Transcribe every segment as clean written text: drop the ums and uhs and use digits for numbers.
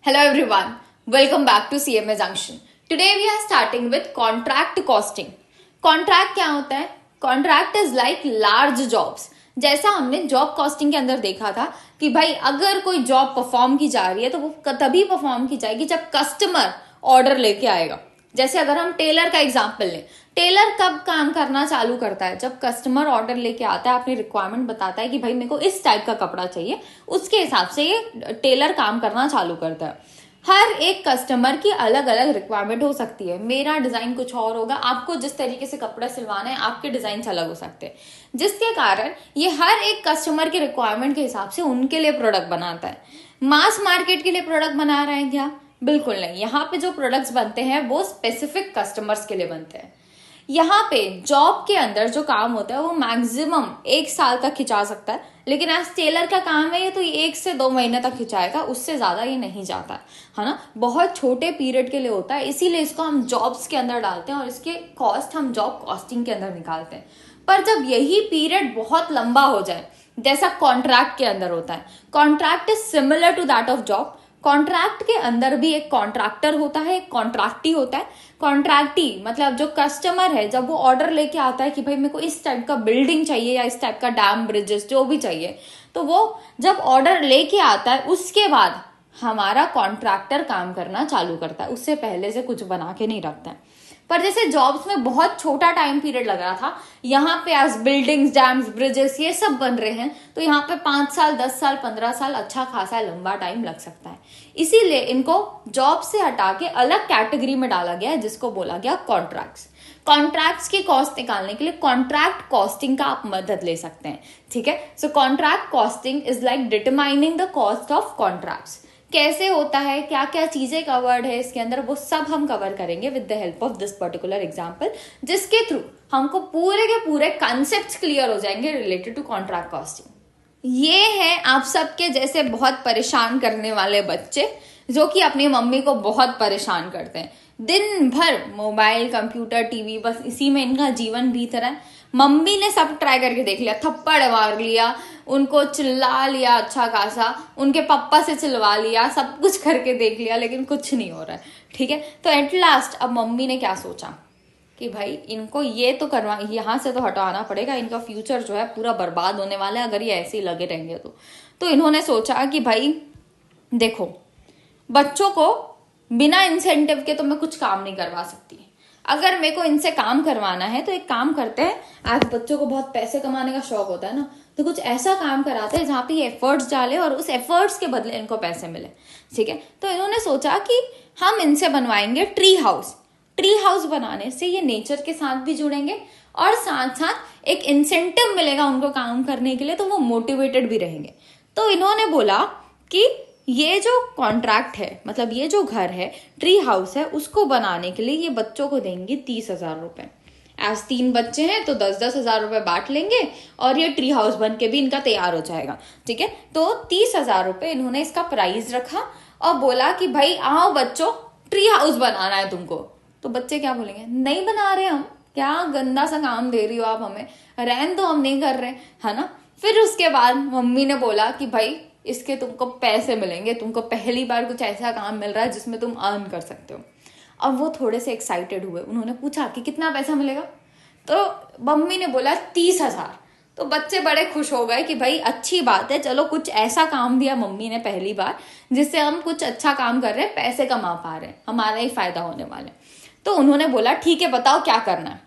Hello everyone, welcome back to CMA Junction. Today we are starting with contract costing. Contract क्या होता है? Contract is like large jobs. जैसा हमने job costing के अंदर देखा था कि भाई अगर कोई जॉब परफॉर्म की जा रही है तो वो तभी परफॉर्म की जाएगी जब कस्टमर ऑर्डर लेके आएगा. जैसे अगर हम टेलर का एग्जांपल लें, टेलर कब काम करना चालू करता है? जब कस्टमर ऑर्डर लेके आता है, अपनी रिक्वायरमेंट बताता है कि भाई मेरे को इस टाइप का कपड़ा चाहिए, उसके हिसाब से ये टेलर काम करना चालू करता है. हर एक कस्टमर की अलग अलग रिक्वायरमेंट हो सकती है. मेरा डिजाइन कुछ और होगा, आपको जिस तरीके से कपड़ा सिलवाना है आपके डिजाइन अलग हो सकते हैं, जिसके कारण ये हर एक कस्टमर की रिक्वायरमेंट के हिसाब से उनके लिए प्रोडक्ट बनाता है. मास मार्केट के लिए प्रोडक्ट बना रहे हैं क्या? बिल्कुल नहीं. यहाँ पे जो प्रोडक्ट्स बनते हैं वो स्पेसिफिक कस्टमर्स के लिए बनते हैं. यहाँ पे जॉब के अंदर जो काम होता है वो मैक्सिमम 1 साल तक खिंचा सकता है, लेकिन एज टेलर का काम है ये तो 1 से 2 महीने तक खिंचाएगा, उससे ज्यादा ये नहीं जाता है ना. बहुत छोटे पीरियड के लिए होता है, इसीलिए इसको हम जॉब्स के अंदर डालते हैं और इसके कॉस्ट हम जॉब कॉस्टिंग के अंदर निकालते हैं. पर जब यही पीरियड बहुत लंबा हो जाए, जैसा कॉन्ट्रैक्ट के अंदर होता है, contract is similar to that of job. Contract के अंदर भी एक कॉन्ट्रैक्टर होता है, एक कॉन्ट्रैक्टी होता है. कॉन्ट्रैक्टी मतलब जो कस्टमर है, जब वो ऑर्डर लेके आता है कि भाई मेरे को इस टाइप का बिल्डिंग चाहिए या इस टाइप का डैम ब्रिजेस जो भी चाहिए, तो वो जब ऑर्डर लेके आता है उसके बाद हमारा कॉन्ट्रैक्टर काम करना चालू करता है. उससे पहले से कुछ बना के नहीं रखता है. पर जैसे जॉब्स में बहुत छोटा टाइम पीरियड लग रहा था, यहाँ पे आज बिल्डिंग्स, डैम्स, ब्रिजेस ये सब बन रहे हैं, तो यहाँ पे 5 साल, 10 साल, 15 साल अच्छा खासा लंबा टाइम लग सकता है. इसीलिए इनको जॉब से हटा के अलग कैटेगरी में डाला गया है, जिसको बोला गया कॉन्ट्रैक्ट्स. कॉन्ट्रैक्ट्स की कॉस्ट निकालने के लिए कॉन्ट्रैक्ट कॉस्टिंग का आप मदद ले सकते हैं. ठीक है. So contract costing is like determining the cost of contracts. कैसे होता है, क्या क्या चीजें कवर्ड है इसके अंदर, वो सब हम कवर करेंगे with the help of this particular example, जिसके थ्रू हमको पूरे के पूरे कॉन्सेप्ट्स क्लियर हो जाएंगे रिलेटेड टू कॉन्ट्रैक्ट कॉस्टिंग. ये है आप सबके जैसे बहुत परेशान करने वाले बच्चे जो कि अपनी मम्मी को बहुत परेशान करते हैं. दिन भर मोबाइल, कंप्यूटर, टीवी, बस इसी में इनका जीवन बीत रहा है. मम्मी ने सब ट्राई करके देख लिया, थप्पड़ मार लिया, उनको चिल्ला लिया अच्छा खासा, उनके पापा से चिल्वा लिया, सब कुछ करके देख लिया, लेकिन कुछ नहीं हो रहा है. ठीक है. तो एट लास्ट अब मम्मी ने क्या सोचा कि भाई इनको ये तो करवा, यहाँ से तो हटाना पड़ेगा, इनका फ्यूचर जो है पूरा बर्बाद होने वाला है अगर ये ऐसे ही लगे रहेंगे तो इन्होंने सोचा कि भाई देखो, बच्चों को बिना इंसेंटिव के तो मैं कुछ काम नहीं करवा सकती. अगर मेरे को इनसे काम करवाना है तो एक काम करते हैं, आज बच्चों को बहुत पैसे कमाने का शौक होता है ना, तो कुछ ऐसा काम कराते हैं जहाँ पे ये एफर्ट्स डाले और उस एफर्ट्स के बदले इनको पैसे मिले. ठीक है. तो इन्होंने सोचा कि हम इनसे बनवाएंगे ट्री हाउस. ट्री हाउस बनाने से ये नेचर के साथ भी जुड़ेंगे और साथ साथ एक इंसेंटिव मिलेगा उनको काम करने के लिए, तो वो मोटिवेटेड भी रहेंगे. तो इन्होंने बोला कि ये जो कॉन्ट्रैक्ट है, मतलब ये जो घर है, ट्री हाउस है, उसको बनाने के लिए ये बच्चों को देंगे 30,000 रुपए. आज 3 बच्चे हैं तो 10-10 हजार रुपए बांट लेंगे और ये ट्री हाउस बन के भी इनका तैयार हो जाएगा. ठीक है. तो 30,000 रुपए इन्होंने इसका प्राइस रखा और बोला कि भाई आओ बच्चों, ट्री हाउस बनाना है तुमको. तो बच्चे क्या बोलेंगे? नहीं बना रहे हम, क्या गंदा सा काम दे रही हो आप हमें, रहन दो, हम नहीं कर रहे, है ना. फिर उसके बाद मम्मी ने बोला कि भाई इसके तुमको पैसे मिलेंगे, तुमको पहली बार कुछ ऐसा काम मिल रहा है जिसमें तुम अर्न कर सकते हो. अब वो थोड़े से एक्साइटेड हुए, उन्होंने पूछा कि कितना पैसा मिलेगा, तो मम्मी ने बोला 30,000. तो बच्चे बड़े खुश हो गए कि भाई अच्छी बात है, चलो कुछ ऐसा काम दिया मम्मी ने पहली बार जिससे हम कुछ अच्छा काम कर रहे हैं, पैसे कमा पा रहे हैं, हमारा ही फायदा होने वाला है. तो उन्होंने बोला ठीक है बताओ क्या करना है.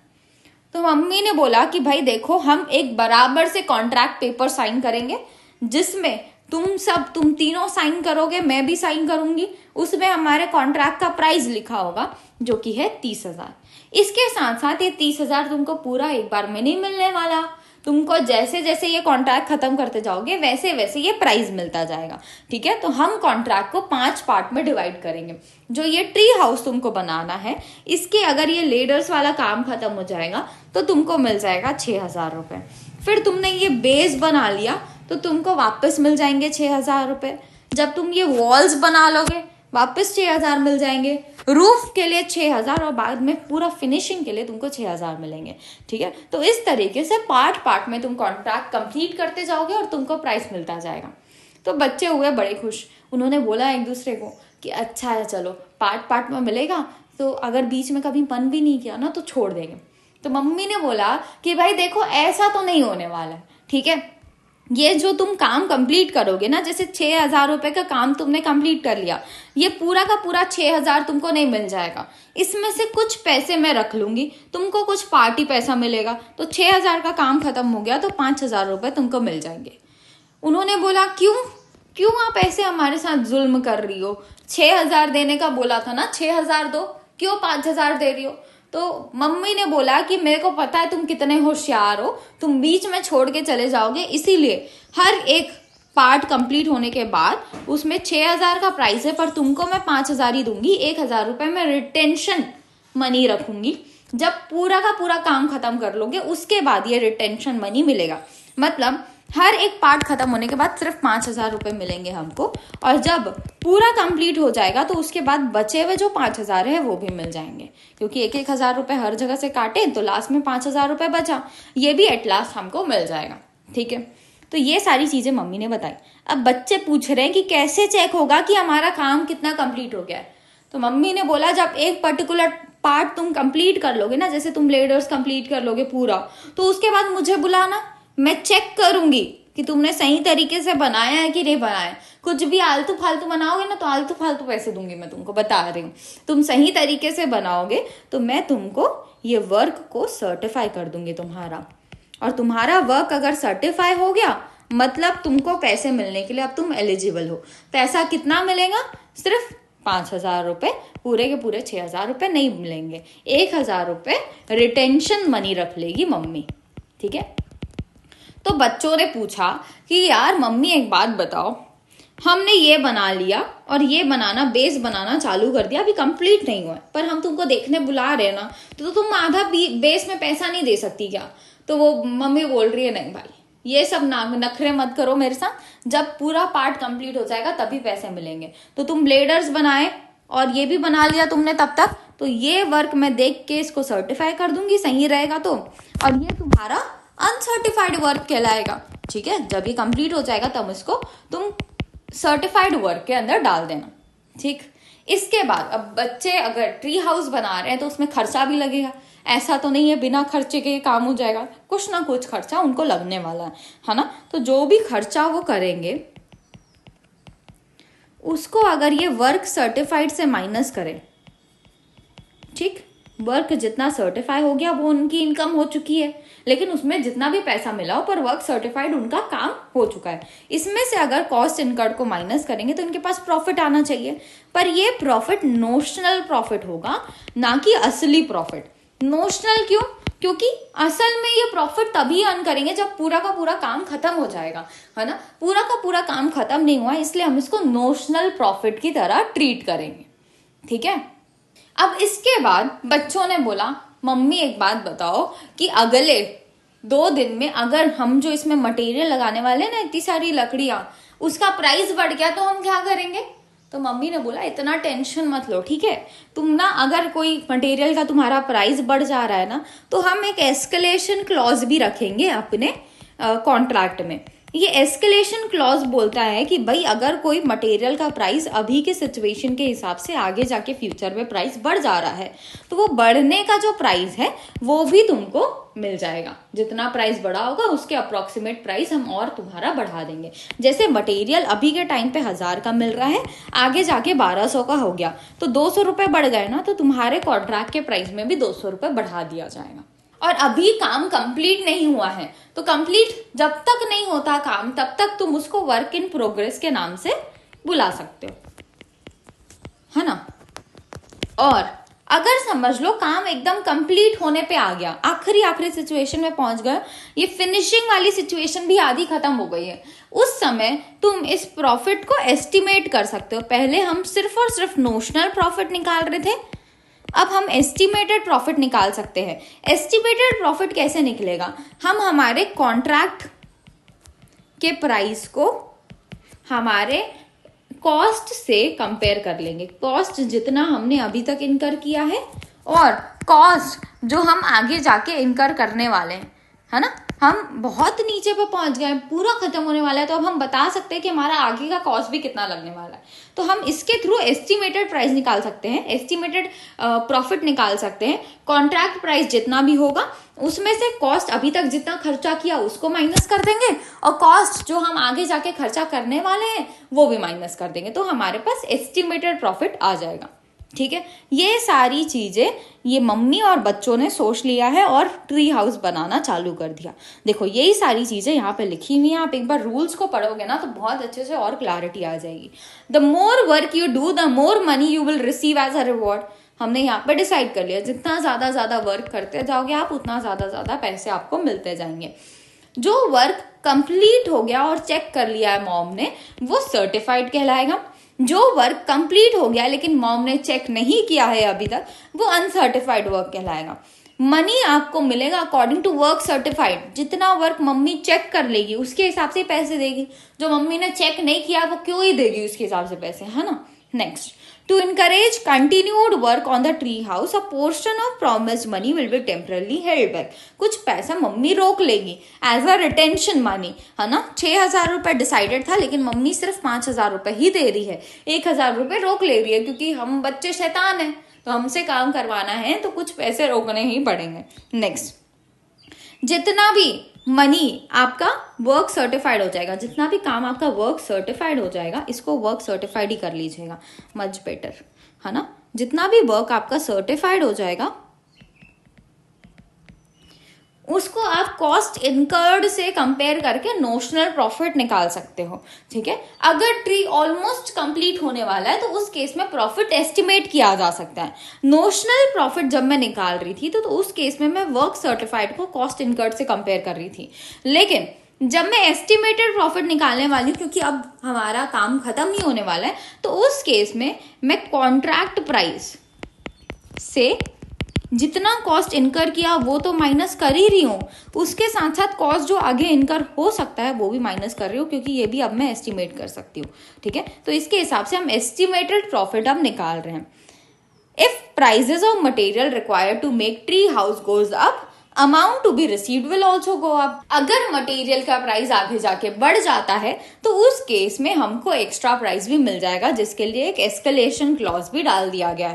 तो मम्मी ने बोला कि भाई देखो, हम एक बराबर से कॉन्ट्रैक्ट पेपर साइन करेंगे जिसमें तुम तीनों साइन करोगे, मैं भी साइन करूंगी. उसमें हमारे कॉन्ट्रैक्ट का प्राइस लिखा होगा जो कि है 30,000. इसके साथ साथ ये 30,000 तुमको पूरा एक बार में नहीं मिलने वाला. तुमको जैसे जैसे ये कॉन्ट्रैक्ट खत्म करते जाओगे वैसे वैसे ये प्राइस मिलता जाएगा. ठीक है. तो हम कॉन्ट्रैक्ट को 5 पार्ट में डिवाइड करेंगे. जो ये ट्री हाउस तुमको बनाना है, इसके अगर ये लेडर्स वाला काम खत्म हो जाएगा तो तुमको मिल जाएगा 6,000 रुपए. फिर तुमने ये बेस बना लिया तो तुमको वापस मिल जाएंगे 6,000 रुपए. जब तुम ये वॉल्स बना लोगे वापस 6,000 मिल जाएंगे. रूफ के लिए 6,000 और बाद में पूरा फिनिशिंग के लिए तुमको 6,000 मिलेंगे. ठीक है. तो इस तरीके से पार्ट पार्ट में तुम कॉन्ट्रैक्ट कंप्लीट करते जाओगे और तुमको प्राइस मिलता जाएगा. तो बच्चे हुए बड़े खुश. उन्होंने बोला एक दूसरे को कि अच्छा है चलो पार्ट पार्ट में मिलेगा, तो अगर बीच में कभी मन भी नहीं किया ना तो छोड़ देंगे। तो मम्मी ने बोला कि भाई देखो ऐसा तो नहीं होने वाला है, ठीक है, ये जो तुम काम कंप्लीट करोगे ना, जैसे 6,000 रुपए का काम तुमने कंप्लीट कर लिया, ये पूरा का पूरा 6,000 तुमको नहीं मिल जाएगा, इसमें से कुछ पैसे मैं रख लूंगी, तुमको कुछ पार्टी पैसा मिलेगा, तो 6,000 का काम खत्म हो गया तो 5,000 रुपए तुमको मिल जाएंगे। उन्होंने बोला क्यों क्यों आप ऐसे हमारे साथ जुल्म कर रही हो, 6,000 देने का बोला था ना, 6,000 दो, क्यों 5,000 दे रही हो। तो मम्मी ने बोला कि मेरे को पता है तुम कितने होशियार हो, तुम बीच में छोड़ के चले जाओगे, इसीलिए हर एक पार्ट कंप्लीट होने के बाद उसमें 6,000 का प्राइस है, पर तुमको मैं 5,000 ही दूंगी, 1,000 रुपए मैं रिटेंशन मनी रखूंगी, जब पूरा का पूरा काम खत्म कर लोगे उसके बाद ये रिटेंशन मनी मिलेगा। मतलब हर एक पार्ट खत्म होने के बाद सिर्फ 5,000 रुपए मिलेंगे हमको, और जब पूरा कंप्लीट हो जाएगा तो उसके बाद बचे हुए जो 5,000 है वो भी मिल जाएंगे, क्योंकि 1,000 रुपए हर जगह से काटे तो लास्ट में 5,000 रुपए बचा, ये भी एट लास्ट हमको मिल जाएगा, ठीक है। तो ये सारी चीजें मम्मी ने बताई। अब बच्चे पूछ रहे हैं कि कैसे चेक होगा कि हमारा काम कितना कंप्लीट हो गया है। तो मम्मी ने बोला जब एक पर्टिकुलर पार्ट तुम कंप्लीट कर लोगे ना, जैसे तुम लेडर्स कंप्लीट कर लोगे पूरा, तो उसके बाद मुझे बुलाना, मैं चेक करूंगी कि तुमने सही तरीके से बनाया है कि नहीं बनाया। कुछ भी आलतू फालतू बनाओगे ना तो आलतू फालतू पैसे दूंगी, मैं तुमको बता रही हूँ। तुम सही तरीके से बनाओगे तो मैं तुमको ये वर्क को सर्टिफाई कर दूंगी तुम्हारा, और तुम्हारा वर्क अगर सर्टिफाई हो गया मतलब तुमको पैसे मिलने के लिए अब तुम एलिजिबल हो। पैसा कितना मिलेगा, सिर्फ 5,000 रुपए, पूरे के पूरे 6,000 रुपए नहीं मिलेंगे, 1,000 रुपए रिटेंशन मनी रख लेगी मम्मी, ठीक है। तो बच्चों ने पूछा कि यार मम्मी एक बात बताओ, हमने ये बना लिया और ये बनाना, बेस बनाना चालू कर दिया, अभी कंप्लीट नहीं हुआ है, पर हम तुमको देखने बुला रहे हैं ना, तो तुम आधा बेस में पैसा नहीं दे सकती क्या। तो वो मम्मी बोल रही है नहीं भाई ये सब नखरे मत करो मेरे साथ, जब पूरा पार्ट कंप्लीट हो जाएगा तभी पैसे मिलेंगे। तो तुम ब्लेडर्स बनाए और ये भी बना लिया तुमने तब तक, तो ये वर्क मैं देख के इसको सर्टिफाई कर दूंगी, सही रहेगा तो, और ये तुम्हारा अनसर्टिफाइड वर्क कहलाएगा, ठीक है। जब ये कंप्लीट हो जाएगा तब इसको तुम सर्टिफाइड वर्क के अंदर डाल देना, ठीक। इसके बाद अब बच्चे अगर ट्री हाउस बना रहे हैं तो उसमें खर्चा भी लगेगा, ऐसा तो नहीं है बिना खर्चे के काम हो जाएगा, कुछ ना कुछ खर्चा उनको लगने वाला है ना। तो जो भी खर्चा वो करेंगे उसको अगर ये वर्क सर्टिफाइड से माइनस करें, ठीक, वर्क जितना सर्टिफाई हो गया वो उनकी इनकम हो चुकी है, लेकिन उसमें जितना भी पैसा मिला हो पर वर्क सर्टिफाइड उनका काम हो चुका है, इसमें से अगर कॉस्ट इनकर्ड को माइनस करेंगे तो इनके पास प्रॉफिट आना चाहिए, पर ये प्रॉफिट नोशनल प्रॉफिट होगा, ना कि असली प्रॉफिट। नोशनल क्यों, क्योंकि असल में ये प्रॉफिट तभी अर्न करेंगे जब पूरा का पूरा काम खत्म हो जाएगा, है ना। पूरा का पूरा काम खत्म नहीं हुआ, इसलिए हम इसको नोशनल प्रॉफिट की तरह ट्रीट करेंगे, ठीक है। अब इसके बाद बच्चों ने बोला मम्मी एक बात बताओ कि अगले 2 दिन में अगर हम जो इसमें मटेरियल लगाने वाले हैं ना, इतनी सारी लकड़ियां, उसका प्राइस बढ़ गया तो हम क्या करेंगे। तो मम्मी ने बोला इतना टेंशन मत लो, ठीक है, तुम ना अगर कोई मटेरियल का तुम्हारा प्राइस बढ़ जा रहा है ना तो हम एक एस्केलेशन क्लॉज भी रखेंगे अपने कॉन्ट्रैक्ट में। ये एस्केलेशन क्लॉज बोलता है कि भाई अगर कोई मटेरियल का प्राइस अभी के सिचुएशन के हिसाब से आगे जाके फ्यूचर में प्राइस बढ़ जा रहा है तो वो बढ़ने का जो प्राइस है वो भी तुमको मिल जाएगा, जितना प्राइस बढ़ा होगा उसके अप्रोक्सीमेट प्राइस हम और तुम्हारा बढ़ा देंगे। जैसे मटेरियल अभी के टाइम पे 1,000 का मिल रहा है, आगे जाके 1,200 का हो गया तो 200 रुपए बढ़ गए ना, तो तुम्हारे कॉन्ट्रैक्ट के प्राइस में भी 200 रुपए बढ़ा दिया जाएगा। और अभी काम कंप्लीट नहीं हुआ है तो कंप्लीट जब तक नहीं होता काम तब तक तुम उसको वर्क इन प्रोग्रेस के नाम से बुला सकते हो, है ना। और अगर समझ लो काम एकदम कंप्लीट होने पे आ गया, आखिरी सिचुएशन में पहुंच गए, ये फिनिशिंग वाली सिचुएशन भी आधी खत्म हो गई है, उस समय तुम इस प्रॉफिट को एस्टिमेट कर सकते हो। पहले हम सिर्फ और सिर्फ नोशनल प्रॉफिट निकाल रहे थे, अब हम एस्टिमेटेड प्रॉफिट निकाल सकते हैं। एस्टिमेटेड प्रॉफिट कैसे निकलेगा, हम हमारे कॉन्ट्रैक्ट के प्राइस को हमारे कॉस्ट से कंपेयर कर लेंगे, कॉस्ट जितना हमने अभी तक इनकर किया है और कॉस्ट जो हम आगे जाके इनकर करने वाले हैं, है ना, हम बहुत नीचे पे पहुंच गए, पूरा खत्म होने वाला है, तो अब हम बता सकते हैं कि हमारा आगे का कॉस्ट भी कितना लगने वाला है। तो हम इसके थ्रू एस्टिमेटेड प्राइस निकाल सकते हैं, एस्टिमेटेड प्रॉफिट निकाल सकते हैं। कॉन्ट्रैक्ट प्राइस जितना भी होगा उसमें से कॉस्ट अभी तक जितना खर्चा किया उसको माइनस कर देंगे, और कॉस्ट जो हम आगे जाके खर्चा करने वाले हैं वो भी माइनस कर देंगे, तो हमारे पास एस्टिमेटेड प्रॉफिट आ जाएगा। ठीक है, ये सारी चीजें ये मम्मी और बच्चों ने सोच लिया है और ट्री हाउस बनाना चालू कर दिया। देखो यही सारी चीजें यहाँ पे लिखी हुई हैं, आप एक बार रूल्स को पढ़ोगे ना तो बहुत अच्छे से और क्लैरिटी आ जाएगी। The more work you do the more money you will receive as a reward. हमने यहाँ पे डिसाइड कर लिया, जितना ज्यादा वर्क करते जाओगे आप उतना ज्यादा पैसे आपको मिलते जाएंगे। जो वर्क कंप्लीट हो गया और चेक कर लिया है मॉम ने, वो सर्टिफाइड कहलाएगा। जो वर्क कंप्लीट हो गया लेकिन मॉम ने चेक नहीं किया है अभी तक, वो अनसर्टिफाइड वर्क कहलाएगा। मनी आपको मिलेगा अकॉर्डिंग टू वर्क सर्टिफाइड। जितना वर्क मम्मी चेक कर लेगी उसके हिसाब से पैसे देगी, जो मम्मी ने चेक नहीं किया वो क्यों ही देगी उसके हिसाब से पैसे, है ना। Next, to encourage continued work on the tree house, a portion of promised money will be temporarily held back. कुछ पैसा मम्मी रोक लेगी एज अ रिटेंशन मनी, है ना। 6,000 रुपए डिसाइडेड था लेकिन मम्मी सिर्फ 5,000 रुपए ही दे रही है, 1,000 रुपए रोक ले रही है, क्योंकि हम बच्चे शैतान हैं तो हमसे काम करवाना है तो कुछ पैसे रोकने ही पड़ेंगे। नेक्स्ट, जितना भी मनी आपका वर्क सर्टिफाइड हो जाएगा, जितना भी काम आपका वर्क सर्टिफाइड हो जाएगा, इसको वर्क सर्टिफाइड ही कर लीजिएगा, मच बेटर, है ना। जितना भी वर्क आपका सर्टिफाइड हो जाएगा उसको आप कॉस्ट इनकर्ड से कंपेयर करके नोशनल प्रॉफिट निकाल सकते हो। ठीक है, अगर ट्री ऑलमोस्ट कंप्लीट होने वाला है तो उस केस में प्रॉफिट एस्टिमेट किया जा सकता है। नोशनल प्रॉफिट जब मैं निकाल रही थी तो उस केस में मैं वर्क सर्टिफाइड को कॉस्ट इनकर्ड से कंपेयर कर रही थी, लेकिन जब मैं एस्टिमेटेड प्रॉफिट निकालने वाली हूँ, क्योंकि अब हमारा काम खत्म ही होने वाला है, तो उस केस में मैं कॉन्ट्रैक्ट प्राइस से जितना कॉस्ट इनकर किया वो तो माइनस कर ही रही हूँ, उसके साथ साथ कॉस्ट जो आगे इनकर हो सकता है वो भी माइनस कर रही हूँ, क्योंकि ये भी अब मैं एस्टिमेट कर सकती हूँ। ठीक है, तो इसके हिसाब से हम एस्टिमेटेड प्रॉफिट अब निकाल रहे हैं। If prices of material required to make tree house goes up, amount to be received will also go up. अगर मटेरियल का प्राइस आगे जाके बढ़ जाता है तो उस केस में हमको एक्स्ट्रा प्राइस भी मिल जाएगा, जिसके लिए एक एस्केलेशन क्लॉज भी डाल दिया गया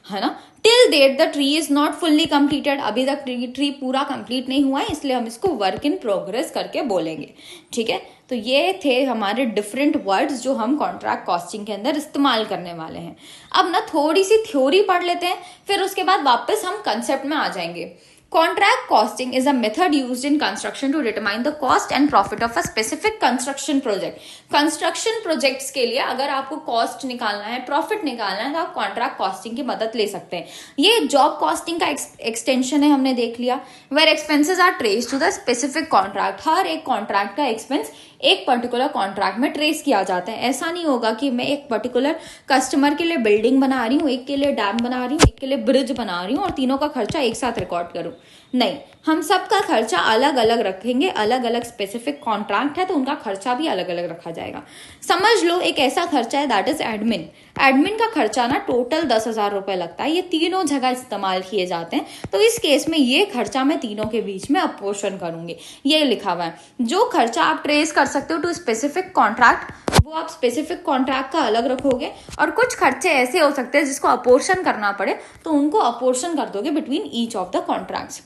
है ना। Till that the tree is not fully completed, अभी तक ट्री पूरा कंप्लीट नहीं हुआ है, इसलिए हम इसको वर्क इन प्रोग्रेस करके बोलेंगे। ठीक है, तो ये थे हमारे डिफरेंट वर्ड्स जो हम कॉन्ट्रैक्ट कॉस्टिंग के अंदर इस्तेमाल करने वाले हैं। अब ना थोड़ी सी थ्योरी पढ़ लेते हैं, फिर उसके बाद वापस हम कंसेप्ट में आ जाएंगे। Contract costing is a method used in construction to determine the cost and profit of a specific construction project. Construction projects के लिए अगर आपको कॉस्ट निकालना है, प्रॉफिट निकालना है, तो आप कॉन्ट्रैक्ट कॉस्टिंग की मदद ले सकते हैं। ये जॉब कॉस्टिंग का एक्सटेंशन है, हमने देख लिया। Where expenses are trace to the specific contract, हर एक कॉन्ट्रैक्ट का एक्सपेंस एक पर्टिकुलर कॉन्ट्रैक्ट में ट्रेस किया जाता है। ऐसा नहीं होगा कि मैं एक पर्टिकुलर कस्टमर के लिए बिल्डिंग बना रही हूँ, एक के लिए डैम बना रही हूँ, एक के लिए ब्रिज बना रही हूँ और तीनों का खर्चा एक साथ रिकॉर्ड करूँ। नहीं, हम सबका खर्चा अलग अलग रखेंगे। अलग अलग स्पेसिफिक कॉन्ट्रैक्ट है तो उनका खर्चा भी अलग अलग रखा जाएगा। समझ लो एक ऐसा खर्चा है दैट इज एडमिन। एडमिन का खर्चा ना टोटल 10,000 रुपए लगता है, ये तीनों जगह इस्तेमाल किए जाते हैं, तो इस केस में ये खर्चा मैं तीनों के बीच में अपोर्शन करूंगी। ये लिखा हुआ है, जो खर्चा आप ट्रेस कर सकते हो टू स्पेसिफिक कॉन्ट्रैक्ट वो आप स्पेसिफिक कॉन्ट्रैक्ट का अलग रखोगे, और कुछ खर्चे ऐसे हो सकते हैं जिसको अपोर्शन करना पड़े तो उनको अपोर्शन कर दोगे between each of the contracts.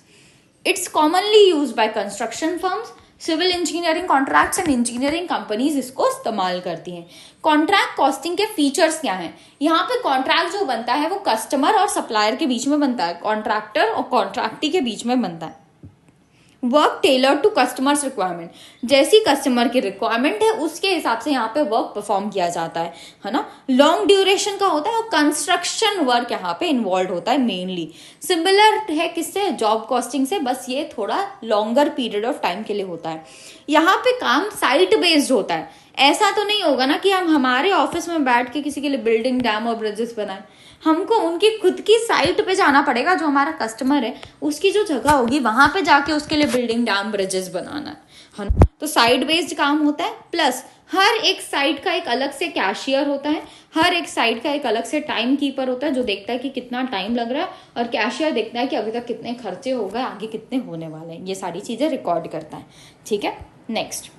It's commonly used by construction firms, civil engineering contracts and engineering companies इसको इस्तेमाल करती हैं। कॉन्ट्रैक्ट कॉस्टिंग के फीचर्स क्या हैं? यहाँ पे कॉन्ट्रैक्ट जो बनता है वो कस्टमर और सप्लायर के बीच में बनता है, कॉन्ट्रैक्टर और कॉन्ट्रैक्टी के बीच में बनता है। Work tailor to customers requirement, जैसी कस्टमर की रिक्वायरमेंट है उसके हिसाब से यहाँ पे वर्क परफॉर्म किया जाता है ना। लॉन्ग ड्यूरेशन का होता है और कंस्ट्रक्शन वर्क यहाँ पे इन्वॉल्व होता है मेनली। सिमिलर है किससे? जॉब कॉस्टिंग से, बस ये थोड़ा लॉन्गर पीरियड ऑफ टाइम के लिए होता है। यहाँ पे काम साइट बेस्ड होता है। ऐसा तो नहीं होगा ना कि हम हमारे ऑफिस में बैठ के किसी के लिए बिल्डिंग, डैम और ब्रिजेस बनाए। हमको उनकी खुद की साइट पे जाना पड़ेगा, जो हमारा कस्टमर है उसकी जो जगह होगी वहां पे जाके उसके लिए बिल्डिंग, डैम, ब्रिजेस बनाना है ना। तो साइट बेस्ड काम होता है। प्लस हर एक साइड का एक अलग से कैशियर होता है, हर एक साइड का एक अलग से टाइम कीपर होता है जो देखता है कि कितना टाइम लग रहा है, और कैशियर देखता है कि अभी तक कितने खर्चे हो गए, आगे कितने होने वाले हैं। ये सारी चीजें रिकॉर्ड करता है। ठीक है, नेक्स्ट,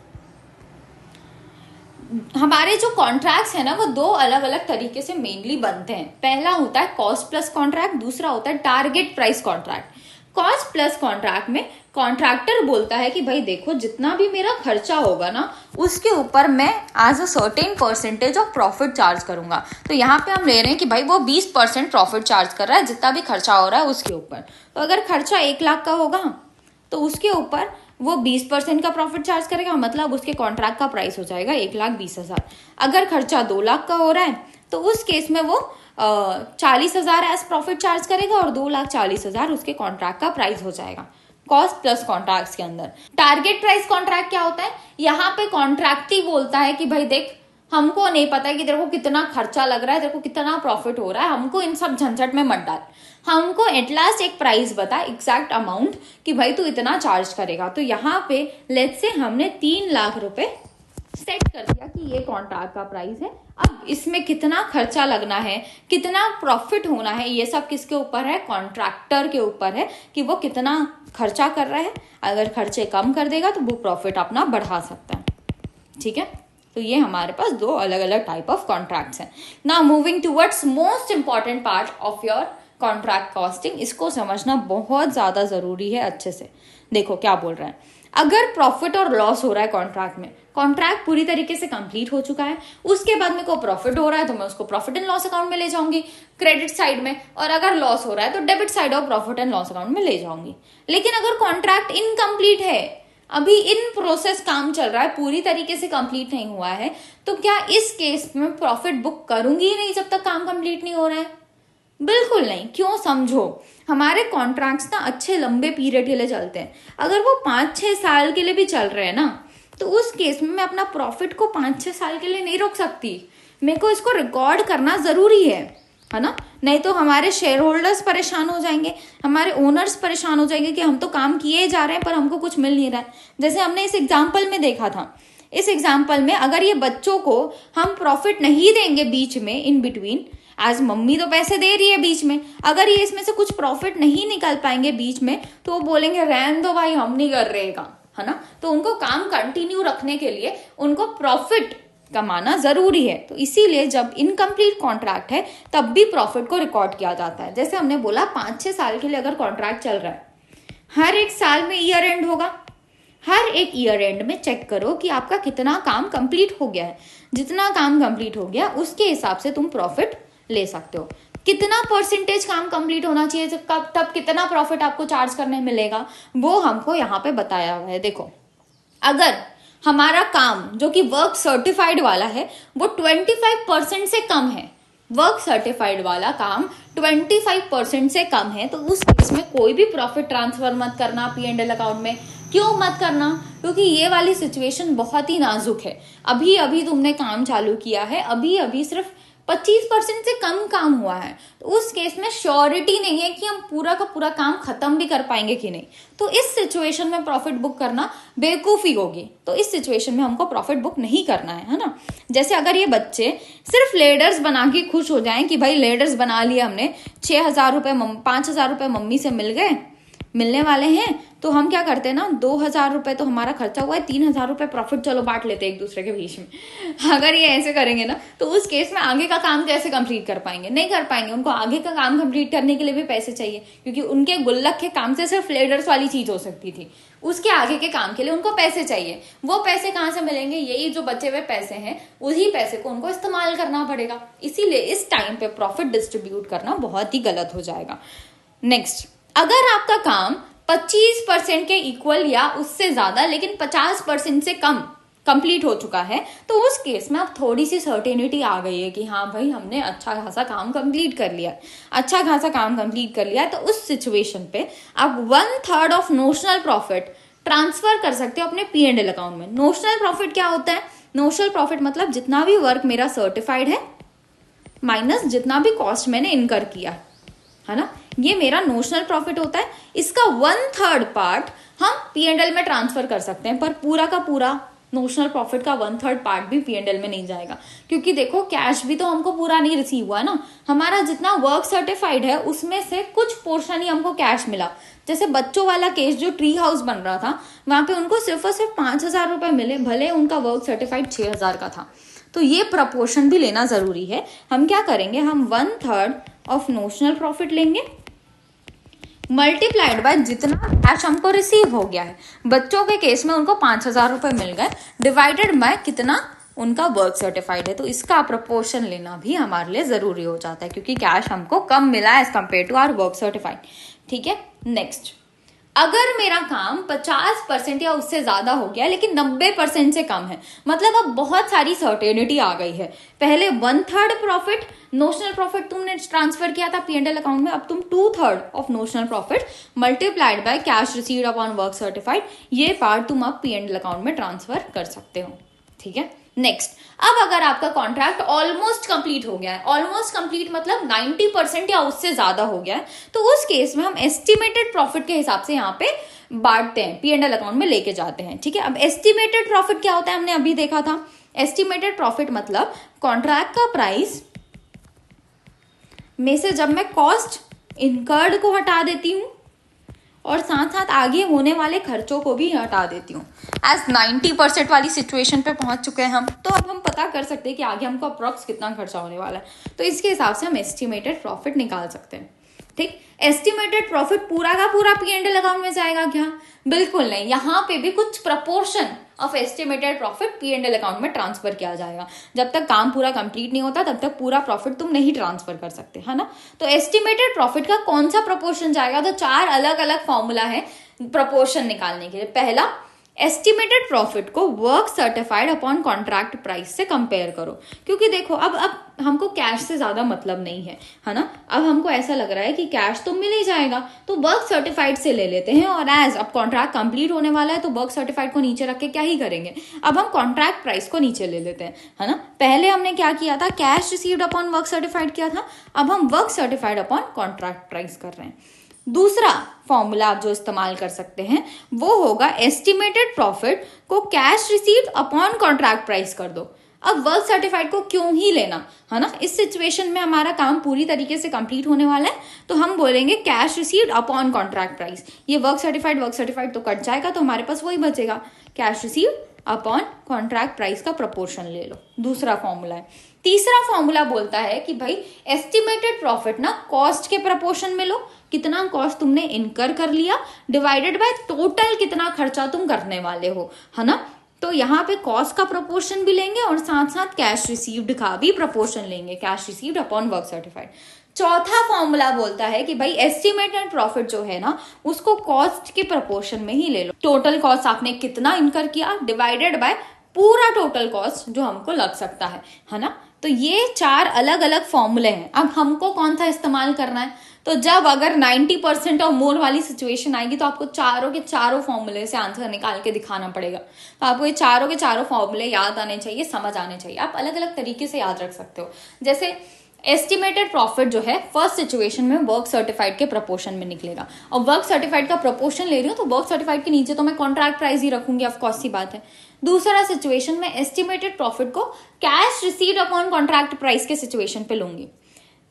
हमारे जो कॉन्ट्रैक्ट्स है ना वो दो अलग अलग तरीके से मेनली बनते हैं। पहला होता है कॉस्ट प्लस कॉन्ट्रैक्ट, दूसरा होता है target price contract. Cost plus contract में कॉन्ट्रैक्टर बोलता है कि भाई देखो जितना भी मेरा खर्चा होगा ना उसके ऊपर मैं as a certain percentage of profit charge करूंगा। तो यहाँ पे हम ले रहे हैं कि भाई वो 20% प्रॉफिट चार्ज कर रहा है जितना भी खर्चा हो रहा है उसके ऊपर। तो अगर खर्चा 1 लाख का होगा तो उसके ऊपर वो 20% का प्रॉफिट चार्ज करेगा, मतलब उसके कॉन्ट्रैक्ट का प्राइस हो जाएगा 1,20,000। अगर खर्चा 2 लाख का हो रहा है तो उस केस में वो 40,000 एज प्रॉफिट चार्ज करेगा और 2,40,000 उसके कॉन्ट्रैक्ट का प्राइस हो जाएगा कॉस्ट प्लस कॉन्ट्रैक्ट के अंदर। टारगेट प्राइस कॉन्ट्रैक्ट क्या होता है? यहाँ पे कॉन्ट्रैक्ट ही बोलता है कि भाई देख हमको नहीं पता है कि तेरे को कितना खर्चा लग रहा है, तेरे को कितना प्रॉफिट हो रहा है, हमको इन सब झंझट में मत डाल, हमको एटलास्ट एक प्राइस बता, एग्जैक्ट अमाउंट कि भाई तू इतना चार्ज करेगा। तो यहाँ पे लेट्स से हमने 3 लाख रुपए सेट कर दिया कि ये कॉन्ट्रैक्ट का प्राइस है। अब इसमें कितना खर्चा लगना है, कितना प्रॉफिट होना है, ये सब किसके ऊपर है? कॉन्ट्रैक्टर के ऊपर है कि वो कितना खर्चा कर रहा है। अगर खर्चे कम कर देगा तो वो प्रॉफिट अपना बढ़ा सकता है। ठीक है, तो ये हमारे पास दो अलग अलग टाइप ऑफ कॉन्ट्रैक्ट्स हैं। Now moving towards most important part of your contract costing, इसको समझना बहुत ज्यादा जरूरी है अच्छे से। देखो क्या बोल रहा है, अगर प्रॉफिट और लॉस हो रहा है कॉन्ट्रैक्ट में, कॉन्ट्रैक्ट पूरी तरीके से कंप्लीट हो चुका है, उसके बाद मेरे को प्रॉफिट हो रहा है तो मैं उसको प्रॉफिट एंड लॉस अकाउंट में ले जाऊंगी क्रेडिट साइड में, और अगर लॉस हो रहा है तो debit side of profit and loss account में ले जाऊंगी। लेकिन अगर कॉन्ट्रैक्ट इनकम्प्लीट है, अभी इन प्रोसेस काम चल रहा है, पूरी तरीके से कंप्लीट नहीं हुआ है, तो क्या इस केस में प्रॉफिट बुक करूंगी ही नहीं जब तक काम कंप्लीट नहीं हो रहा है? बिल्कुल नहीं। क्यों? समझो, हमारे कॉन्ट्रैक्ट्स ना अच्छे लंबे पीरियड के लिए चलते हैं। अगर वो 5-6 साल के लिए भी चल रहे हैं ना, तो उस केस में मैं अपना प्रॉफिट को 5-6 साल के लिए नहीं रोक सकती, मेरे को इसको रिकॉर्ड करना जरूरी है ना। नहीं तो हमारे शेयर होल्डर्स परेशान हो जाएंगे, हमारे ओनर्स परेशान हो जाएंगे कि हम तो काम किए जा रहे हैं पर हमको कुछ मिल नहीं रहा है। जैसे हमने इस एग्जाम्पल में देखा था, इस एग्जाम्पल में अगर ये बच्चों को हम प्रॉफिट नहीं देंगे बीच में, इन बिटवीन, आज मम्मी तो पैसे दे रही है बीच में, अगर ये इसमें से कुछ प्रॉफिट नहीं निकाल पाएंगे बीच में तो वो बोलेंगे रहन दो भाई हम नहीं कर रहे काम, है ना। तो उनको काम कंटिन्यू रखने के लिए उनको प्रॉफिट कमाना जरूरी है। तो इसीलिए जब इनकम्प्लीट कॉन्ट्रैक्ट है तब भी प्रॉफिट को रिकॉर्ड किया जाता है। जैसे हमने बोला 5-6 साल के लिए अगर कॉन्ट्रैक्ट चल रहा है, हर एक साल में ईयर एंड होगा, हर एक ईयर एंड में चेक करो कि आपका कितना काम कंप्लीट हो गया है। जितना काम कंप्लीट हो गया उसके हिसाब से तुम प्रॉफिट ले सकते हो। कितना परसेंटेज काम कंप्लीट होना चाहिए तब कितना प्रॉफिट आपको चार्ज करने मिलेगा, वो हमको यहाँ पे बताया हुआ है। देखो, अगर हमारा काम जो कि वर्क सर्टिफाइड वाला है वो 25% से कम है, वर्क सर्टिफाइड वाला काम 25% से कम है, तो उस केस में कोई भी प्रॉफिट ट्रांसफर मत करना P&L अकाउंट में। क्यों मत करना? क्योंकि ये वाली सिचुएशन बहुत ही नाजुक है। अभी अभी तुमने काम चालू किया है, अभी अभी सिर्फ 25% से कम काम हुआ है, तो उस केस में श्योरिटी नहीं है कि हम पूरा का पूरा काम खत्म भी कर पाएंगे कि नहीं। तो इस सिचुएशन में प्रॉफिट बुक करना बेवकूफी होगी। तो इस सिचुएशन में हमको प्रॉफिट बुक नहीं करना है ना। जैसे अगर ये बच्चे सिर्फ लेडर्स बना के खुश हो जाएं कि भाई लेडर्स बना लिए हमने, 6,000 रुपए 5,000 रुपए मम्मी से मिलने वाले हैं, तो हम क्या करते हैं ना, 2,000 रुपए तो हमारा खर्चा हुआ है, 3,000 रुपए प्रॉफिट चलो बांट लेते हैं एक दूसरे के बीच में। अगर ये ऐसे करेंगे ना तो उस केस में आगे का काम कैसे कंप्लीट कर पाएंगे? नहीं कर पाएंगे। उनको आगे का काम कंप्लीट करने के लिए भी पैसे चाहिए, क्योंकि उनके गुल्लक के काम से सिर्फ लेडर्स वाली चीज हो सकती थी, उसके आगे के काम के लिए उनको पैसे चाहिए। वो पैसे कहाँ से मिलेंगे? यही जो बचे हुए पैसे हैं उसी पैसे को उनको इस्तेमाल करना पड़ेगा। इसीलिए इस टाइम पे प्रॉफिट डिस्ट्रीब्यूट करना बहुत ही गलत हो जाएगा। नेक्स्ट, अगर आपका काम 25% के इक्वल या उससे ज्यादा लेकिन 50% से कम कंप्लीट हो चुका है, तो उस केस में अब थोड़ी सी सर्टेनिटी आ गई है कि हाँ भाई हमने अच्छा खासा काम कंप्लीट कर लिया, तो उस सिचुएशन पे आप 1/3 ऑफ नोशनल प्रॉफिट ट्रांसफर कर सकते हो अपने P&L अकाउंट में। नोशनल प्रॉफिट क्या होता है? नोशनल प्रॉफिट मतलब जितना भी वर्क मेरा सर्टिफाइड है माइनस जितना भी कॉस्ट मैंने इनकर किया है ना, ये मेरा नोशनल प्रॉफिट होता है। इसका 1/3 पार्ट हम P&L में ट्रांसफर कर सकते हैं, पर पूरा का पूरा नोशनल प्रॉफिट का 1/3 पार्ट भी P&L में नहीं जाएगा, क्योंकि देखो कैश भी तो हमको पूरा नहीं रिसीव हुआ ना, हमारा जितना वर्क सर्टिफाइड है उसमें से कुछ पोर्शन ही हमको कैश मिला। जैसे बच्चों वाला केस जो ट्री हाउस बन रहा था, वहां पे उनको सिर्फ और सिर्फ 5,000 रुपए मिले, भले उनका वर्क सर्टिफाइड 6,000 का था। तो ये प्रपोर्शन भी लेना जरूरी है। हम क्या करेंगे, हम 1/3 ऑफ नोशनल प्रॉफिट लेंगे मल्टीप्लाइड बाय जितना कैश हमको रिसीव हो गया है। बच्चों के केस में उनको 5,000 रुपए मिल गए, डिवाइडेड बाय कितना उनका वर्क सर्टिफाइड है। तो इसका प्रपोर्शन लेना भी हमारे लिए जरूरी हो जाता है, क्योंकि कैश हमको कम मिला है as compare to our work certified. ठीक है, नेक्स्ट, अगर मेरा काम 50% या उससे ज्यादा हो गया लेकिन 90% से कम है, मतलब अब बहुत सारी सर्टेनिटी आ गई है। पहले 1/3 प्रॉफिट नोशनल प्रॉफिट तुमने ट्रांसफर किया था P&L अकाउंट में, अब तुम 2/3 of notional profit multiplied by cash received upon work certified, ये पार्ट तुम अब P&L अकाउंट में ट्रांसफर कर सकते हो। ठीक है, नेक्स्ट, अब अगर आपका कॉन्ट्रैक्ट ऑलमोस्ट कंप्लीट हो गया है, ऑलमोस्ट कंप्लीट मतलब 90% या उससे ज्यादा हो गया है, तो उस केस में हम एस्टिमेटेड प्रॉफिट के हिसाब से यहाँ पे बांटते हैं, P&L अकाउंट में लेके जाते हैं। ठीक है, अब एस्टिमेटेड प्रॉफिट क्या होता है, हमने अभी देखा था। एस्टिमेटेड प्रॉफिट मतलब कॉन्ट्रैक्ट का प्राइस में से जब मैं कॉस्ट इनकर्ड को हटा देती हूँ और साथ साथ आगे होने वाले खर्चों को भी हटा देती हूँ। एज 90% वाली सिचुएशन पे पहुंच चुके हैं हम, तो अब हम पता कर सकते हैं कि आगे हमको अप्रॉक्स कितना खर्चा होने वाला है, तो इसके हिसाब से हम एस्टिमेटेड प्रॉफिट निकाल सकते हैं। ठीक, एस्टिमेटेड प्रॉफिट पूरा का पूरा P&L अकाउंट में जाएगा क्या? बिल्कुल नहीं, यहाँ पे भी कुछ proportion of estimated profit P&L account में ट्रांसफर किया जाएगा। जब तक काम पूरा कंप्लीट नहीं होता तब तक पूरा प्रॉफिट तुम नहीं ट्रांसफर कर सकते, है ना। तो एस्टिमेटेड प्रॉफिट का कौन सा प्रपोर्शन जाएगा, तो 4 अलग अलग फॉर्मूला है प्रपोर्शन निकालने के लिए। पहला, एस्टिमेटेड प्रॉफिट को work certified upon contract price से कंपेयर करो, क्योंकि देखो अब हमको कैश से ज्यादा मतलब नहीं है ना। अब हमको ऐसा लग रहा है कि कैश तो मिल ही जाएगा, तो वर्क सर्टिफाइड से ले लेते हैं, और एज अब कॉन्ट्रैक्ट कंप्लीट होने वाला है तो वर्क सर्टिफाइड को नीचे रख के क्या ही करेंगे, अब हम कॉन्ट्रैक्ट प्राइस को नीचे ले लेते हैं, है ना। पहले हमने क्या किया था, cash received upon work certified किया था, अब हम work certified upon contract price कर रहे हैं। दूसरा फॉर्मूला आप जो इस्तेमाल कर सकते हैं वो होगा एस्टिमेटेड प्रॉफिट को cash received upon contract price कर दो। अब वर्क सर्टिफाइड को क्यों ही लेना, है ना। इस सिचुएशन में हमारा काम पूरी तरीके से कंप्लीट होने वाला है, तो हम बोलेंगे cash received upon contract price. ये वर्क सर्टिफाइड तो कट जाएगा, तो हमारे पास वही बचेगा, cash received upon contract price का प्रपोर्शन ले लो। दूसरा फॉर्मूला है। तीसरा फॉर्मूला बोलता है कि भाई एस्टिमेटेड प्रॉफिट ना कॉस्ट के प्रपोर्शन में लो, कितना कॉस्ट तुमने इनकर कर लिया डिवाइडेड बाय टोटल कितना खर्चा तुम करने वाले हो, है ना। तो यहाँ पे कॉस्ट का प्रपोर्शन भी लेंगे और साथ साथ कैश रिसीव्ड का भी प्रपोर्शन लेंगे, cash received upon work certified. चौथा फॉर्मूला बोलता है कि भाई एस्टिमेटेड प्रॉफिट जो है ना उसको कॉस्ट के प्रपोर्शन में ही ले लो, टोटल कॉस्ट आपने कितना इनकर किया डिवाइडेड बाय पूरा टोटल कॉस्ट जो हमको लग सकता है ना। तो ये 4 अलग अलग फॉर्मूले हैं। अब हमको कौन सा इस्तेमाल करना है, तो जब अगर 90% और मोर वाली सिचुएशन आएगी तो आपको चारों के चारों फॉर्मूले से आंसर निकाल के दिखाना पड़ेगा। तो आपको ये चारों के चारों फॉर्मूले याद आने चाहिए, समझ आने चाहिए। आप अलग अलग तरीके से याद रख सकते हो। जैसे एस्टिमेटेड प्रॉफिट जो है फर्स्ट सिचुएशन में वर्क सर्टिफाइड के प्रपोर्शन में निकलेगा, और वर्क सर्टिफाइड का प्रपोर्शन ले रही हूँ तो वर्क सर्टिफाइड के नीचे तो मैं कॉन्ट्रैक्ट प्राइस ही रखूंगी, ऑफ कोर्स सी बात है। दूसरा सिचुएशन में एस्टिमेटेड प्रॉफिट को cash received upon contract price के सिचुएशन पे लूंगी।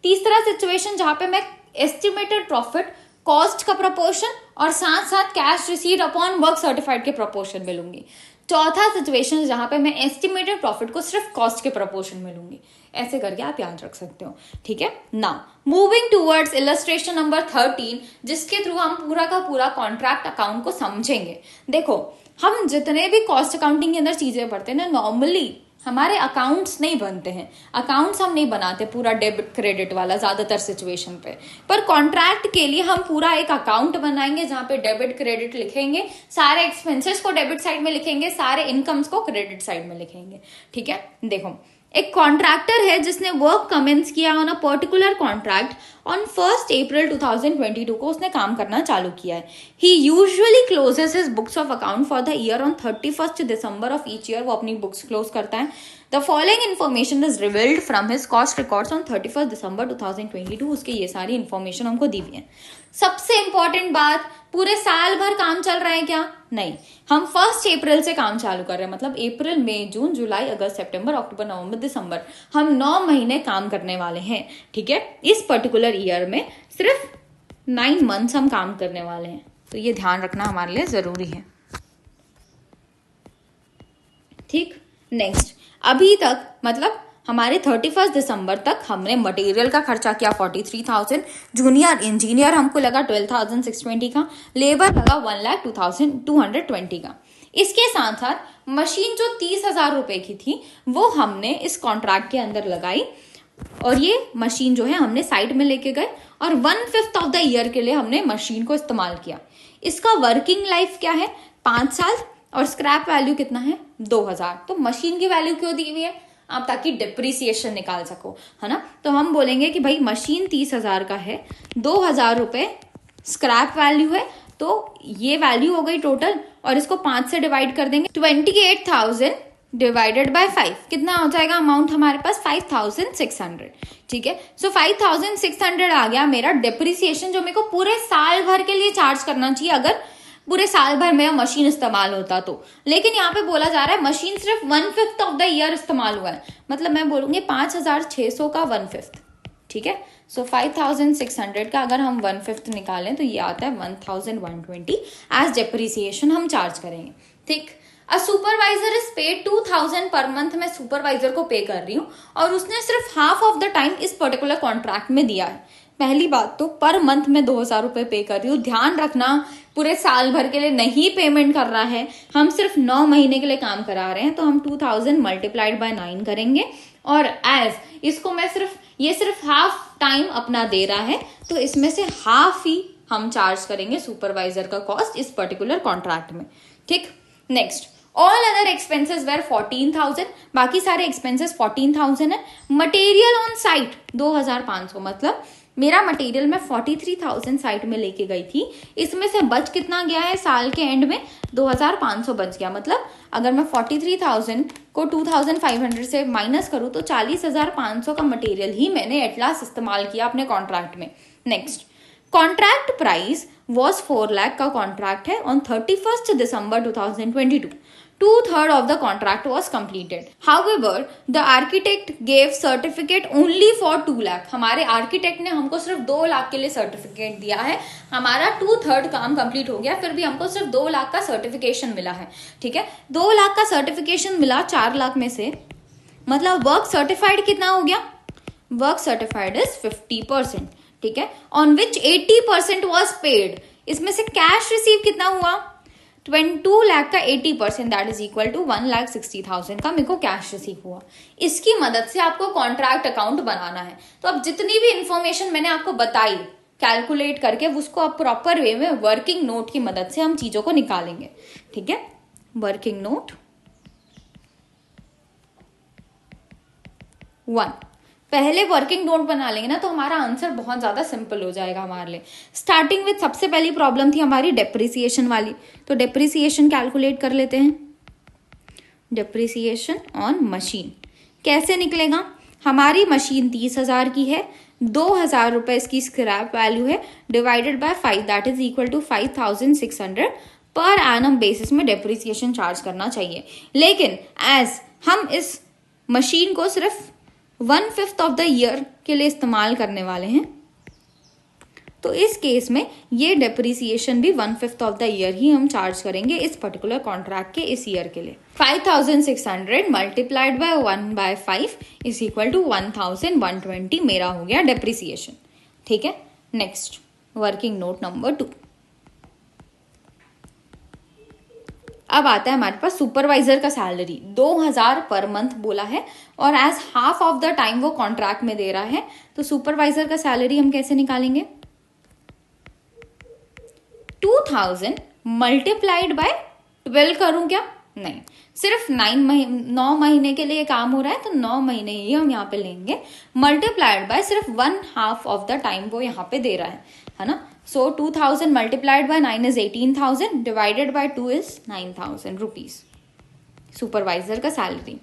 तीसरा सिचुएशन जहां पे मैं एस्टिमेटेड प्रॉफिट कॉस्ट का प्रपोर्शन और साथ साथ cash received upon work certified के प्रपोर्शन में लूंगी। चौथा सिचुएशन जहां पे मैं एस्टिमेटेड प्रॉफिट को सिर्फ कॉस्ट के प्रपोर्शन में लूंगी। ऐसे करके आप याद रख सकते हो, ठीक है। Now moving towards illustration number 13, जिसके थ्रू हम पूरा का पूरा कॉन्ट्रैक्ट अकाउंट को समझेंगे। देखो, हम जितने भी कॉस्ट अकाउंटिंग के अंदर चीजें पढ़ते हैं ना, नॉर्मली हमारे अकाउंट्स नहीं बनते हैं, अकाउंट्स हम नहीं बनाते पूरा डेबिट क्रेडिट वाला ज्यादातर सिचुएशन पे। पर कॉन्ट्रैक्ट के लिए हम पूरा एक अकाउंट बनाएंगे जहां पे डेबिट क्रेडिट लिखेंगे, सारे एक्सपेंसेस को डेबिट साइड में लिखेंगे, सारे इनकम्स को क्रेडिट साइड में लिखेंगे, ठीक है। देखो, एक कॉन्ट्रैक्टर है जिसने वर्क कमेंस किया on a particular contract on 1 April 2022 को उसने काम करना चालू किया है। He usually closes his books of account for the year on 31 December of each year. वो अपनी बुक्स क्लोज करता है the following information is revealed from his cost records on 31 December 2022। उसके ये सारी इन्फॉर्मेशन हमको दी हुई है। सबसे इंपॉर्टेंट बात, पूरे साल भर काम चल रहा है क्या? नहीं, हम 1 अप्रैल से काम चालू कर रहे हैं, मतलब अप्रैल, मई, जून, जुलाई, अगस्त, सितंबर, अक्टूबर, नवंबर, दिसंबर, हम 9 महीने काम करने वाले हैं। ठीक है, इस पर्टिकुलर ईयर में सिर्फ 9 मंथ्स हम काम करने वाले हैं, तो ये ध्यान रखना हमारे लिए जरूरी है। ठीक, नेक्स्ट, अभी तक मतलब हमारे 31 दिसंबर तक हमने मटेरियल का खर्चा किया 43,000, जूनियर इंजीनियर हमको लगा 12,620 का, लेबर लगा 1,02,220 का। इसके साथ साथ मशीन जो 30,000 रुपए की थी वो हमने इस कॉन्ट्रैक्ट के अंदर लगाई, और ये मशीन जो है हमने साइड में लेके गए और 1/5 ऑफ द ईयर के लिए हमने मशीन को इस्तेमाल किया। इसका वर्किंग लाइफ क्या है? 5 साल, और स्क्रैप वैल्यू कितना है? 2,000। तो मशीन की वैल्यू क्यों दी हुई है? आप ताकि डिप्रिसिएशन निकाल सको, है ना। तो हम बोलेंगे कि भाई मशीन 30,000 का है, 2,000 रुपए स्क्रैप वैल्यू है, तो ये वैल्यू हो गई टोटल, और इसको 5 से डिवाइड कर देंगे। 28,000 डिवाइडेड बाय 5 कितना हो जाएगा अमाउंट हमारे पास? 5,600। ठीक है, सो 5,600 आ गया मेरा डिप्रिसिएशन, जो मेरे को पूरे साल भर के लिए चार्ज करना चाहिए अगर पूरे साल भर मेरा मशीन इस्तेमाल होता तो। लेकिन यहाँ पे बोला जा रहा है मशीन सिर्फ 1/5 ऑफ द ईयर इस्तेमाल हुआ है, मतलब मैं बोलूंगी 5,600 का 1/5। ठीक है, सो 5,600 का अगर हम 1/5 निकालें तो ये आता है 1,120 एज डिप्रिसिएशन हम चार्ज करेंगे। ठीक, a supervisor is paid 2,000 per month. मैं सुपरवाइजर को पे कर रही हूँ और उसने सिर्फ हाफ ऑफ द टाइम इस पर्टिकुलर कॉन्ट्रैक्ट में दिया है। पहली बात तो पर मंथ में 2,000 रुपए पे कर रही हूँ, ध्यान रखना पूरे साल भर के लिए नहीं पेमेंट कर रहा है, हम सिर्फ 9 महीने के लिए काम करा रहे हैं, तो हम 2,000 मल्टीप्लाइड बाय 9 करेंगे, और एज इसको मैं ये सिर्फ हाफ टाइम अपना दे रहा है, तो इसमें से हाफ ही हम चार्ज करेंगे सुपरवाइजर का कॉस्ट इस पर्टिकुलर कॉन्ट्रैक्ट में। ठीक, next, all other expenses were 14,000, बाकी सारे एक्सपेंसेस 14,000 है। मटेरियल ऑन साइट 2,500, मतलब मेरा मटेरियल मैं 43,000 साइट में लेके गई थी, इसमें से बच कितना गया है साल के एंड में? 2,500 बच गया। मतलब अगर मैं 43,000 को 2,500 से माइनस करूं तो 40,500 का मटेरियल ही मैंने एट लास्ट इस्तेमाल किया अपने कॉन्ट्रैक्ट में। Next, contract price was 4 lakh का कॉन्ट्रैक्ट है on 31 December 2022। 2/3 of the contract was completed. However, the architect gave certificate only for 2 lakh. हमारे आर्किटेक्ट ने हमको सिर्फ 2 लाख के लिए सर्टिफिकेट दिया है, हमारा 2/3 काम कंप्लीट हो गया, फिर भी हमको सिर्फ 2 लाख का सर्टिफिकेशन मिला है। ठीक है, 2 लाख का सर्टिफिकेशन मिला 4 लाख में से, मतलब वर्क सर्टिफाइड कितना हो गया? Work certified is 50%। ठीक है, ऑन विच 80% वॉज पेड। इसमें से कैश रिसीव कितना हुआ? 22 लाख का 80%, दैट इज इक्वल टू 1,60,000 का मेरे को कैश रिसीव हुआ। इसकी मदद से आपको कॉन्ट्रैक्ट अकाउंट बनाना है। तो अब जितनी भी इंफॉर्मेशन मैंने आपको बताई कैलकुलेट करके, उसको अब प्रॉपर वे में वर्किंग नोट की मदद से हम चीजों को निकालेंगे। ठीक है, वर्किंग नोट 1, पहले वर्किंग नोट बना लेंगे ना तो हमारा आंसर बहुत ज्यादा सिंपल हो जाएगा हमारे लिए। स्टार्टिंग विथ सबसे पहली प्रॉब्लम थी हमारी डेप्रिसिएशन वाली, तो डेप्रिसिएशन कैलकुलेट कर लेते हैं। डेप्रिसिएशन ऑन मशीन कैसे निकलेगा? हमारी मशीन 30,000 की है, 2,000 रुपए इसकी स्क्रैप वैल्यू है, divided by 5 that is equal to 5,600 पर एनम बेसिस में डेप्रिसिएशन चार्ज करना चाहिए। लेकिन एज हम इस मशीन को सिर्फ 1/5 ऑफ द ईयर के लिए इस्तेमाल करने वाले हैं, तो इस केस में ये डेप्रिसिएशन भी 1/5 ऑफ द ईयर ही हम चार्ज करेंगे इस पर्टिकुलर कॉन्ट्रैक्ट के इस ईयर के लिए। 5,600 multiplied by 1/5 is equal to 1,120 मेरा हो गया डेप्रिसिएशन। ठीक है, नेक्स्ट वर्किंग नोट नंबर 2। अब आता है हमारे पास सुपरवाइजर का सैलरी 2,000 पर मंथ बोला है, और as half of the time वो कॉन्ट्रैक्ट में दे रहा है, तो सुपरवाइजर का सैलरी हम कैसे निकालेंगे? 2,000 मल्टीप्लाइड बाय 12 करूं क्या? नहीं, सिर्फ 9 महीने के लिए काम हो रहा है, तो 9 महीने ही हम यहाँ पे लेंगे, मल्टीप्लाइड बाय सिर्फ 1/2 ऑफ द टाइम वो यहाँ पे दे रहा है ना। So 2,000 multiplied by 9 is 18,000, divided by 2 is 9,000 rupees supervisor का सैलरी।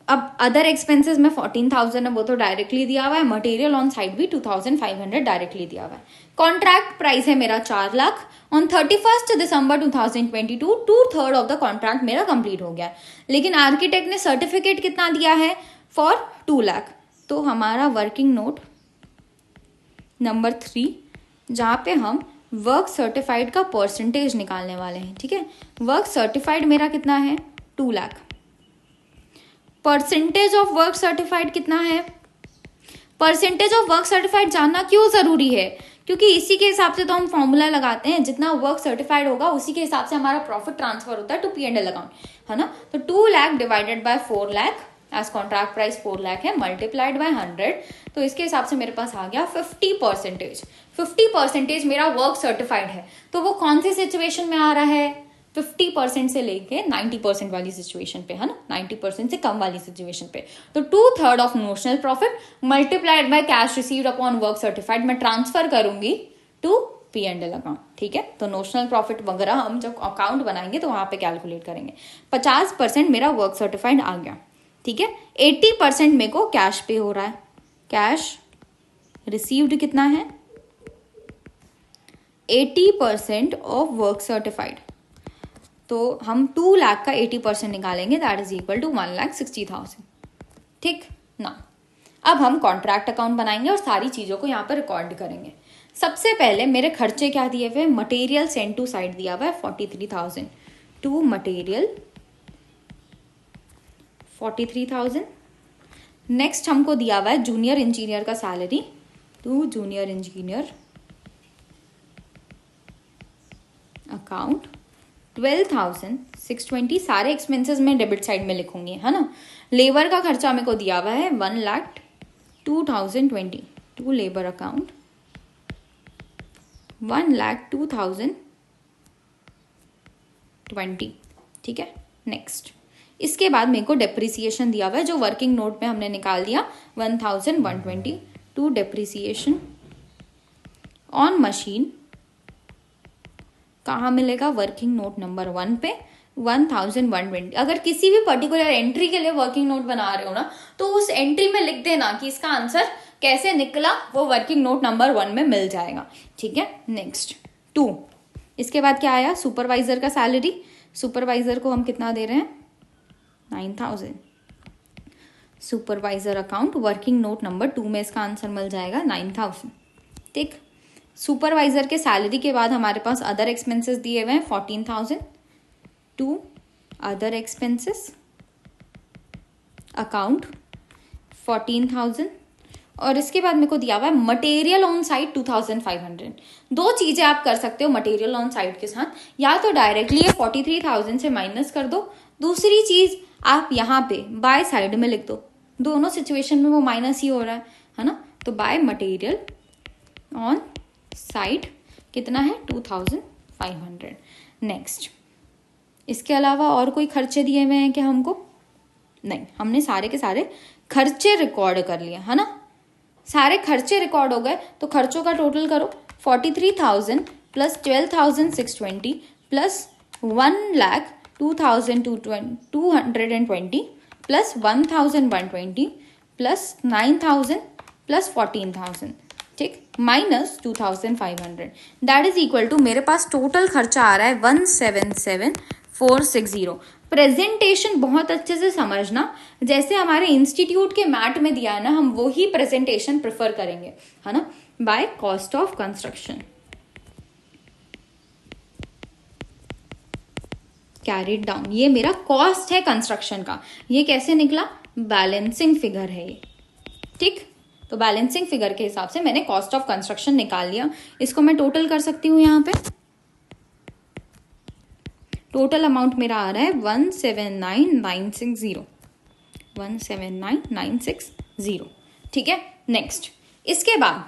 अब अदर एक्सपेंसेस में 14,000 है, वो तो डायरेक्टली दिया हुआ है। मटेरियल ऑन साइट भी 2,500 डायरेक्टली दिया हुआ है। कॉन्ट्रैक्ट प्राइस है मेरा 4 lakh. On 31 December 2022 2/3 of the contract मेरा कंप्लीट हो गया, लेकिन आर्किटेक्ट ने सर्टिफिकेट कितना दिया है फॉर 2 लाख। तो हमारा वर्किंग नोट नंबर 3, जहाँ पे हम वर्क सर्टिफाइड का परसेंटेज निकालने वाले हैं, ठीक है। वर्क सर्टिफाइड मेरा कितना है 2 lakh. Percentage of work certified कितना है? परसेंटेज ऑफ वर्क सर्टिफाइड जानना क्यों जरूरी है? क्योंकि इसी के हिसाब से तो हम फॉर्मूला लगाते हैं, जितना वर्क सर्टिफाइड होगा उसी के हिसाब से हमारा प्रॉफिट ट्रांसफर होता है टू P&L अकाउंट, है ना। तो 2 lakh divided by 4 lakh, as contract price 4 lakh है, मल्टीप्लाइड बाय 100, तो इसके हिसाब से मेरे पास आ गया 50%। 50% मेरा वर्क सर्टिफाइड है। तो वो कौन सी सिचुएशन में आ रहा है? 50% से लेके 90% वाली सिचुएशन पे, है ना, 90% से कम वाली सिचुएशन पे। तो 2/3 of notional profit multiplied by cash received upon work certified मैं ट्रांसफर करूंगी टू P&L अकाउंट, ठीक है। तो नोशनल प्रॉफिट वगैरह हम जब अकाउंट बनाएंगे तो वहां पे कैलकुलेट करेंगे। 50% मेरा वर्क सर्टिफाइड आ गया, ठीक है। 80% मेरे को कैश पे हो रहा है। कैश रिसीव्ड कितना है? 80% ऑफ वर्क सर्टिफाइड। तो हम 2 लाख का 80% निकालेंगे, दैट इज इक्वल टू 1,60,000, ठीक ना। अब हम कॉन्ट्रैक्ट अकाउंट बनाएंगे और सारी चीजों को यहाँ पर रिकॉर्ड करेंगे। सबसे पहले मेरे खर्चे क्या दिए हुए? मटेरियल सेंड टू साइट दिया हुआ है 43,000 टू मटेरियल 43,000। नेक्स्ट हमको दिया हुआ है जूनियर इंजीनियर का salary to junior engineer account 12,620। सारे एक्सपेंसेस मैं डेबिट साइड में लिखूंगी, है ना। लेबर का खर्चा मेरे को दिया हुआ है 1,02,020 टू लेबर अकाउंट 1,02,020, ठीक है। नेक्स्ट इसके बाद मेरे को डेप्रिसिएशन दिया हुआ है, जो वर्किंग नोट में हमने निकाल दिया 1,120 टू डेप्रिसिएशन ऑन मशीन। कहाँ मिलेगा? वर्किंग नोट नंबर 1 पे 1,120। अगर किसी भी पर्टिकुलर एंट्री के लिए वर्किंग नोट बना रहे हो ना, तो उस एंट्री में लिख देना कि इसका आंसर कैसे निकला, वो वर्किंग नोट नंबर 1 में मिल जाएगा, ठीक है। नेक्स्ट 2, इसके बाद क्या आया? सुपरवाइजर का सैलरी। सुपरवाइजर को हम कितना दे रहे हैं? 9,000। Supervisor account working note number 2 में इसका आंसर मिल जाएगा 9,000, ठीक। सुपरवाइजर के सैलरी के बाद हमारे पास अदर एक्सपेंसेस दिए हुए हैं 14,000 टू अदर एक्सपेंसेस अकाउंट 14,000। और इसके बाद मेरे को दिया हुआ है मटेरियल ऑन साइट 2,500। दो चीजें आप कर सकते हो मटेरियल ऑन साइट के साथ, या तो डायरेक्टली 43,000 से माइनस कर दो, दूसरी चीज आप यहाँ पे बाय साइड में लिख दो। दोनों सिचुएशन में वो माइनस ही हो रहा है ना। तो बाय मटेरियल ऑन साइट कितना है? 2,500। नेक्स्ट इसके अलावा और कोई खर्चे दिए हुए हैं क्या हमको? नहीं, हमने सारे के सारे खर्चे रिकॉर्ड कर लिए, है ना। सारे खर्चे रिकॉर्ड हो गए, तो खर्चों का टोटल करो। 43,000 plus 12,620 plus 1,02,220 plus 1,120 plus 9,000 plus 14,000, ठीक, minus 2,500, that is equal to मेरे पास टोटल खर्चा आ रहा है 177,460। प्रेजेंटेशन बहुत अच्छे से समझना, जैसे हमारे इंस्टीट्यूट के मैट में दिया है ना, हम वो ही प्रेजेंटेशन प्रेफर करेंगे, है ना। Bye cost of construction carried down, ये मेरा कॉस्ट है कंस्ट्रक्शन का। ये कैसे निकला? बैलेंसिंग फिगर है ये, ठीक। तो बैलेंसिंग फिगर के हिसाब से मैंने कॉस्ट ऑफ कंस्ट्रक्शन निकाल लिया। इसको मैं टोटल कर सकती हूँ। यहाँ पे टोटल अमाउंट मेरा आ रहा है 179,960, 179,960, ठीक है। नेक्स्ट इसके बाद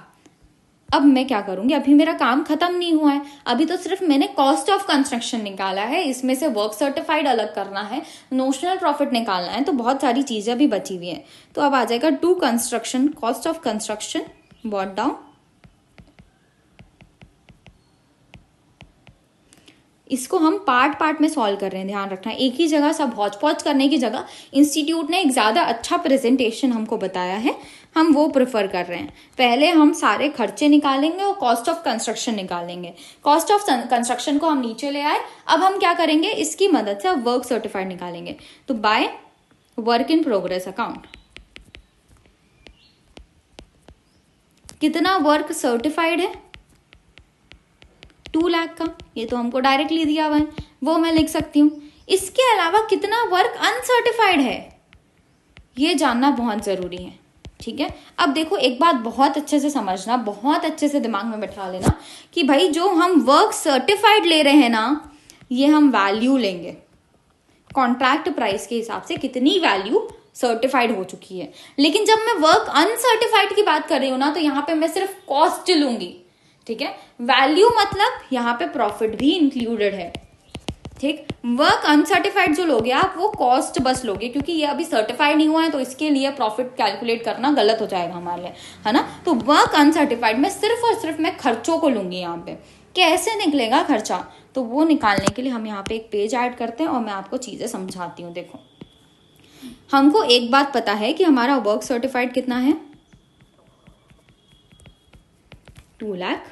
अब मैं क्या करूंगी? अभी मेरा काम खत्म नहीं हुआ है, अभी तो सिर्फ मैंने कॉस्ट ऑफ कंस्ट्रक्शन निकाला है, इसमें से वर्क सर्टिफाइड अलग करना है, नोशनल प्रॉफिट निकालना है, तो बहुत सारी चीजें अभी बची हुई हैं। तो अब आ जाएगा to construction, cost of construction bot down इसको हम पार्ट पार्ट में सॉल्व कर रहे हैं, ध्यान रखना। एक ही जगह सब हौच पौच करने की जगह इंस्टीट्यूट ने एक ज़्यादा अच्छा प्रेजेंटेशन हमको बताया है, हम वो प्रेफर कर रहे हैं। पहले हम सारे खर्चे निकालेंगे और कॉस्ट ऑफ कंस्ट्रक्शन निकालेंगे। कॉस्ट ऑफ कंस्ट्रक्शन को हम नीचे ले आए, अब हम क्या करेंगे, इसकी मदद से अब वर्क सर्टिफाइड निकालेंगे। तो by work in progress account, कितना वर्क सर्टिफाइड है, 2 लाख का, ये तो हमको डायरेक्टली दिया हुआ है, वो मैं लिख सकती हूँ। इसके अलावा कितना वर्क अनसर्टिफाइड है, ये जानना बहुत जरूरी है, ठीक है। अब देखो एक बात बहुत अच्छे से समझना, बहुत अच्छे से दिमाग में बैठा लेना कि भाई जो हम वर्क सर्टिफाइड ले रहे हैं ना, ये हम वैल्यू लेंगे कॉन्ट्रैक्ट प्राइस के हिसाब से, कितनी वैल्यू सर्टिफाइड हो चुकी है। लेकिन जब मैं वर्क अनसर्टिफाइड की बात कर रही हूं ना, तो यहां पे मैं सिर्फ कॉस्ट लूंगी, ठीक है। वैल्यू मतलब यहां पे प्रॉफिट भी इंक्लूडेड है, ठीक। वर्क अनसर्टिफाइड जो लोगे आप, वो कॉस्ट बस लोगे, क्योंकि ये अभी सर्टिफाइड नहीं हुआ है, तो इसके लिए प्रॉफिट कैलकुलेट करना गलत हो जाएगा हमारे लिए, है ना। तो वर्क अनसर्टिफाइड में सिर्फ और सिर्फ मैं खर्चों को लूंगी। यहाँ पे कैसे निकलेगा खर्चा, तो वो निकालने के लिए हम यहाँ पे एक पेज ऐड करते हैं और मैं आपको चीजें समझाती हूँ। देखो हमको एक बात पता है कि हमारा वर्क सर्टिफाइड कितना है, 2 लाख,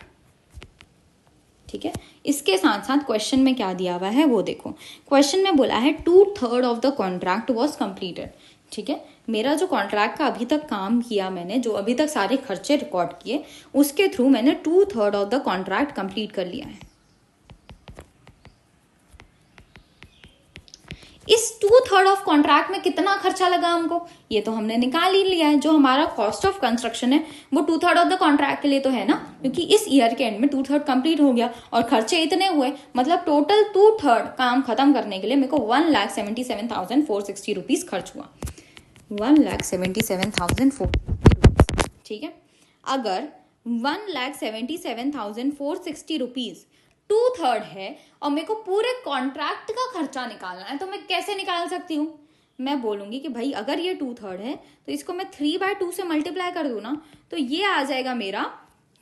ठीक है। इसके साथ साथ क्वेश्चन में क्या दिया हुआ है वो देखो। क्वेश्चन में बोला है 2/3 of the contract was completed, ठीक है। मेरा जो कॉन्ट्रैक्ट का अभी तक काम किया मैंने, जो अभी तक सारे खर्चे रिकॉर्ड किए, उसके थ्रू मैंने 2/3 ऑफ द कॉन्ट्रैक्ट कंप्लीट कर लिया है। इस 2/3 ऑफ कॉन्ट्रैक्ट में कितना खर्चा लगा हमको, ये तो हमने निकाल ही लिया है। जो हमारा कॉस्ट ऑफ कंस्ट्रक्शन है वो 2/3 ऑफ द कॉन्ट्रैक्ट के लिए तो है ना, क्योंकि इस ईयर के एंड में 2/3 कंप्लीट हो गया और खर्चे इतने हुए, मतलब टोटल 2/3 काम खत्म करने के लिए मेरे को 1,77,460 रुपीज खर्च हुआ, 1,77,460, ठीक है। अगर 1,77,460 रुपीज 2/3 है और मेरे को पूरे कॉन्ट्रैक्ट का खर्चा निकालना है, तो मैं कैसे निकाल सकती हूँ, मैं बोलूंगी कि भाई अगर ये 2/3 है तो इसको मैं 3/2 से मल्टीप्लाई कर दूं ना, तो ये आ जाएगा मेरा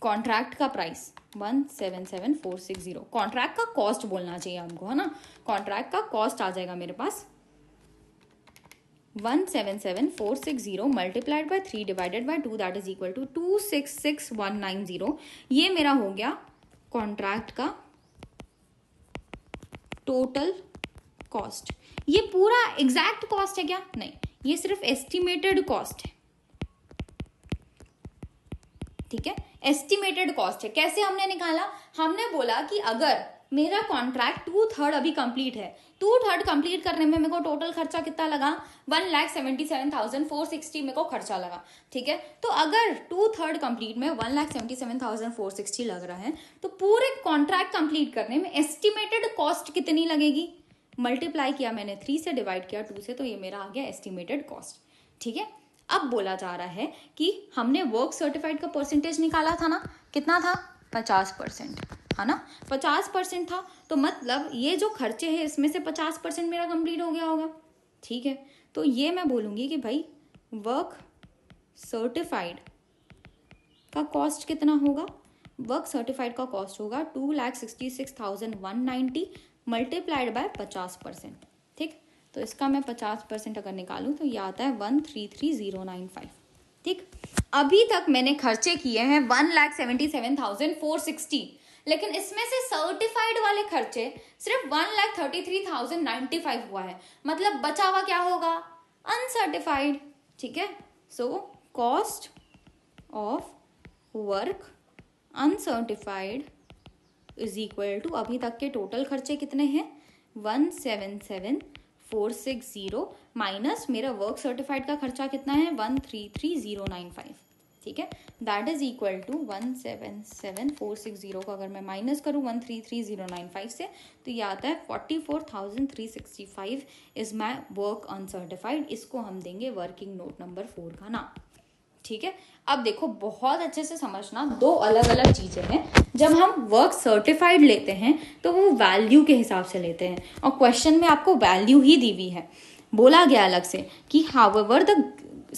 कॉन्ट्रैक्ट का प्राइस 1,77,460। कॉन्ट्रैक्ट का कॉस्ट बोलना चाहिए हमको, है ना। कॉन्ट्रैक्ट का कॉस्ट आ जाएगा मेरे पास 1,77,460 multiplied by 3 divided by 2, that is equal to 266,190। ये मेरा हो गया कॉन्ट्रैक्ट का टोटल कॉस्ट। ये पूरा एग्जैक्ट कॉस्ट है क्या, नहीं, ये सिर्फ एस्टिमेटेड कॉस्ट है, ठीक है। एस्टिमेटेड कॉस्ट है। कैसे हमने निकाला, हमने बोला कि अगर मेरा कॉन्ट्रैक्ट 2/3 अभी कंप्लीट है, 2/3 कंप्लीट करने में मेरे को टोटल खर्चा कितना लगा, 1,77,460 मेरे को खर्चा लगा, ठीक है। तो अगर 2/3 कंप्लीट में 1,77,460 लग रहा है, तो पूरे कॉन्ट्रैक्ट कंप्लीट करने में एस्टिमेटेड कॉस्ट कितनी लगेगी, मल्टीप्लाई किया मैंने 3 से, डिवाइड किया 2 से, तो ये मेरा आ गया एस्टिमेटेड कॉस्ट, ठीक है। अब बोला जा रहा है कि हमने वर्क सर्टिफाइड का परसेंटेज निकाला था ना, कितना था, 50%, है ना। 50% था, तो मतलब ये जो खर्चे हैं इसमें से 50% मेरा कंप्लीट हो गया होगा, ठीक है। तो ये मैं बोलूंगी कि भाई वर्क सर्टिफाइड का कॉस्ट कितना होगा, वर्क सर्टिफाइड का कॉस्ट होगा 2,66,190 मल्टीप्लाइड बाय 50%, ठीक। तो इसका मैं 50% अगर निकालूं तो ये आता है 133,095, ठीक। अभी तक मैंने खर्चे किए हैं 1,77,460, लेकिन इसमें से सर्टिफाइड वाले खर्चे सिर्फ 1,33,095 हुआ है, मतलब बचा हुआ क्या होगा, अनसर्टिफाइड, ठीक है। So cost of work uncertified is equal to, अभी तक के टोटल खर्चे कितने हैं, 177,460 माइनस मेरा वर्क सर्टिफाइड का खर्चा कितना है, 133,095, ठीक है। दैट इज इक्वल टू 177,460 को अगर मैं माइनस करूँ 133,095 से, तो ये आता है 44,365 इज माई वर्क अनसर्टिफाइड। इसको हम देंगे वर्किंग नोट नंबर 4 का नाम, ठीक है। अब देखो बहुत अच्छे से समझना, दो अलग अलग चीजें हैं। जब हम वर्क सर्टिफाइड लेते हैं तो वो वैल्यू के हिसाब से लेते हैं, और क्वेश्चन में आपको वैल्यू ही दी हुई है, बोला गया अलग से कि however the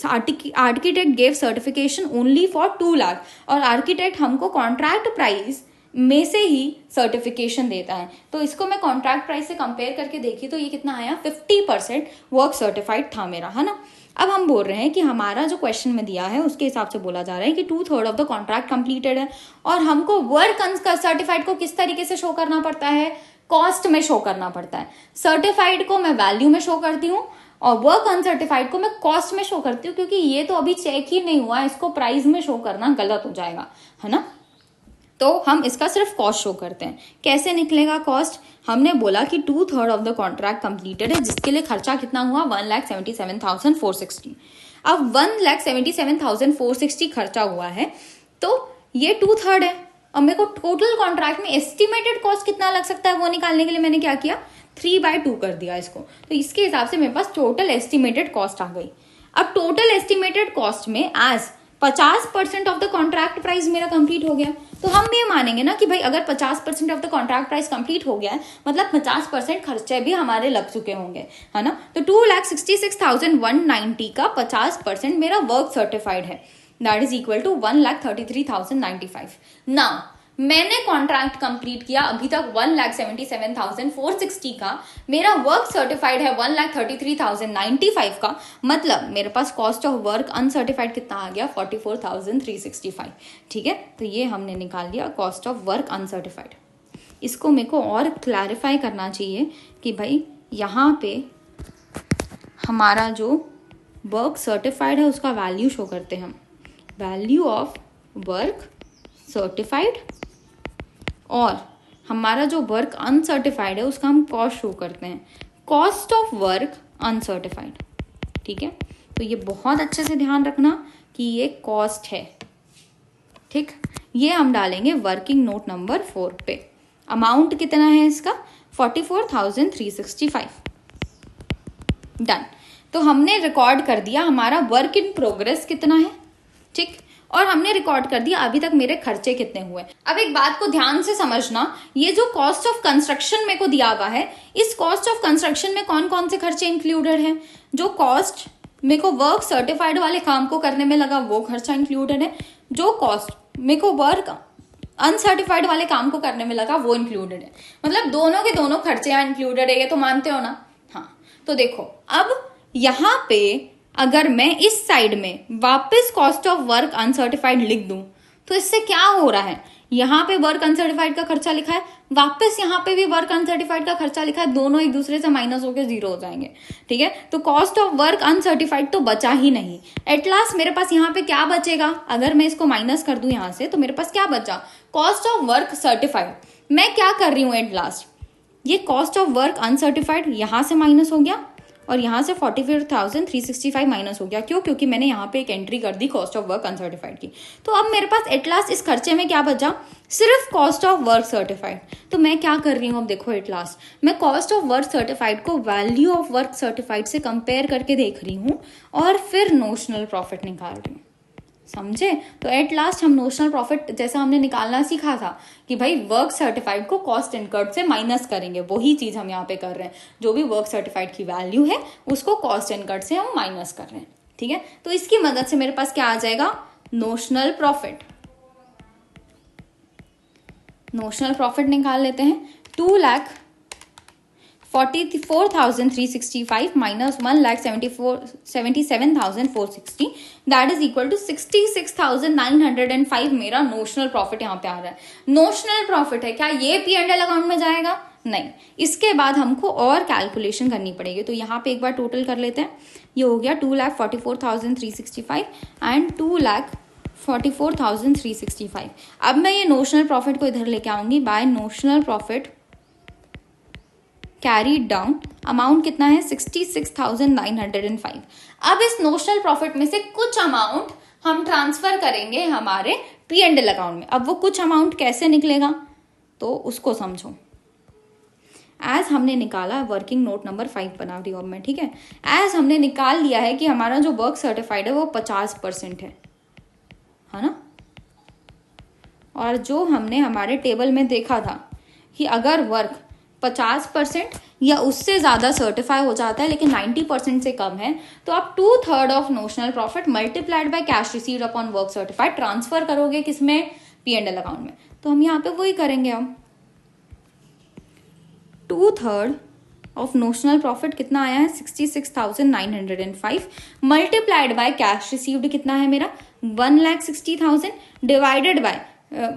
architect gave certification only for 2 lakh, और आर्किटेक्ट हमको कॉन्ट्रैक्ट प्राइस में से ही सर्टिफिकेशन देता है। तो इसको मैं कॉन्ट्रैक्ट प्राइस से कंपेयर करके देखी तो ये कितना आया, 50% वर्क सर्टिफाइड था मेरा, है ना। अब हम बोल रहे हैं कि हमारा जो क्वेश्चन में दिया है उसके हिसाब से बोला जा रहा है कि 2/3 ऑफ द कॉन्ट्रैक्ट कंप्लीटेड है, और हमको वर्क सर्टिफाइड को किस तरीके से शो करना पड़ता है, कॉस्ट में शो करना पड़ता है। सर्टिफाइड को मैं वैल्यू में शो करती हूँ और वर्क अनसर्टिफाइड को मैं कॉस्ट में शो करती हूँ, क्योंकि ये तो अभी चेक ही नहीं हुआ, इसको प्राइस में शो करना गलत हो जाएगा, है ना। तो हम इसका सिर्फ कॉस्ट शो करते हैं। कैसे निकलेगा कॉस्ट, हमने बोला कि 2/3 ऑफ द कॉन्ट्रैक्ट कंप्लीटेड है, जिसके लिए खर्चा कितना हुआ, 1,77,460। अब 1,77,460 खर्चा हुआ है, तो ये 2/3 है। अब मेरे को टोटल कॉन्ट्रैक्ट में एस्टिमेटेड कॉस्ट कितना लग सकता है वो निकालने के लिए मैंने क्या किया, 3/2 कर दिया इसको। तो इसके हिसाब से मेरे पास टोटल एस्टिमेटेड कॉस्ट आ गई। अब टोटल एस्टिमेटेड कॉस्ट में as 50% of the contract price मेरा कंप्लीट हो गया, तो हम ये मानेंगे ना कि भाई अगर 50% of the contract price complete हो गया है, मतलब 50% खर्चे भी हमारे लग चुके होंगे, है ना। तो 2,66,190 का 50% मेरा वर्क सर्टिफाइड है, दैट इज इक्वल टू 1,33,095। ना मैंने कॉन्ट्रैक्ट कंप्लीट किया अभी तक 1,77,460 का, मेरा वर्क सर्टिफाइड है 1,33,095 का, मतलब मेरे पास कॉस्ट ऑफ वर्क अनसर्टिफाइड कितना आ गया, 44,365। ठीक है, तो ये हमने निकाल लिया कॉस्ट ऑफ वर्क अनसर्टिफाइड। इसको मेरे को और क्लैरिफाई करना चाहिए कि भाई यहाँ पे हमारा जो वर्क सर्टिफाइड है उसका वैल्यू शो करते हैं हम, वैल्यू ऑफ वर्क सर्टिफाइड, और हमारा जो वर्क अनसर्टिफाइड है उसका हम कॉस्ट शो करते हैं, कॉस्ट ऑफ वर्क अनसर्टिफाइड। ठीक है, तो ये बहुत अच्छे से ध्यान रखना कि ये कॉस्ट है। ठीक, ये हम डालेंगे वर्किंग नोट नंबर 4 पे। अमाउंट कितना है इसका, 44,365। डन। तो हमने रिकॉर्ड कर दिया हमारा वर्क इन प्रोग्रेस कितना है, ठीक, और हमने रिकॉर्ड कर दिया अभी तक मेरे खर्चे कितने हुए। अब एक बात को ध्यान से समझना, ये जो कॉस्ट ऑफ कंस्ट्रक्शन मेरे को दिया हुआ है, इस कॉस्ट ऑफ कंस्ट्रक्शन में कौन कौन से खर्चे इंक्लूडेड हैं। जो कॉस्ट मेरे को वर्क सर्टिफाइड वाले काम को करने में लगा वो खर्चा इंक्लूडेड है, जो कॉस्ट मेरे को वर्क अनसर्टिफाइड वाले काम को करने में लगा वो इंक्लूडेड है। मतलब दोनों के दोनों खर्चे यहाँ इंक्लूडेड है, ये तो मानते हो ना। हाँ, तो देखो अब यहाँ पे अगर मैं इस साइड में वापस कॉस्ट ऑफ वर्क अनसर्टिफाइड लिख दूं तो इससे क्या हो रहा है, यहाँ पे वर्क अनसर्टिफाइड का खर्चा लिखा है, वापस यहाँ पे भी वर्क अनसर्टिफाइड का खर्चा लिखा है, दोनों एक दूसरे से माइनस होकर 0 हो जाएंगे। ठीक है, तो कॉस्ट ऑफ वर्क अनसर्टिफाइड तो बचा ही नहीं। एट लास्ट मेरे पास यहाँ पे क्या बचेगा, अगर मैं इसको माइनस कर दूं यहाँ से तो मेरे पास क्या बचा, कॉस्ट ऑफ वर्क सर्टिफाइड। मैं क्या कर रही हूँ एट लास्ट, ये कॉस्ट ऑफ वर्क अनसर्टिफाइड यहाँ से माइनस हो गया और यहाँ से 44,365 माइनस हो गया। क्यों, क्योंकि मैंने यहाँ पे एक एंट्री कर दी कॉस्ट ऑफ वर्क अनसर्टिफाइड की। तो अब मेरे पास एट लास्ट इस खर्चे में क्या बचा, सिर्फ कॉस्ट ऑफ वर्क सर्टिफाइड। तो मैं क्या कर रही हूँ अब देखो, एट लास्ट मैं कॉस्ट ऑफ वर्क सर्टिफाइड को वैल्यू ऑफ वर्क सर्टिफाइड से कंपेयर करके देख रही हूँ और फिर नोशनल प्रॉफिट निकाल रही हूँ। समझे, तो एट लास्ट हम नोशनल प्रॉफिट जैसा हमने निकालना सीखा था कि भाई वर्क सर्टिफाइड को कॉस्ट इनकर्ड से माइनस करेंगे, वही चीज हम यहाँ पे कर रहे हैं। जो भी वर्क सर्टिफाइड की वैल्यू है उसको कॉस्ट इनकर्ड से हम माइनस कर रहे हैं। ठीक है, तो इसकी मदद से मेरे पास क्या आ जाएगा, नोशनल प्रॉफिट। नोशनल प्रॉफिट निकाल लेते हैं, 2,44,365 minus 1,77,460 that is equal to 66,905 मेरा नोशनल प्रॉफिट यहाँ पे आ रहा है। नोशनल प्रॉफिट है, क्या ये P&L अकाउंट में जाएगा, नहीं। इसके बाद हमको और कैलकुलेशन करनी पड़ेगी, तो यहाँ पे एक बार टोटल कर लेते हैं। ये हो गया 2,44,365 एंड 2,44,365। अब मैं ये नोशनल प्रॉफिट को इधर लेके आऊंगी, by notional profit carried down, amount कितना है 66,905। अब इस नोशनल प्रॉफिट में से कुछ अमाउंट हम ट्रांसफर करेंगे हमारे P&L अकाउंट में। अब वो कुछ अमाउंट कैसे निकलेगा तो उसको समझो। एज हमने निकाला, वर्किंग नोट नंबर 5 बना रही हूं मैं, ठीक है। एज हमने निकाल लिया है कि हमारा जो वर्क सर्टिफाइड है वो 50% है ना। और जो हमने हमारे टेबल में देखा था कि अगर वर्क 50% या उससे ज्यादा सर्टिफाई हो जाता है लेकिन 90% से कम है, तो आप 2/3 of notional profit multiplied by cash received upon work certified transfer करोगे किसमें, P&L अकाउंट में। तो हम यहाँ पे वही करेंगे। अब 2/3 ऑफ नोशनल प्रॉफिट कितना आया है 66,905 मल्टीप्लाइड बाय कैश रिसीव्ड कितना है मेरा 1,60,000 डिवाइडेड बाय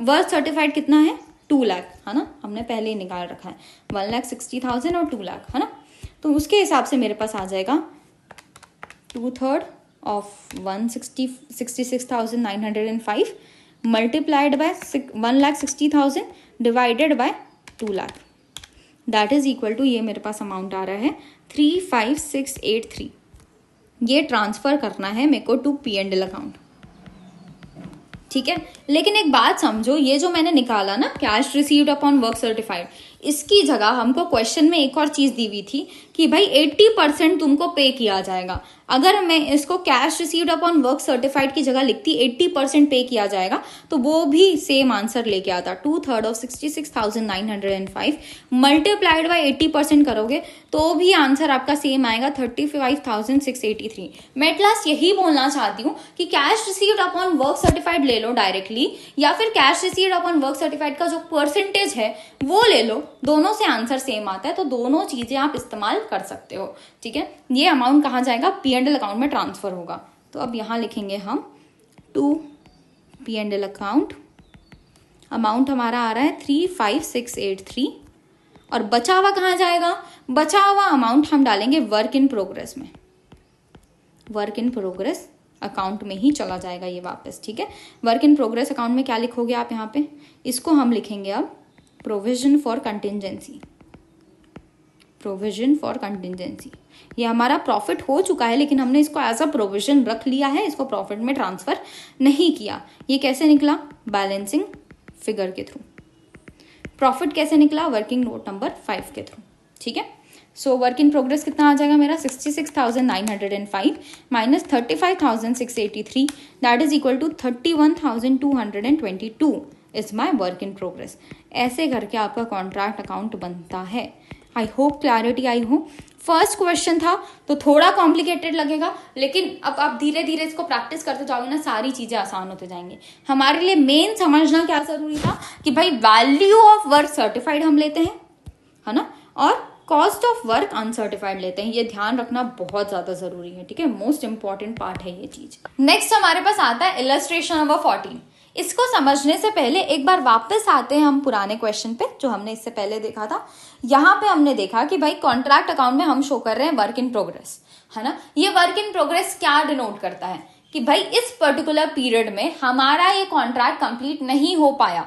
वर्थ सर्टिफाइड कितना है 2 लाख, है ना, हमने पहले ही निकाल रखा है 1,60,000 और 2 लाख, है ना। तो उसके हिसाब से मेरे पास आ जाएगा 2/3 of 166,905 multiplied by 1,60,000 divided by 2 lakh, that is equal to, ये मेरे पास अमाउंट आ रहा है 35683। ये ट्रांसफर करना है मेरे को टू P&L अकाउंट, ठीक है। लेकिन एक बात समझो, ये जो मैंने निकाला ना cash received upon work certified, इसकी जगह हमको क्वेश्चन में एक और चीज दी हुई थी कि भाई 80% तुमको पे किया जाएगा। अगर मैं इसको cash received upon work certified की जगह लिखती 80% पे किया जाएगा तो वो भी सेम आंसर लेके आता। 2/3 ऑफ 66,905 मल्टीप्लाइड बाय 80% करोगे तो भी आंसर आपका सेम आएगा 35,683। मैं एट लास्ट यही बोलना चाहती हूँ कि cash received upon work certified ले लो डायरेक्टली, या फिर cash received upon work certified का जो परसेंटेज है वो ले लो, दोनों से आंसर सेम आता है। तो दोनों चीजें आप इस्तेमाल कर सकते हो, ठीक है। ये अमाउंट कहाँ जाएगा P&L अकाउंट में ट्रांसफर होगा। तो अब यहां लिखेंगे हम टू P&L अकाउंट, अमाउंट हमारा आ रहा है 35,683 और बचा हुआ कहाँ जाएगा, बचा हुआ अमाउंट हम डालेंगे वर्क इन प्रोग्रेस में, वर्क इन प्रोग्रेस अकाउंट में ही चला जाएगा ये वापस, ठीक है। वर्क इन प्रोग्रेस अकाउंट में क्या लिखोगे आप यहाँ पे, इसको हम लिखेंगे अब provision for contingency, provision for contingency. ये हमारा प्रॉफिट हो चुका है लेकिन हमने इसको एज अ प्रोविजन रख लिया है, इसको प्रॉफिट में ट्रांसफर नहीं किया। ये कैसे निकला, बैलेंसिंग फिगर के थ्रू। प्रॉफिट कैसे निकला, वर्किंग नोट नंबर 5 के थ्रू, ठीक है। सो वर्क इन प्रोग्रेस कितना आ जाएगा मेरा 66,905 minus 35,683, that is equal to 31,222 is my work in progress. ऐसे करके आपका कॉन्ट्रैक्ट अकाउंट बनता है। आई होप क्लैरिटी आई हो। फर्स्ट क्वेश्चन था तो थोड़ा कॉम्प्लिकेटेड लगेगा, लेकिन अब आप धीरे धीरे इसको प्रैक्टिस करते जाओगे ना, सारी चीजें आसान होते जाएंगी। हमारे लिए मेन समझना क्या जरूरी था कि भाई वैल्यू ऑफ वर्क सर्टिफाइड हम लेते हैं, है ना, और कॉस्ट ऑफ वर्क अनसर्टिफाइड लेते हैं। ये ध्यान रखना बहुत ज्यादा जरूरी है, ठीक है, मोस्ट इंपॉर्टेंट पार्ट है ये चीज। नेक्स्ट हमारे पास आता है इलस्ट्रेशन नंबर 14। इसको समझने से पहले एक बार वापस आते हैं हम पुराने क्वेश्चन पे जो हमने इससे पहले देखा था। यहाँ पे हमने देखा कि भाई कॉन्ट्रैक्ट अकाउंट में हम शो कर रहे हैं वर्क इन प्रोग्रेस, है ना। ये वर्क इन प्रोग्रेस क्या डिनोट करता है कि भाई इस पर्टिकुलर पीरियड में हमारा ये कॉन्ट्रैक्ट कंप्लीट नहीं हो पाया,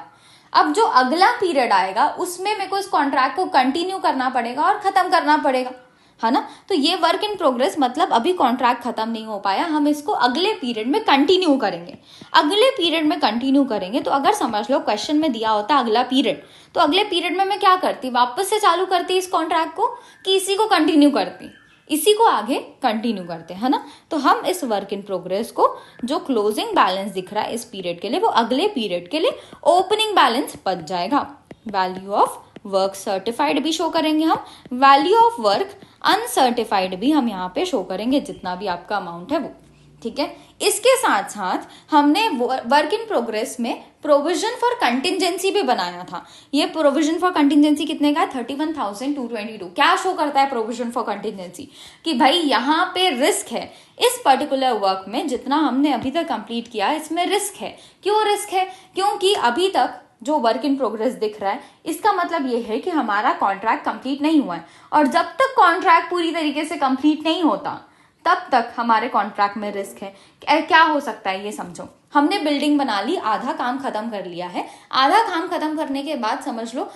अब जो अगला पीरियड आएगा उसमें मेरे को इस कॉन्ट्रैक्ट को कंटिन्यू करना पड़ेगा और खत्म करना पड़ेगा, है ना। तो ये वर्क इन प्रोग्रेस मतलब अभी कॉन्ट्रैक्ट खत्म नहीं हो पाया, हम इसको अगले पीरियड में कंटिन्यू करेंगे। अगले पीरियड में कंटिन्यू करेंगे तो अगर समझ लो क्वेश्चन में दिया होता अगला पीरियड, तो अगले पीरियड में मैं क्या करती, वापस से चालू करती इस कॉन्ट्रैक्ट को कि इसी को कंटिन्यू करती, इसी को आगे कंटिन्यू करते, है ना। तो हम इस वर्क इन प्रोग्रेस को जो क्लोजिंग बैलेंस दिख रहा है इस पीरियड के लिए, वो अगले पीरियड के लिए ओपनिंग बैलेंस बच जाएगा। वैल्यू ऑफ वर्क सर्टिफाइड भी शो करेंगे हम, वैल्यू ऑफ वर्क अनसर्टिफाइड भी हम यहाँ पे शो करेंगे, जितना भी आपका अमाउंट है वो, ठीक है। इसके साथ साथ हमने वर्क इन प्रोग्रेस में प्रोविजन फॉर कंटिजेंसी भी बनाया था। ये प्रोविजन फॉर कंटिजेंसी कितने का है 31,222। क्या शो करता है प्रोविजन फॉर कंटिजेंसी कि भाई यहाँ पे रिस्क है, इस पर्टिकुलर वर्क में जितना हमने अभी तक कंप्लीट किया इसमें रिस्क है। क्यों रिस्क है, क्योंकि अभी तक जो वर्क इन प्रोग्रेस दिख रहा है इसका मतलब ये है कि हमारा कॉन्ट्रैक्ट कंप्लीट नहीं हुआ है, और जब तक कॉन्ट्रैक्ट पूरी तरीके से कंप्लीट नहीं होता तब तक हमारे कॉन्ट्रैक्ट में रिस्क है। क्या हो सकता है ये समझो, हमने बिल्डिंग बना ली, आधा काम खत्म कर लिया है, आधा काम खत्म करने के बाद समझ लो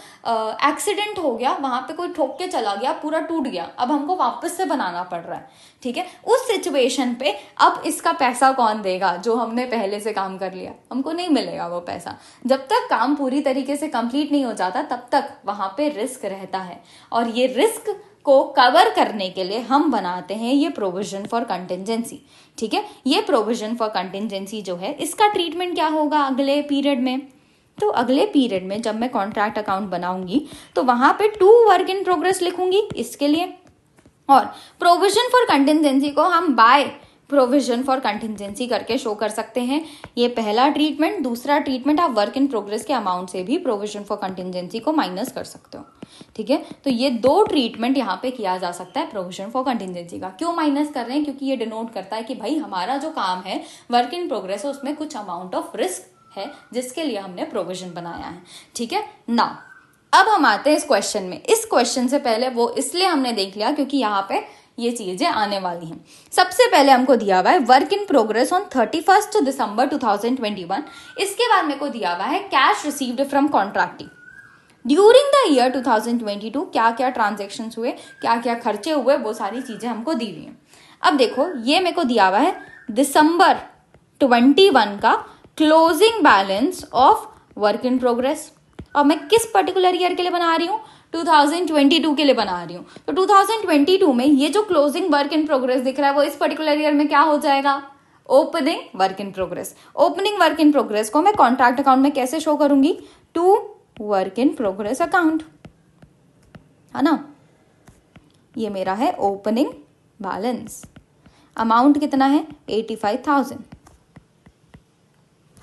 एक्सीडेंट हो गया, वहां पे कोई ठोक के चला गया, पूरा टूट गया, अब हमको वापस से बनाना पड़ रहा है, ठीक है। उस सिचुएशन पे अब इसका पैसा कौन देगा, जो हमने पहले से काम कर लिया, हमको नहीं मिलेगा वो पैसा। जब तक काम पूरी तरीके से कंप्लीट नहीं हो जाता तब तक वहां पे रिस्क रहता है, और ये रिस्क को कवर करने के लिए हम बनाते हैं ये प्रोविजन फॉर कंटिजेंसी, ठीक है। ये प्रोविजन फॉर कंटिजेंसी जो है इसका ट्रीटमेंट क्या होगा अगले पीरियड में, तो अगले पीरियड में जब मैं कॉन्ट्रैक्ट अकाउंट बनाऊंगी तो वहां पे 2 वर्क इन प्रोग्रेस लिखूंगी इसके लिए, और प्रोविजन फॉर कंटिजेंसी को हम बाय प्रोविजन फॉर कंटिजेंसी करके शो कर सकते हैं। ये पहला ट्रीटमेंट। दूसरा ट्रीटमेंट, आप वर्क इन प्रोग्रेस के अमाउंट से भी प्रोविजन फॉर कंटिजेंसी को माइनस कर सकते हो। ठीक है, तो ये दो ट्रीटमेंट यहाँ पे किया जा सकता है प्रोविजन फॉर कंटिजेंसी का। क्यों माइनस कर रहे हैं? क्योंकि ये डिनोट करता है कि भाई हमारा जो काम है वर्क इन प्रोग्रेस है, उसमें कुछ अमाउंट ऑफ रिस्क है जिसके लिए हमने प्रोविजन बनाया है। ठीक है ना, अब हम आते हैं इस क्वेश्चन में। इस क्वेश्चन से पहले वो इसलिए हमने देख लिया क्योंकि यहाँ पे ये चीजें आने वाली हैं। सबसे पहले हमको दिया हुआ है work in progress on 31 December 2021। इसके बाद मेरे को दिया हुआ है cash received from contractee during the year 2022। क्या क्या ट्रांजेक्शन्स हुए, क्या क्या खर्चे हुए, वो सारी चीजें हमको दी हुई हैं। अब देखो, ये मेरे को दिया हुआ है दिसंबर 21 का closing balance of work in progress. और मैं किस पर्टिकुलर ईयर के लिए बना रही हूँ? 2022 के लिए बना रही हूँ। तो 2022 में ये जो क्लोजिंग वर्क इन प्रोग्रेस दिख रहा है वो इस पर्टिकुलर ईयर में क्या हो जाएगा? Opening work in progress. Opening work in progress को मैं कॉन्ट्रैक्ट अकाउंट में कैसे शो करूंगी? To work in progress account, है ना। ये मेरा है ओपनिंग बैलेंस। अमाउंट कितना है? 85,000।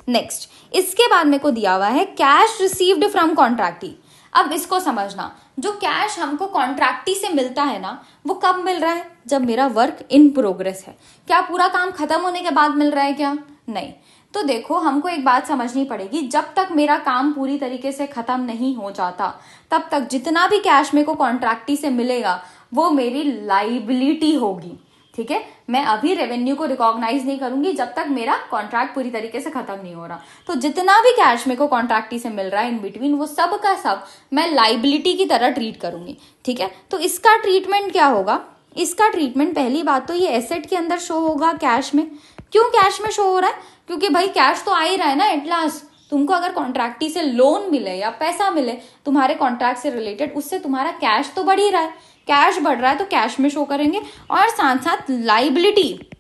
नेक्स्ट, इसके बाद मेरे को दिया हुआ है कैश रिसीव्ड फ्रॉम कॉन्ट्रैक्टी। अब इसको समझना, जो कैश हमको कॉन्ट्रैक्टी से मिलता है ना, वो कब मिल रहा है? जब मेरा वर्क इन प्रोग्रेस है। क्या पूरा काम खत्म होने के बाद मिल रहा है क्या? नहीं। तो देखो, हमको एक बात समझनी पड़ेगी, जब तक मेरा काम पूरी तरीके से खत्म नहीं हो जाता तब तक जितना भी कैश मेरे को कॉन्ट्रैक्टी से मिलेगा वो मेरी लाइबिलिटी होगी। ठीक है, मैं अभी रेवेन्यू को रिकॉग्नाइज नहीं करूंगी जब तक मेरा कॉन्ट्रैक्ट पूरी तरीके से खत्म नहीं हो रहा। तो जितना भी कैश मेरे को कॉन्ट्रैक्टी से मिल रहा है इन बिटवीन, वो सब का सब मैं लाइबिलिटी की तरह ट्रीट करूंगी। ठीक है, तो इसका ट्रीटमेंट क्या होगा? इसका ट्रीटमेंट, पहली बात तो ये एसेट के अंदर शो होगा कैश में। क्यों कैश में शो हो रहा है? क्योंकि भाई कैश तो आ ही रहा है ना एट लास्ट। तुमको अगर कॉन्ट्रैक्टी से लोन मिले या पैसा मिले तुम्हारे कॉन्ट्रैक्ट से रिलेटेड, उससे तुम्हारा कैश तो बढ़ ही रहा है। कैश बढ़ रहा है तो कैश में शो करेंगे, और साथ साथ लाइबिलिटी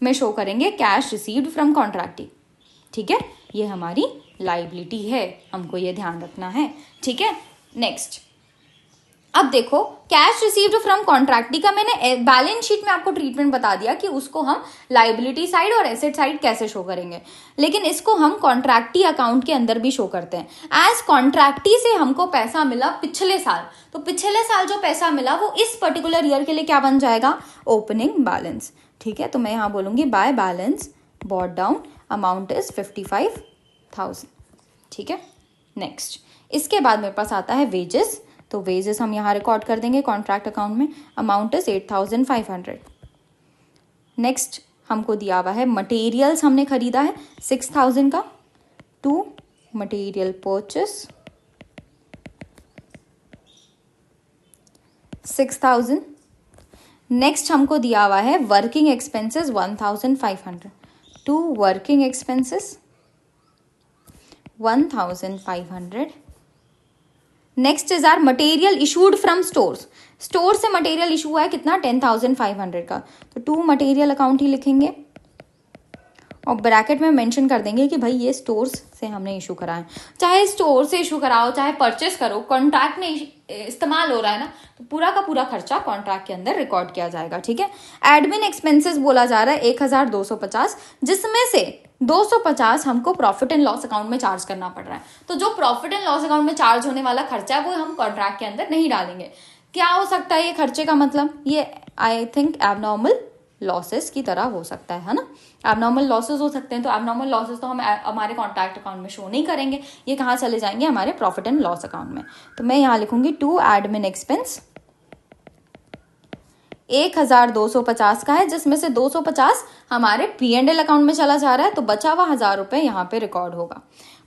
में शो करेंगे कैश रिसीव्ड फ्रॉम कॉन्ट्रैक्टी। ठीक है, ये हमारी लाइबिलिटी है, हमको ये ध्यान रखना है। ठीक है, नेक्स्ट, अब देखो कैश रिसीव्ड फ्रॉम कॉन्ट्रैक्टी का मैंने बैलेंस शीट में आपको ट्रीटमेंट बता दिया कि उसको हम लाइबिलिटी साइड और एसेट साइड कैसे शो करेंगे, लेकिन इसको हम कॉन्ट्रैक्टी अकाउंट के अंदर भी शो करते हैं। एज कॉन्ट्रैक्टी से हमको पैसा मिला पिछले साल, तो पिछले साल जो पैसा मिला वो इस पर्टिकुलर ईयर के लिए क्या बन जाएगा? Opening balance. ठीक है, तो मैं यहाँ बोलूंगी by balance bought down amount is 55,000। ठीक है, नेक्स्ट, इसके बाद मेरे पास आता है वेजेस। तो वेजेस हम यहाँ रिकॉर्ड कर देंगे कॉन्ट्रैक्ट अकाउंट में। Amount is 8,500। नेक्स्ट, हमको दिया हुआ है मटेरियल्स हमने खरीदा है 6,000 का। To material purchase 6,000। नेक्स्ट हमको दिया हुआ है working expenses 1,500। To working expenses 1,500। Next is are material issued from stores. Store से मटेरियल इशू हुआ है कितना? 10,500 का। तो टू मटेरियल अकाउंट ही लिखेंगे और ब्रैकेट में मेंशन कर देंगे कि भाई ये स्टोर्स से हमने इशू करा है। चाहे स्टोर से इशू कराओ चाहे परचेस करो, कॉन्ट्रैक्ट में इस्तेमाल हो रहा है ना, तो पूरा का पूरा खर्चा कॉन्ट्रैक्ट के अंदर रिकॉर्ड किया जाएगा। ठीक है, एडमिन एक्सपेंसेस बोला जा रहा है 1,250, जिसमें से 250 हमको प्रॉफिट एंड लॉस अकाउंट में चार्ज करना पड़ रहा है। तो जो प्रॉफिट एंड लॉस अकाउंट में चार्ज होने वाला खर्चा है वो हम कॉन्ट्रैक्ट के अंदर नहीं डालेंगे। क्या हो सकता है ये खर्चे का मतलब? ये आई थिंक एबनॉर्मल लॉसेस की तरह हो सकता है ना। एबनॉर्मल लॉसेस हो सकते हैं, तो एबनॉर्मल लॉसेस तो हम हमारे कॉन्ट्रैक्ट अकाउंट में शो नहीं करेंगे, ये कहाँ चले जाएंगे? हमारे प्रॉफिट एंड लॉस अकाउंट में। तो मैं यहाँ लिखूंगी टू एडमिन एक्सपेंस 1,250 का है, जिसमें से 250 हमारे P&L अकाउंट में चला जा रहा है, तो बचा हुआ 1,000 रुपए यहाँ पे रिकॉर्ड होगा।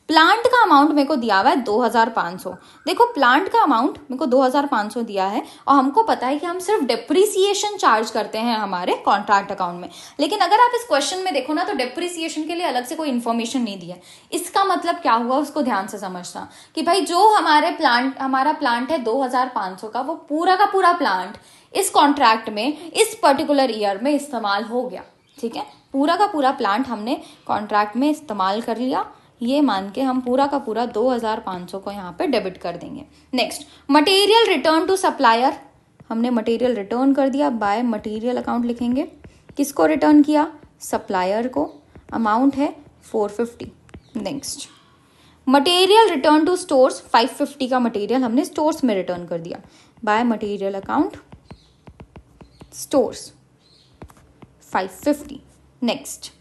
प्लांट का अमाउंट मेरे को दिया हुआ है 2,500। देखो प्लांट का अमाउंट मेरे को 2,500 दिया है और हमको पता है कि हम सिर्फ डेप्रिसिएशन चार्ज करते हैं हमारे कॉन्ट्रैक्ट अकाउंट में। लेकिन अगर आप इस क्वेश्चन में देखो ना तो डेप्रिसिएशन के लिए अलग से कोई इन्फॉर्मेशन नहीं दी है। इसका मतलब क्या हुआ उसको ध्यान से समझना कि भाई जो हमारा प्लांट है 2,500 का, वो पूरा का पूरा प्लांट इस कॉन्ट्रैक्ट में इस पर्टिकुलर ईयर में इस्तेमाल हो गया। ठीक है, पूरा का पूरा प्लांट हमने कॉन्ट्रैक्ट में इस्तेमाल कर लिया, ये मान के हम पूरा का पूरा 2,500 को यहाँ पे डेबिट कर देंगे। Next, material return to supplier, हमने मटेरियल रिटर्न कर दिया, बाय मटेरियल अकाउंट लिखेंगे। किसको रिटर्न किया? सप्लायर को। अमाउंट है 450। Next, material return to stores, 550 का मटेरियल हमने स्टोर्स में रिटर्न कर दिया। By material account stores 550। Next,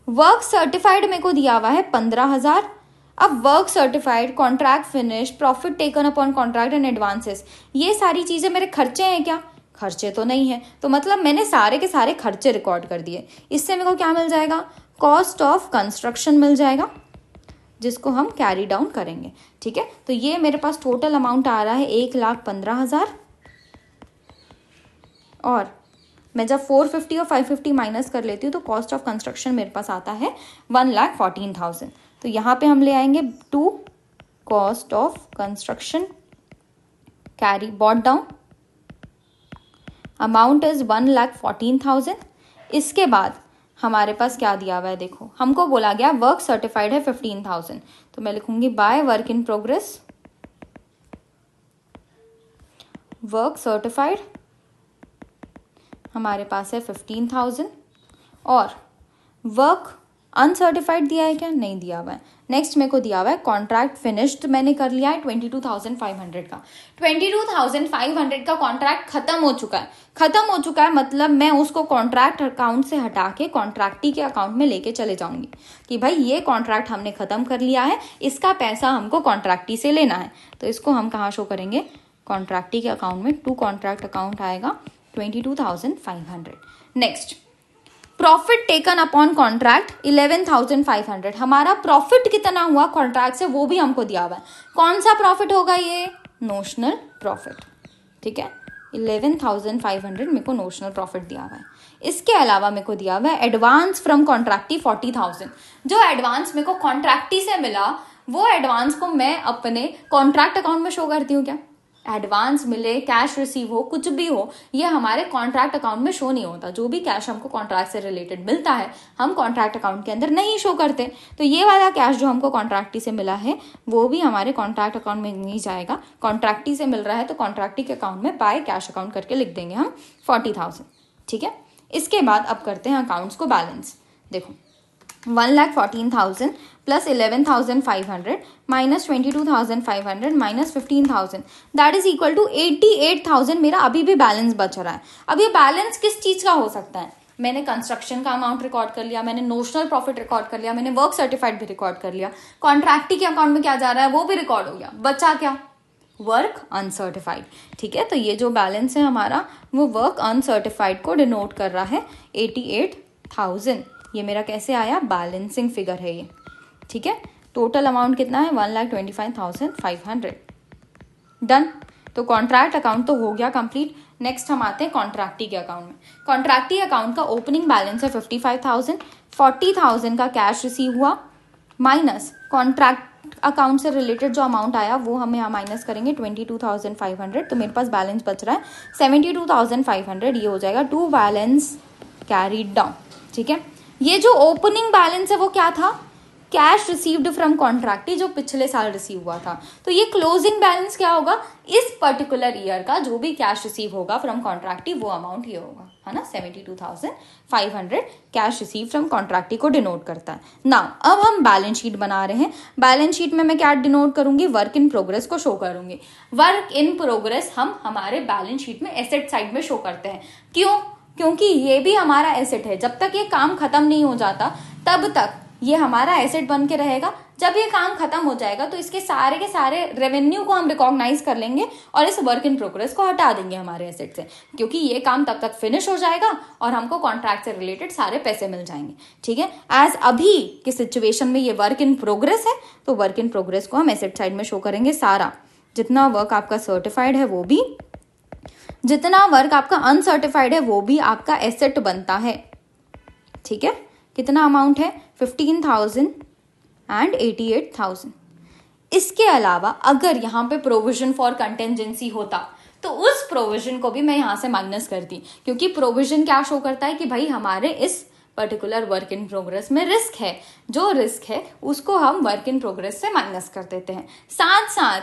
work certified मेरे को दिया हुआ है 15,000। अब work certified, contract finish, profit taken upon contract and advances, ये सारी चीजें मेरे खर्चे हैं क्या? खर्चे तो नहीं है, तो मतलब मैंने सारे के सारे खर्चे रिकॉर्ड कर दिए। इससे मेरे को क्या मिल जाएगा? कॉस्ट ऑफ कंस्ट्रक्शन मिल जाएगा, जिसको हम कैरी डाउन करेंगे। ठीक है, तो ये मेरे पास टोटल अमाउंट आ रहा है 1,15,000। और मैं जब 450 और 550 माइनस कर लेती हूँ तो कॉस्ट ऑफ कंस्ट्रक्शन मेरे पास आता है 1,14,000। तो यहाँ पे हम ले आएंगे to cost of construction carry brought down, amount is 1,14,000। इसके बाद हमारे पास क्या दिया हुआ है? देखो, हमको बोला गया वर्क सर्टिफाइड है 15,000, तो मैं लिखूंगी by work in progress, work certified हमारे पास है 15,000। और वर्क अनसर्टिफाइड दिया है क्या? नहीं दिया हुआ है। नेक्स्ट मेरे को दिया हुआ है कॉन्ट्रैक्ट फिनिश्ड, मैंने कर लिया है 22,500 का। 22,500 का कॉन्ट्रैक्ट खत्म हो चुका है। खत्म हो चुका है मतलब मैं उसको कॉन्ट्रैक्ट अकाउंट से हटा के कॉन्ट्रैक्टी के अकाउंट में लेके चले जाऊंगी कि भाई ये कॉन्ट्रैक्ट हमने खत्म कर लिया है, इसका पैसा हमको कॉन्ट्रैक्टी से लेना है। तो इसको हम कहाँ शो करेंगे? कॉन्ट्रैक्टी के अकाउंट में। टू कॉन्ट्रैक्ट अकाउंट आएगा 22,500। Next, profit taken upon contract 11,500। हमारा प्रॉफिट कितना हुआ कॉन्ट्रैक्ट से वो भी हमको दिया हुआ है। कौन सा प्रॉफिट होगा? ये नोशनल प्रॉफिट। ठीक है, 11,500 मेरे को नोशनल प्रॉफिट दिया हुआ है। इसके अलावा मेरे को दिया हुआ है एडवांस फ्रॉम कॉन्ट्रैक्टी 40,000। जो एडवांस मेरे को कॉन्ट्रैक्टी से मिला वो एडवांस को मैं अपने कॉन्ट्रैक्ट अकाउंट में शो करती हूँ क्या? एडवांस मिले, कैश रिसीव हो, कुछ भी हो, ये हमारे कॉन्ट्रैक्ट अकाउंट में शो नहीं होता। जो भी कैश हमको कॉन्ट्रैक्ट से रिलेटेड मिलता है हम कॉन्ट्रैक्ट अकाउंट के अंदर नहीं शो करते। तो ये वाला कैश जो हमको कॉन्ट्रैक्टी से मिला है वो भी हमारे कॉन्ट्रैक्ट अकाउंट में नहीं जाएगा। कॉन्ट्रैक्टी से मिल रहा है तो कॉन्ट्रैक्टी के अकाउंट में बाय कैश अकाउंट करके लिख देंगे हम 40,000। ठीक है, इसके बाद अब करते हैं अकाउंट्स को बैलेंस। देखो, 1,14,000 plus 11,500 minus 22,500 minus 15,000 that is equal to 88,000 मेरा अभी भी बैलेंस बच रहा है। अब ये बैलेंस किस चीज का हो सकता है? मैंने कंस्ट्रक्शन का अमाउंट रिकॉर्ड कर लिया, मैंने नोशनल प्रॉफिट रिकॉर्ड कर लिया, मैंने वर्क सर्टिफाइड भी रिकॉर्ड कर लिया, कॉन्ट्रैक्टी के अकाउंट में क्या जा रहा है वो भी रिकॉर्ड हो गया, बचा क्या? Work uncertified. ठीक है, तो ये जो बैलेंस है हमारा वो वर्क अनसर्टिफाइड को डिनोट कर रहा है 88,000। ये मेरा कैसे आया? बैलेंसिंग फिगर है ये। ठीक है, टोटल अमाउंट कितना है? 1,25,500। डन। तो कॉन्ट्रैक्ट अकाउंट तो हो गया कंप्लीट। नेक्स्ट हम आते हैं कॉन्ट्रैक्टी के अकाउंट में। कॉन्ट्रैक्टी अकाउंट का ओपनिंग बैलेंस है 55,000। 40,000 का कैश रिसीव हुआ माइनस कॉन्ट्रैक्ट अकाउंट से रिलेटेड जो अमाउंट आया वो हम यहाँ माइनस करेंगे 22,500। तो मेरे पास बैलेंस बच रहा है 72,500। ये हो जाएगा टू बैलेंस कैरीड डाउन। ठीक है, ये जो ओपनिंग बैलेंस है वो क्या था? कैश रिसीव्ड फ्रॉम कॉन्ट्रैक्टी जो पिछले साल रिसीव हुआ था। तो ये क्लोजिंग बैलेंस क्या होगा? इस पर्टिकुलर ईयर का जो भी कैश रिसीव होगा फ्रॉम कॉन्ट्रैक्टी वो अमाउंट ये होगा, है ना? 72,500 कैश रिसीव फ्रॉम कॉन्ट्रैक्टी को डिनोट करता है। नाउ अब हम बैलेंस शीट बना रहे हैं। बैलेंस शीट में मैं क्या डिनोट करूंगी? वर्क इन प्रोग्रेस को शो करूंगी। वर्क इन प्रोग्रेस हम हमारे बैलेंस शीट में एसेट साइड में शो करते हैं। क्यों? क्योंकि ये भी हमारा एसेट है। जब तक ये काम खत्म नहीं हो जाता तब तक ये हमारा एसेट बन के रहेगा। जब ये काम खत्म हो जाएगा तो इसके सारे के सारे रेवेन्यू को हम रिकॉग्नाइज कर लेंगे और इस वर्क इन प्रोग्रेस को हटा देंगे हमारे एसेट से, क्योंकि ये काम तब तक फिनिश हो जाएगा और हमको कॉन्ट्रैक्ट से रिलेटेड सारे पैसे मिल जाएंगे। ठीक है, एज अभी की सिचुएशन में ये वर्क इन प्रोग्रेस है तो वर्क इन प्रोग्रेस को हम एसेट साइड में शो करेंगे। सारा जितना वर्क आपका सर्टिफाइड है वो भी, जितना वर्क आपका अनसर्टिफाइड है वो भी आपका एसेट बनता है। ठीक है, कितना अमाउंट है? 15,000 एंड 88,000। इसके अलावा अगर यहाँ पे प्रोविजन फॉर कंटेंजेंसी होता तो उस प्रोविजन को भी मैं यहाँ से माइनस करती, क्योंकि प्रोविजन क्या शो करता है कि भाई हमारे इस पर्टिकुलर वर्क इन प्रोग्रेस में रिस्क है। जो रिस्क है उसको हम वर्क इन प्रोग्रेस से माइनस कर देते हैं। साथ साथ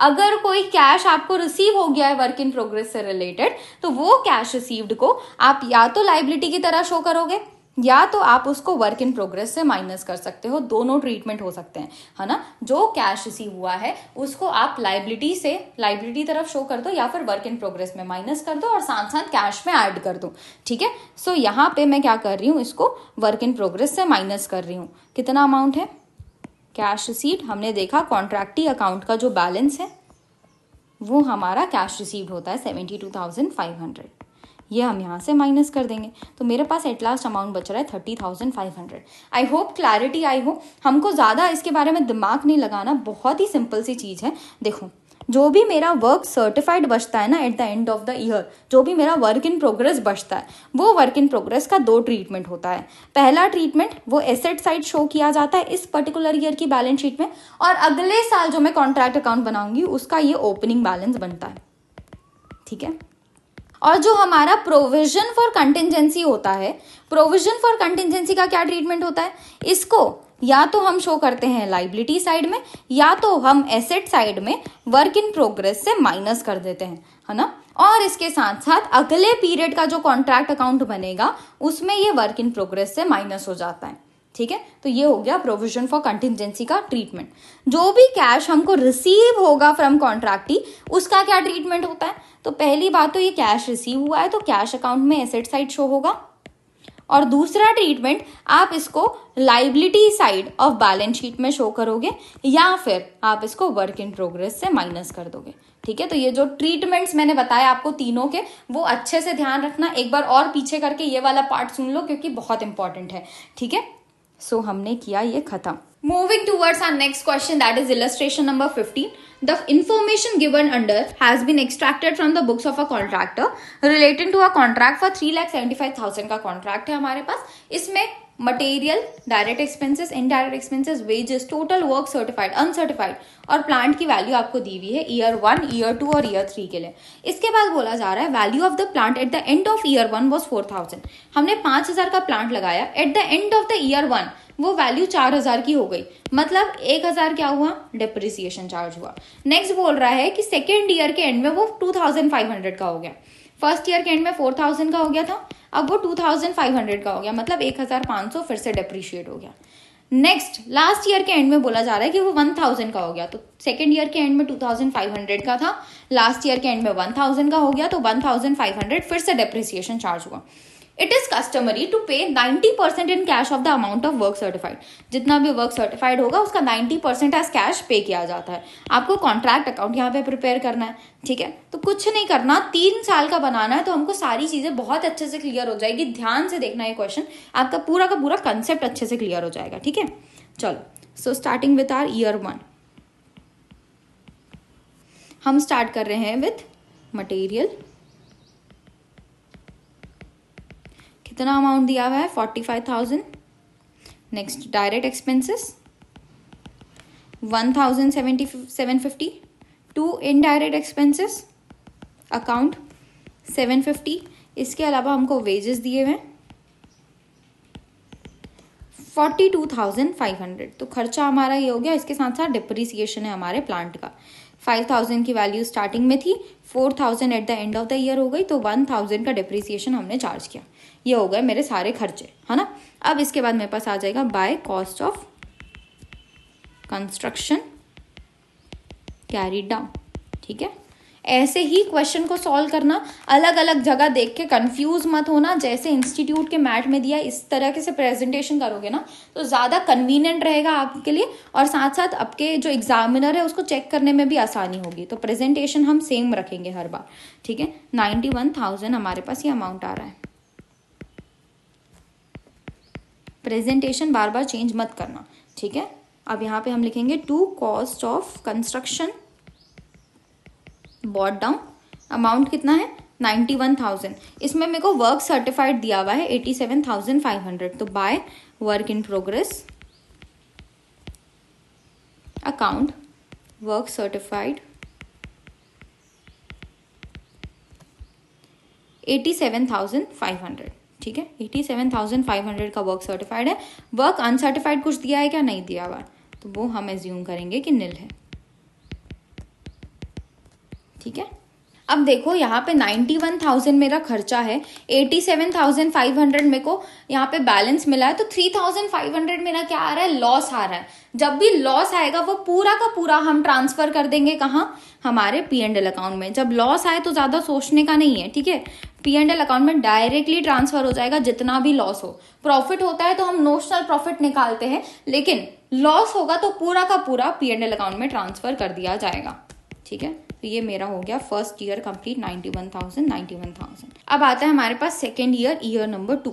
अगर कोई कैश आपको रिसीव हो गया है वर्क इन प्रोग्रेस से रिलेटेड, तो वो कैश रिसीव्ड को आप या तो लाइबिलिटी की तरह शो करोगे या तो आप उसको वर्क इन प्रोग्रेस से माइनस कर सकते हो। दोनों ट्रीटमेंट हो सकते हैं, है ना। जो कैश रिसीव हुआ है उसको आप लाइबिलिटी तरफ शो कर दो या फिर वर्क इन प्रोग्रेस में माइनस कर दो और साथ साथ कैश में ऐड कर दो, ठीक है। सो यहाँ पे मैं क्या कर रही हूँ, इसको वर्क इन प्रोग्रेस से माइनस कर रही हूँ। कितना अमाउंट है, कैश रिसीव्ड, हमने देखा कॉन्ट्रैक्टी अकाउंट का जो बैलेंस है वो हमारा कैश रिसीव्ड होता है 72,500। ये हम यहाँ से माइनस कर देंगे तो मेरे पास एट लास्ट अमाउंट बच रहा है 30,500। आई होप क्लैरिटी आई हो। हमको ज़्यादा इसके बारे में दिमाग नहीं लगाना, बहुत ही सिंपल सी चीज़ है। देखो, जो भी मेरा वर्क सर्टिफाइड बचता है ना at the end of the year, जो भी मेरा वर्क इन प्रोग्रेस बचता है, वो वर्क इन प्रोग्रेस का दो ट्रीटमेंट होता है। पहला ट्रीटमेंट वो एसेट साइड शो किया जाता है इस पर्टिकुलर ईयर की बैलेंस शीट में, और अगले साल जो मैं कॉन्ट्रैक्ट अकाउंट बनाऊंगी उसका ये ओपनिंग बैलेंस बनता है, ठीक है। और जो हमारा प्रोविजन फॉर कंटिंजेंसी होता है, प्रोविजन फॉर कंटिंजेंसी का क्या ट्रीटमेंट होता है, इसको या तो हम शो करते हैं लाइबिलिटी साइड में या तो हम एसेट साइड में वर्क इन प्रोग्रेस से माइनस कर देते हैं, है ना। और इसके साथ साथ अगले पीरियड का जो कॉन्ट्रैक्ट अकाउंट बनेगा उसमें ये वर्क इन प्रोग्रेस से माइनस हो जाता है, ठीक है। तो ये हो गया प्रोविजन फॉर कंटिंजेंसी का ट्रीटमेंट। जो भी कैश हमको रिसीव होगा फ्रॉम कॉन्ट्रैक्टी उसका क्या ट्रीटमेंट होता है, तो पहली बात तो ये कैश रिसीव हुआ है तो कैश अकाउंट में एसेट साइड शो होगा, और दूसरा ट्रीटमेंट आप इसको liability side of balance sheet में शो करोगे या फिर आप इसको वर्क इन प्रोग्रेस से माइनस कर दोगे, ठीक है। तो ये जो ट्रीटमेंट्स मैंने बताया आपको तीनों के, वो अच्छे से ध्यान रखना। एक बार और पीछे करके ये वाला पार्ट सुन लो क्योंकि बहुत इंपॉर्टेंट है, ठीक है। सो हमने किया ये खत्म। Moving towards our next question, that is illustration number 15. The information given under has been extracted from the books of a contractor relating to a contract for 3,75,000 का contract है हमारे पास। इसमें material, direct expenses, indirect expenses, wages, total work certified, uncertified और plant की value आपको दी हुई है year 1, year 2 और ईयर 3 के लिए। इसके बाद बोला जा रहा है value of the plant at the end of year 1 was 4,000। हमने 5,000 का प्लांट लगाया, at the end of the year 1 वो वैल्यू 4,000 की हो गई, मतलब 1,000 क्या हुआ, डिप्रिसिएशन चार्ज हुआ। नेक्स्ट बोल रहा है कि सेकेंड ईयर के एंड में वो 2,500 का हो गया, फर्स्ट ईयर के एंड में 4,000 का हो गया था, अब वो 2,500 का हो गया, मतलब 1,500 फिर से डिप्रिशिएट हो गया। नेक्स्ट लास्ट ईयर के एंड में बोला जा रहा है कि वो 1,000 का हो गया, तो सेकेंड ईयर के एंड में 2,500 का था, लास्ट ईयर के एंड में 1,000 का हो गया, तो 1,500 फिर से डिप्रिसिएशन चार्ज हुआ। इट इज कस्टमरी टू पे 90% in cash of the amount of work certified. जितना भी वर्क सर्टिफाइड होगा उसका 90% एज कैश पे किया जाता है। आपको कॉन्ट्रैक्ट अकाउंट यहाँ पे प्रिपेयर करना है, ठीक है। तो कुछ नहीं करना, 3 साल का बनाना है तो हमको सारी चीजें बहुत अच्छे से क्लियर हो जाएगी। ध्यान से देखना ये क्वेश्चन, आपका पूरा का पूरा कंसेप्ट अच्छे से क्लियर हो जाएगा, ठीक है। चलो, so starting with our year 1, हम स्टार्ट कर रहे हैं विथ मटेरियल। कितना अमाउंट दिया हुआ है, 45,000। Next direct expenses 1,750। 2 indirect expenses account 750। इसके अलावा हमको वेजेस दिए हुए 42,500। तो खर्चा हमारा ये हो गया, इसके साथ साथ डिप्रिसिएशन है हमारे प्लांट का। 5,000 की वैल्यू स्टार्टिंग में थी, 4,000 at the end of the year हो गई, तो 1,000 का डिप्रिसिएशन हमने चार्ज किया। ये हो गए मेरे सारे खर्चे, है ना। अब इसके बाद मेरे पास आ जाएगा by cost of construction carried down, ठीक है। ऐसे ही क्वेश्चन को सॉल्व करना, अलग अलग जगह देख के कंफ्यूज मत होना। जैसे इंस्टीट्यूट के मैट में दिया इस तरह से प्रेजेंटेशन करोगे ना तो ज़्यादा कन्वीनियंट रहेगा आपके लिए, और साथ साथ आपके जो एग्जामिनर है उसको चेक करने में भी आसानी होगी। तो प्रेजेंटेशन हम सेम रखेंगे हर बार, ठीक है। 91,000 हमारे पास ये अमाउंट आ रहा है। प्रेजेंटेशन बार बार चेंज मत करना, ठीक है। अब यहाँ पे हम लिखेंगे to cost of construction bot down. Amount कितना है, 91,000। इसमें मेरे को वर्क सर्टिफाइड दिया हुआ है 87,500। तो by work in progress account work certified 87,500, ठीक है। 87,500 का वर्क सर्टिफाइड है। वर्क अनसर्टिफाइड कुछ दिया है क्या, नहीं दिया हुआ, तो वो हम एज्यूम करेंगे कि निल है। ठीक है। अब देखो यहाँ पे 91,000 मेरा खर्चा है, 87,500 मेरे को यहाँ पे बैलेंस मिला है, तो 3,500 मेरा क्या आ रहा है, लॉस आ रहा है। जब भी लॉस आएगा वो पूरा का पूरा हम ट्रांसफर कर देंगे कहाँ, हमारे P&L अकाउंट में। जब लॉस आए तो ज्यादा सोचने का नहीं है, ठीक है, P&L अकाउंट में डायरेक्टली ट्रांसफर हो जाएगा जितना भी लॉस हो। प्रॉफिट होता है तो हम नोशनल प्रॉफिट निकालते हैं, लेकिन लॉस होगा तो पूरा का पूरा P&L अकाउंट में ट्रांसफर कर दिया जाएगा, ठीक है। तो ये मेरा हो गया फर्स्ट ईयर कंप्लीट, 91,000। अब आता है हमारे पास सेकेंड ईयर, ईयर नंबर 2,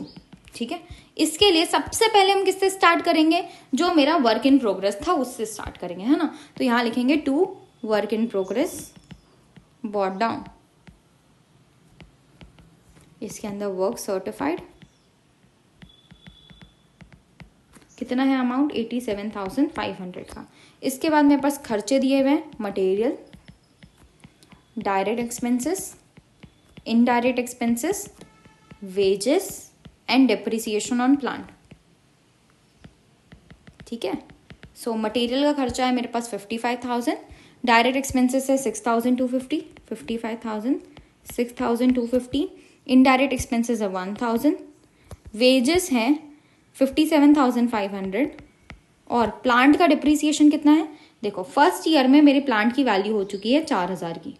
ठीक है। इसके लिए सबसे पहले हम किससे स्टार्ट करेंगे, जो मेरा वर्क इन प्रोग्रेस था उससे स्टार्ट करेंगे, है ना। तो यहाँ लिखेंगे 2 work in progress brought down, इसके अंदर वर्क सर्टिफाइड, कितना है अमाउंट, 87,500 का। इसके बाद मेरे पास खर्चे दिए हुए हैं, material, direct expenses, indirect expenses, wages and depreciation on plant, ठीक है। सो मटेरियल का खर्चा है मेरे पास 55,000, डायरेक्ट एक्सपेंसेस है 6,250, 55,000, 6,250, इनडायरेक्ट एक्सपेंसेस है 1,000, वेजेस हैं 57,500, और प्लांट का डिप्रिसिएशन कितना है, देखो फर्स्ट ईयर में मेरे प्लांट की वैल्यू हो चुकी है 4,000 की,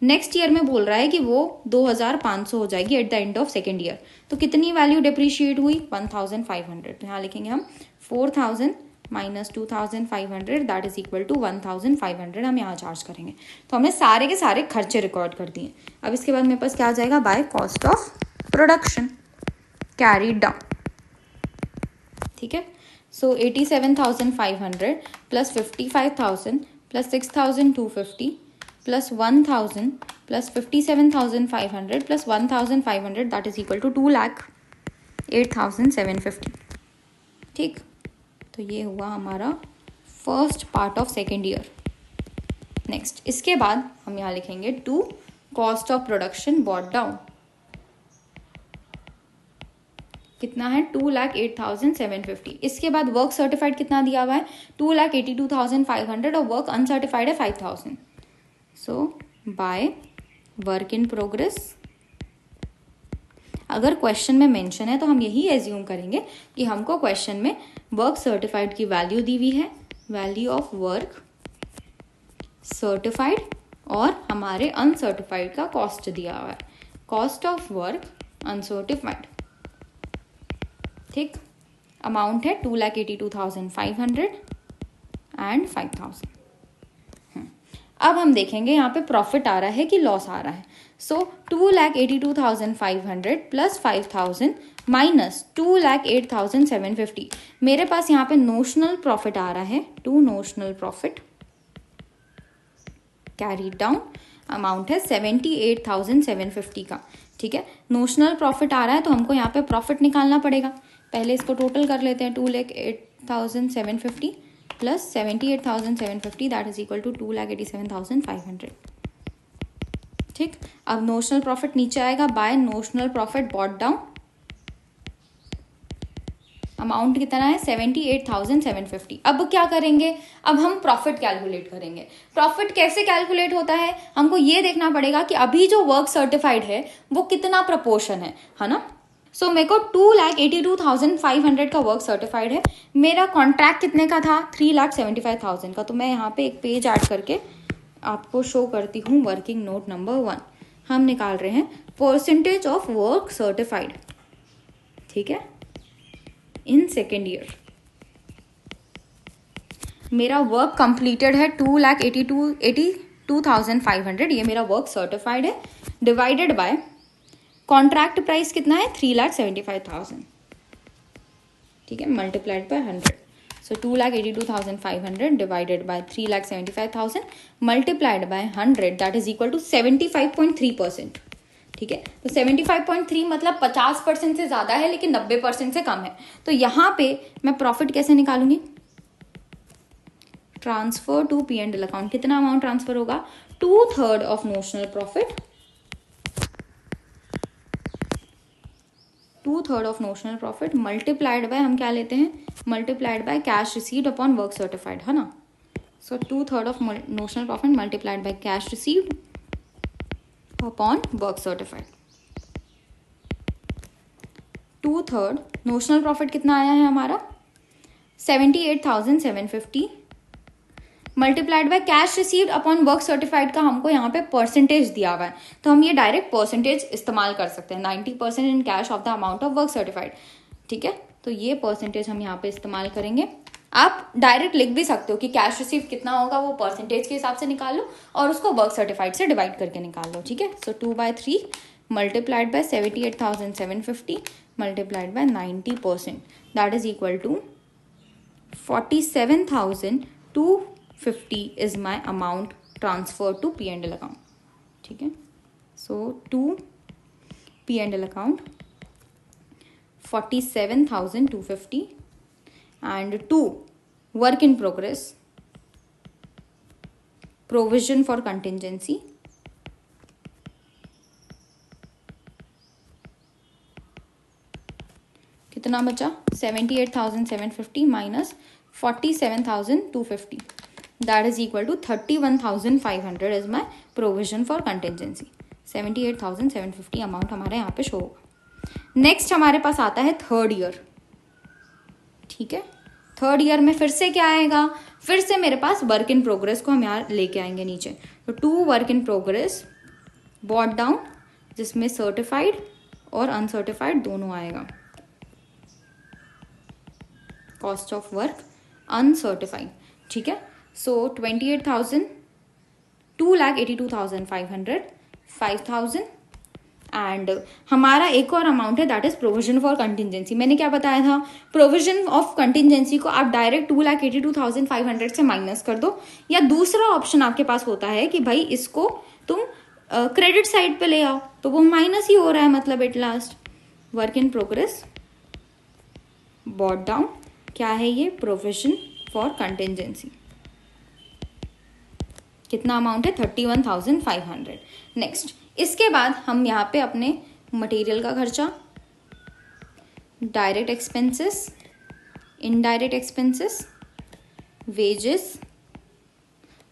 नेक्स्ट ईयर में बोल रहा है कि वो 2,500 हो जाएगी at the end of second year. तो कितनी वैल्यू डिप्रिशिएट हुई, 1,500। तो यहाँ लिखेंगे हम 4,000 minus 2,500 that is equal to 1,500 हम यहाँ चार्ज करेंगे। तो हमने सारे के सारे खर्चे रिकॉर्ड कर दिए। अब इसके बाद मेरे पास क्या आ जाएगा, by cost of production carried down, ठीक है। So 87,500 plus 55,000 plus 6,250 plus 1,000 plus 57,500 plus 1,500 that is equal to 2,08,750, ठीक। तो ये हुआ हमारा first part of second year. Next इसके बाद हम यहाँ लिखेंगे 2 cost of production brought down, कितना है, 2,08,750। इसके बाद वर्क सर्टिफाइड कितना दिया हुआ है, 2,82,500 और वर्क अनसर्टिफाइड है 5,000। सो बाय वर्क इन प्रोग्रेस, अगर क्वेश्चन में मेंशन है तो हम यही एज्यूम करेंगे कि हमको क्वेश्चन में वर्क सर्टिफाइड की वैल्यू दी हुई है, वैल्यू ऑफ वर्क सर्टिफाइड, और हमारे अनसर्टिफाइड का कॉस्ट दिया हुआ है, कॉस्ट ऑफ वर्क अनसर्टिफाइड, ठीक। अमाउंट है 2,82,500 एंड 5,000। अब हम देखेंगे यहाँ पे प्रॉफिट आ रहा है कि लॉस आ रहा है। सो 2,82,500 प्लस 5,000 माइनस 2,08,750, मेरे पास यहाँ पे नोशनल प्रॉफिट आ रहा है, 2 notional profit carried down, amount है 78,750 का, ठीक है। नोशनल प्रॉफिट आ रहा है तो हमको यहाँ पे प्रॉफिट निकालना पड़ेगा। पहले इसको टोटल कर लेते हैं, 2,08,750 plus 78,750 that is equal to 2,87,500, ठीक। अब नोशनल प्रॉफिट नीचे आएगा, by notional profit brought down, amount कितना है 78,750। अब क्या करेंगे, अब हम प्रॉफिट कैलकुलेट करेंगे। प्रॉफिट कैसे कैलकुलेट होता है, हमको ये देखना पड़ेगा कि अभी जो वर्क सर्टिफाइड है वो कितना प्रपोर्शन है ना। सो मेरे को 2,82,500 का वर्क सर्टिफाइड है, मेरा कॉन्ट्रैक्ट कितने का था, 3,75,000 का। तो मैं यहाँ पे एक पेज ऐड करके आपको शो करती हूँ, वर्किंग नोट नंबर 1 हम निकाल रहे हैं परसेंटेज ऑफ वर्क सर्टिफाइड, ठीक है, इन सेकेंड ईयर। मेरा वर्क कंप्लीटेड है 2,82,500, ये मेरा वर्क सर्टिफाइड है, डिवाइडेड बाय कॉन्ट्रैक्ट प्राइस कितना है 3,75,000, ठीक है, multiplied by 100। So 2,82,500 divided by 3,75,000 multiplied by 100 that is equal to 75.3%, ठीक है। तो 75.3 मतलब 50% से ज्यादा है लेकिन 90% से कम है। तो यहाँ पे मैं प्रॉफिट कैसे निकालूंगी, ट्रांसफर टू P&L अकाउंट, कितना अमाउंट ट्रांसफर होगा, 2/3 of notional profit, 2/3 of notional profit multiplied by, हम क्या लेते हैं, multiplied by cash received upon work certified, है ना। सो 2/3 of notional profit multiplied by cash received upon work certified. 2/3 notional profit कितना आया है हमारा 78,750 multiplied by cash received upon work certified का हमको यहाँ पे परसेंटेज दिया हुआ है, तो हम ये डायरेक्ट परसेंटेज इस्तेमाल कर सकते हैं 90% in cash of the amount of work certified. ठीक है, तो ये परसेंटेज हम यहाँ पे इस्तेमाल करेंगे। आप डायरेक्ट लिख भी सकते हो कि कैश रिसीव कितना होगा वो परसेंटेज के हिसाब से निकाल लो और उसको वर्क सर्टिफाइड से डिवाइड करके निकाल लो। ठीक है, so 2/3 multiplied by 78,750 multiplied by 90% that is equal to 47,250 is my amount transfer to P&L account. ठीक है, so to P&L account 47,250 and to work in progress provision for contingency कितना बचा 78,750 minus 47,250 that is equal to 31,500 is my provision for contingency. 78,750 amount हमारे यहाँ पे show होगा। Next हमारे पास आता है थर्ड ईयर। ठीक है, थर्ड ईयर में फिर से क्या आएगा, फिर से मेरे पास वर्क इन प्रोग्रेस को हम यहाँ लेके आएंगे नीचे, तो 2 work in progress brought down जिसमें सर्टिफाइड और अनसर्टिफाइड दोनों आएगा। Cost of work uncertified. ठीक है, सो 28,000 2,82,500 5,000 एंड हमारा एक और अमाउंट है that is provision for contingency. मैंने क्या बताया था, प्रोविजन ऑफ कंटिजेंसी को आप डायरेक्ट 2,82,500 से माइनस कर दो, या दूसरा ऑप्शन आपके पास होता है कि भाई इसको तुम क्रेडिट साइड पे ले आओ, तो वो माइनस ही हो रहा है, मतलब at last work in progress brought down क्या है ये प्रोविजन फॉर कंटिजेंसी। कितना अमाउंट है 31,500। नेक्स्ट इसके बाद हम यहाँ पे अपने मटेरियल का खर्चा, direct expenses, indirect expenses, wages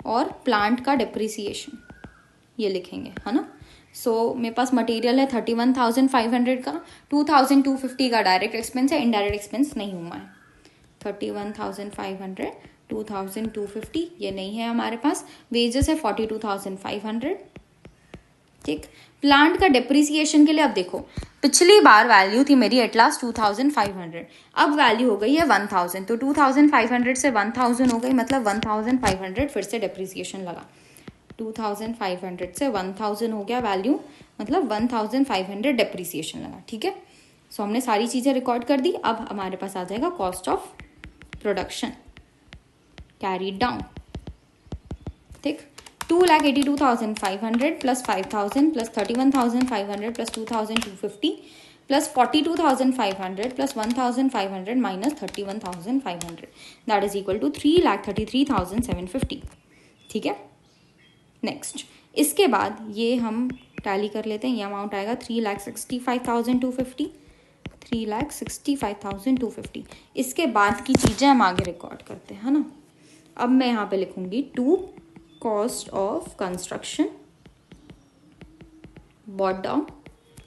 और प्लांट का डिप्रिसिएशन ये लिखेंगे, है ना। सो मेरे पास मटेरियल है 31,500 का, 2,250 का डायरेक्ट एक्सपेंस है, इनडायरेक्ट एक्सपेंस नहीं हुआ है। 31,500 2,250 ये नहीं है हमारे पास। वेजेस है 42,500। ठीक, प्लांट का डिप्रिसिएशन के लिए अब देखो पिछली बार वैल्यू थी मेरी एट लास्ट 2,500, अब वैल्यू हो गई है 1,000, तो 2,500 से 1,000 हो गई, मतलब 1,500 फिर से डिप्रिसिएशन लगा। 2,500 से 1,000 हो गया वैल्यू, मतलब 1,500 डिप्रिसिएशन लगा। ठीक है, सो हमने सारी चीजें रिकॉर्ड कर दी। अब हमारे पास आ जाएगा cost of production carried down. ठीक, 2,82,500 plus 5,000 plus 31,500 plus 2,250 plus 42,500 plus 1,500 minus 31,500 that is equal to 3,33,750। ठीक है, नेक्स्ट इसके बाद ये हम टैली कर लेते हैं, ये अमाउंट आएगा 3,65,250 3,65,250। इसके बाद की चीज़ें हम आगे रिकॉर्ड करते हैं, है ना। अब मैं यहाँ पे लिखूंगी to cost of construction bot down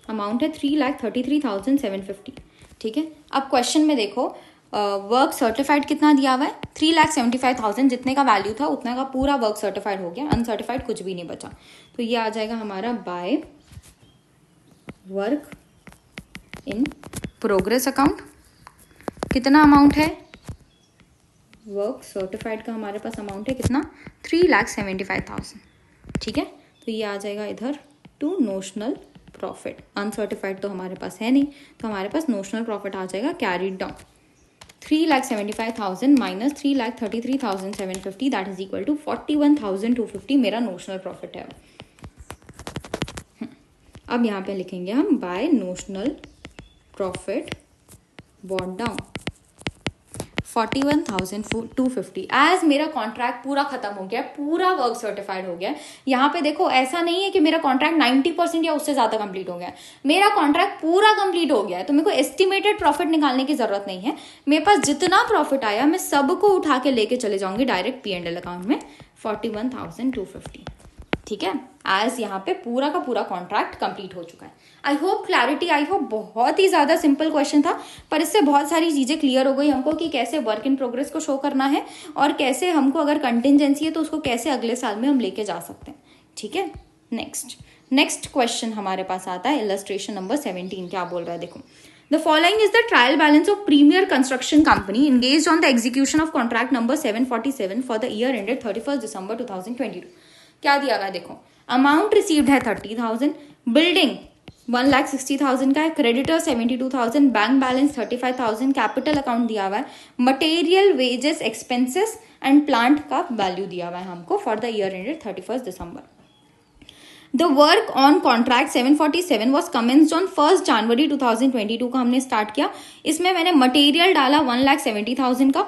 amount है 3,33,750। ठीक है, अब क्वेश्चन में देखो वर्क सर्टिफाइड कितना दिया हुआ है 3,75,000, जितने का वैल्यू था उतने का पूरा वर्क सर्टिफाइड हो गया, अनसर्टिफाइड कुछ भी नहीं बचा, तो ये आ जाएगा हमारा by work in progress account. कितना अमाउंट है वर्क सर्टिफाइड का हमारे पास अमाउंट है कितना 3,75,000। ठीक है, तो ये आ जाएगा इधर टू नोशनल प्रॉफिट। अनसर्टिफाइड तो हमारे पास है नहीं, तो हमारे पास नोशनल प्रॉफिट आ जाएगा carried down 3,75,000 minus 3,33,750 that is equal to 41,250 मेरा नोशनल प्रॉफिट है। अब यहाँ पे लिखेंगे हम by notional profit brought down 41,250। As मेरा कॉन्ट्रैक्ट पूरा खत्म हो गया, पूरा वर्क सर्टिफाइड हो गया। यहाँ पे देखो ऐसा नहीं है कि मेरा कॉन्ट्रैक्ट 90% या उससे ज्यादा कंप्लीट हो गया, मेरा कॉन्ट्रैक्ट पूरा कंप्लीट हो गया है, तो मेरे को एस्टिमेटेड प्रॉफिट निकालने की जरूरत नहीं है। मेरे पास जितना प्रॉफिट आया मैं सबको उठा के लेके चले जाऊंगी डायरेक्ट P&L अकाउंट में 41,250। ठीक है, एज यहाँ पे पूरा का पूरा कॉन्ट्रैक्ट कंप्लीट हो चुका है। I hope clarity, I hope बहुत ही ज्यादा सिंपल क्वेश्चन था, पर इससे बहुत सारी चीजें क्लियर हो गई हमको कि कैसे वर्क इन प्रोग्रेस को शो करना है और कैसे हमको अगर कंटिजेंसी है तो उसको कैसे अगले साल में हम लेके जा सकते हैं। ठीक है, नेक्स्ट क्वेश्चन हमारे पास आता है इलस्ट्रेशन नंबर 17। क्या बोल रहा है देखो, The following is the trial balance of Premier Construction Company engaged on the execution of contract number 747 for the year ended 31st December 2022। क्या दिया हुआ है देखो, अमाउंट रिसीव्ड है 30,000, बिल्डिंग 1,60,000 का है, creditor 72,000, bank balance 35,000, capital account दिया हुआ है, material wages expenses and plant का वैल्यू दिया हुआ है हमको for the year ended 31st December। The work on contract 747 was commenced on 1st January 2022 का हमने स्टार्ट किया। इसमें मैंने मटेरियल डाला 1,70,000 का,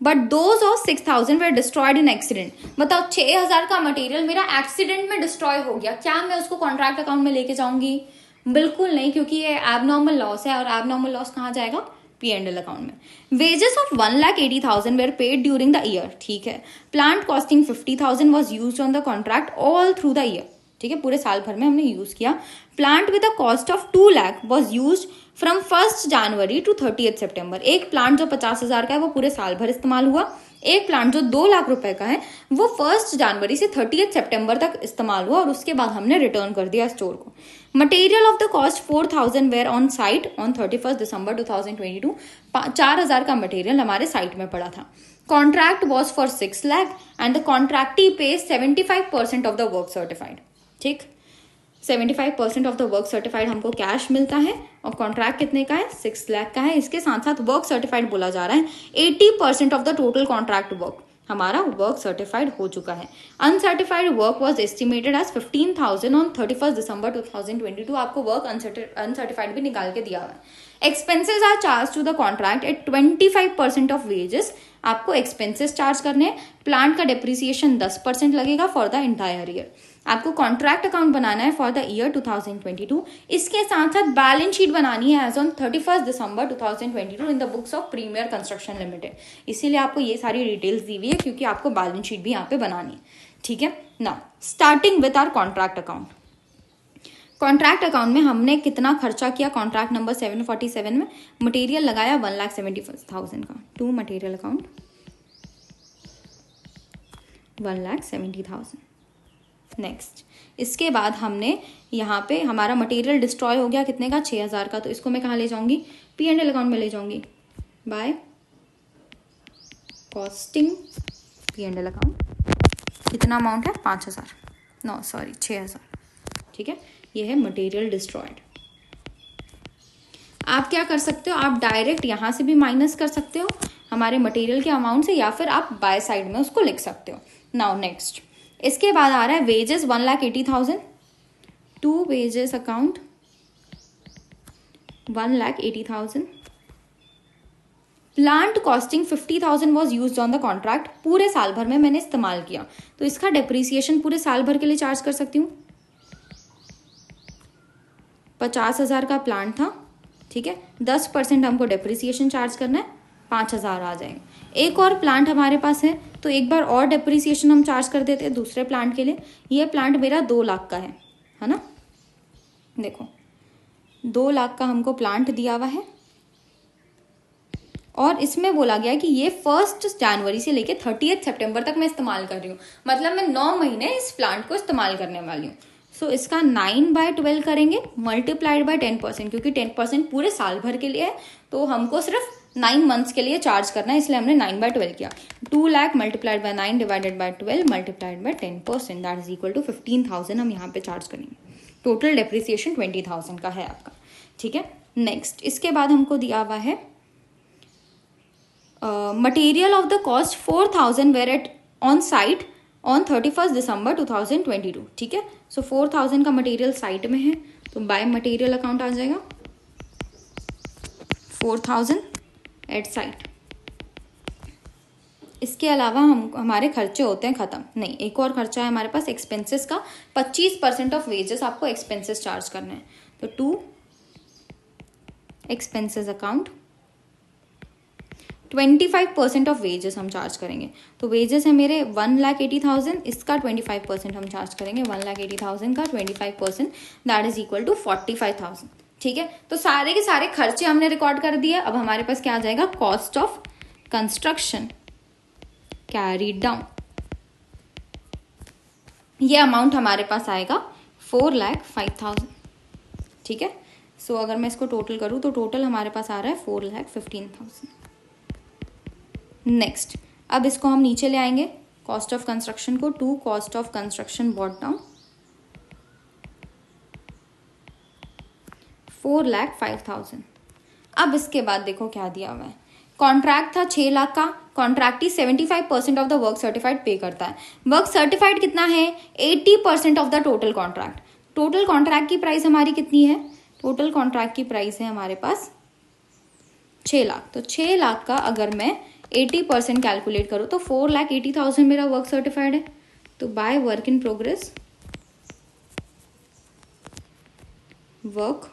but those of 6,000 were destroyed in accident. बताओ 6,000 का मटेरियल मेरा एक्सीडेंट में डिस्ट्रॉय हो गया, क्या मैं उसको कॉन्ट्रैक्ट अकाउंट में लेके जाऊंगी? बिल्कुल नहीं, क्योंकि ये एबनॉर्मल लॉस है और एबनॉर्मल लॉस कहाँ जाएगा? P&L अकाउंट में। Wages of 1,80,000 were paid during the year. ठीक है, plant costing 50,000 was use on the contract all through the year. ठीक है, पूरे साल भर में हमने यूज किया। Plant with a cost of 2 lakh was use from 1st January to 30th September। एक प्लांट जो 50,000 का है वो पूरे साल भर इस्तेमाल हुआ, एक प्लांट जो 2 लाख रुपए का है वो 1st January से 30th September तक इस्तेमाल हुआ और उसके बाद हमने रिटर्न कर दिया स्टोर को। Material of the cost 4,000 were on site on 31st December 2022। 4,000 का मटेरियल हमारे साइट में पड़ा था। Contract was for 6 lakh and the contractee pays 75% of the work certified. ठीक, 75% ऑफ द वर्क सर्टिफाइड हमको कैश मिलता है और कॉन्ट्रैक्ट कितने का है? 6 लाख का है। इसके साथ साथ वर्क सर्टिफाइड बोला जा रहा है 80% of the total contract work हमारा वर्क सर्टिफाइड हो चुका है। Uncertified work was estimated as 15,000 on 31st December 2022। आपको वर्क अनसर्टिफाइड भी निकाल के दिया हुआ है। Expenses are charged to the contract at 25% of wages. आपको एक्सपेंसेस चार्ज करने। प्लांट का डिप्रिसिएशन 10% लगेगा फॉर द इंटायर ईयर। आपको कॉन्ट्रैक्ट अकाउंट बनाना है फॉर द ईयर 2022। इसके साथ साथ बैलेंस शीट बनानी है as on 31st December 2022 in the books of Premier Construction Limited. इसीलिए आपको ये सारी डिटेल्स दी हुई है क्योंकि आपको बैलेंस शीट भी यहाँ पे बनानी है। ठीक है, now starting with our contract account. Contract account में हमने कितना खर्चा किया? कॉन्ट्रैक्ट नंबर 747 में मटेरियल लगाया 1,70,000 का। To material account 1,70,000। नेक्स्ट, इसके बाद हमने यहाँ पे हमारा मटेरियल डिस्ट्रॉय हो गया कितने का? 6,000 का। तो इसको मैं कहाँ ले जाऊंगी? P&L अकाउंट में ले जाऊंगी बाय कॉस्टिंग P&L अकाउंट। कितना अमाउंट है? 5,000, नो सॉरी 6,000। ठीक है, ये है मटेरियल डिस्ट्रॉयड। आप क्या कर सकते हो? आप डायरेक्ट यहाँ से भी माइनस कर सकते हो हमारे मटेरियल के अमाउंट से, या फिर आप बाय साइड में उसको लिख सकते हो। नाउ नेक्स्ट, इसके बाद आ रहा है wages 1,80,000। To wages account 1,80,000। Plant costing 50,000 was use on the contract. पूरे साल भर में मैंने इस्तेमाल किया तो इसका डिप्रिसिएशन पूरे साल भर के लिए चार्ज कर सकती हूँ। 50,000 का प्लांट था। ठीक है, 10% हमको डिप्रिसिएशन चार्ज करना है, 5,000 आ जाएंगे। एक और प्लांट हमारे पास है तो एक बार और डिप्रिसिएशन हम चार्ज कर देते हैं दूसरे प्लांट के लिए। ये प्लांट मेरा 2 लाख का है ना। देखो 2 लाख का हमको प्लांट दिया हुआ है और इसमें बोला गया कि ये 1st January से लेके 30th September तक मैं इस्तेमाल कर रही हूँ। मतलब मैं 9 महीने इस प्लांट को इस्तेमाल करने वाली हूँ। सो इसका 9/12 करेंगे मल्टीप्लाइड बाय 10%, क्योंकि 10% पूरे साल भर के लिए है तो हमको सिर्फ 9 मंथ्स के लिए चार्ज करना है, इसलिए हमने 9/12 किया। 2 lakh multiplied by 9 divided by 12 multiplied by 10%, that is equal to 15,000 हम यहाँ पे चार्ज करेंगे। टोटल डिप्रिसिएशन 20,000 का है आपका। ठीक है, नेक्स्ट, इसके बाद हमको दिया हुआ है material of the cost 4,000 were at on site on 31st December 2022। ठीक है, सो 4,000 का मटेरियल साइट में है तो बाय मटेरियल अकाउंट आ जाएगा 4,000 एट साइट। इसके अलावा हमारे खर्चे होते हैं खत्म। नहीं, एक और खर्चा है हमारे पास एक्सपेंसेस का। 25% ऑफ वेजेस आपको एक्सपेंसेस चार्ज करने हैं। तो 2 एक्सपेंसेस अकाउंट 25% ऑफ वेजेस हम चार्ज करेंगे। तो वेजेस है मेरे 1,80,000, इसका 25% हम चार्ज करेंगे। 1,80,000 का 25% दैट इज इक्वल टू 45,000। ठीक है, तो सारे के सारे खर्चे हमने रिकॉर्ड कर दिए। अब हमारे पास क्या आ जाएगा, cost of construction carried down. ये अमाउंट हमारे पास आएगा 4,05,000। ठीक है, सो अगर मैं इसको टोटल करूं तो टोटल हमारे पास आ रहा है 4,15,000। नेक्स्ट, अब इसको हम नीचे ले आएंगे, कॉस्ट ऑफ कंस्ट्रक्शन को to cost of construction bot down 4,05,000। अब इसके बाद देखो क्या दिया हुआ है, कॉन्ट्रैक्ट था 6 लाख का, कॉन्ट्रैक्टी 75% ऑफ द वर्क सर्टिफाइड पे करता है। वर्क सर्टिफाइड कितना है, 80% of the total contract. Total contract की प्राइस हमारी कितनी है, टोटल कॉन्ट्रैक्ट की प्राइस है हमारे पास 6 लाख। तो 6 लाख का अगर मैं 80% कैलकुलेट करूं तो 4,80,000 मेरा वर्क सर्टिफाइड है। तो by work in progress, work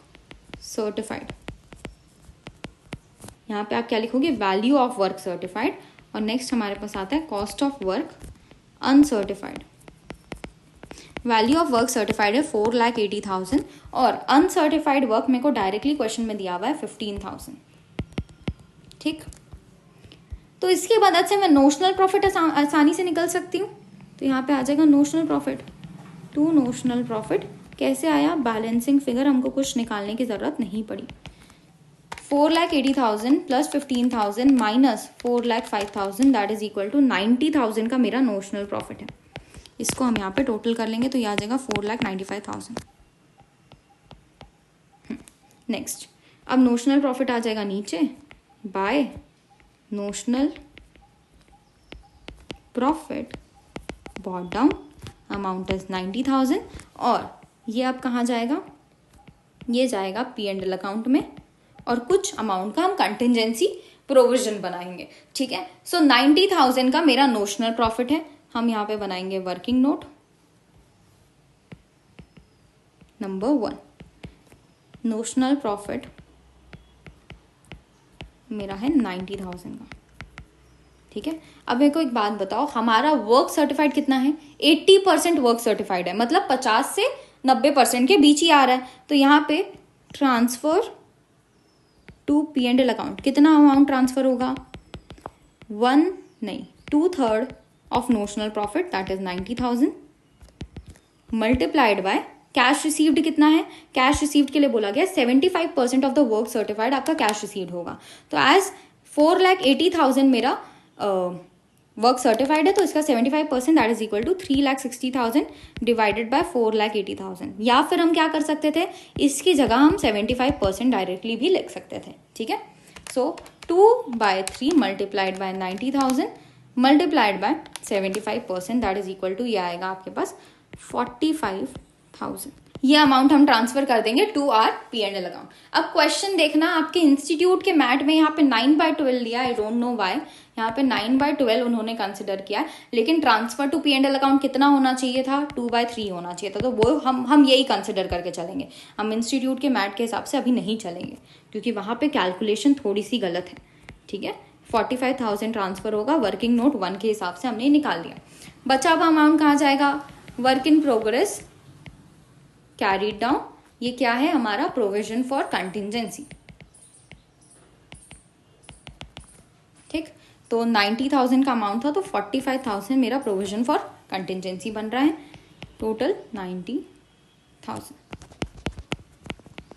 certified, यहाँ पे आप क्या लिखोगे, वैल्यू ऑफ वर्क सर्टिफाइड, और नेक्स्ट हमारे पास आता है cost of work uncertified. Value of work certified है 4,80,000 और अनसर्टिफाइड वर्क मेरे को डायरेक्टली क्वेश्चन में दिया हुआ है 15,000। ठीक, तो इसके बाद से मैं नोशनल प्रॉफिट आसानी से निकल सकती हूँ। तो यहाँ पे आ जाएगा notional profit to notional profit. कैसे आया, बैलेंसिंग फिगर, हमको कुछ निकालने की जरूरत नहीं पड़ी। 4,80,000 plus 15,000 minus 4,05,000 that is equal to 90,000 का मेरा नोशनल प्रॉफिट है। इसको हम यहाँ पे टोटल कर लेंगे तो ये आ जाएगा 4,95,000। नेक्स्ट, अब नोशनल प्रॉफिट आ जाएगा नीचे, by notional profit brought down, amount is 90,000, और ये अब कहाँ जाएगा, ये जाएगा P&L अकाउंट में, और कुछ अमाउंट का हम कंटिजेंसी प्रोविजन बनाएंगे। ठीक है, सो 90,000 का मेरा नोशनल प्रॉफिट है। हम यहाँ पे बनाएंगे working note number 1, notional profit मेरा है 90,000 का। ठीक है, अब मेरे को एक बात बताओ, हमारा वर्क सर्टिफाइड कितना है, 80% वर्क सर्टिफाइड है, मतलब 50 से 90% के बीच ही आ रहा है। तो यहाँ पे ट्रांसफर टू P&L अकाउंट कितना अमाउंट ट्रांसफर होगा, 2/3 of notional profit that is 90,000 multiplied by cash received कितना है, कैश रिसीव्ड के लिए बोला गया 75% ऑफ द वर्क सर्टिफाइड आपका कैश रिसीव्ड होगा। तो एज 4,80,000 मेरा वर्क सर्टिफाइड है, तो इसका 75% that is equal to 3,60,000 divided by 4,80,000। या फिर हम क्या कर सकते थे, इसकी जगह हम 75% डायरेक्टली भी लिख सकते थे। ठीक है, so 2/3 multiplied by 90,000 multiplied by 75% that is equal to, ये आएगा आपके पास 45,000। ये अमाउंट हम ट्रांसफर कर देंगे टू आर P&L अकाउंट। अब क्वेश्चन देखना, आपके इंस्टीट्यूट के मैट में यहाँ पे 9/12 लिया, आई डोंट नो व्हाई, यहाँ पे 9/12 उन्होंने कंसिडर किया, लेकिन ट्रांसफर टू P&L अकाउंट कितना होना चाहिए था, 2/3 होना चाहिए था। तो वो हम यही कंसिडर करके चलेंगे, हम इंस्टीट्यूट के मैट के हिसाब से अभी नहीं चलेंगे, क्योंकि वहाँ पे कैलकुलेशन थोड़ी सी गलत है। ठीक है, 45,000 ट्रांसफर होगा, वर्किंग नोट 1 के हिसाब से हमने निकाल लिया। बचा हुआ अमाउंट कहाँ जाएगा, work in progress carried down, ये क्या है हमारा, प्रोविजन फॉर कंटिजेंसी। ठीक, तो 90,000 का अमाउंट था, तो 45,000 मेरा प्रोविजन फॉर कंटिजेंसी बन रहा है, टोटल 90,000।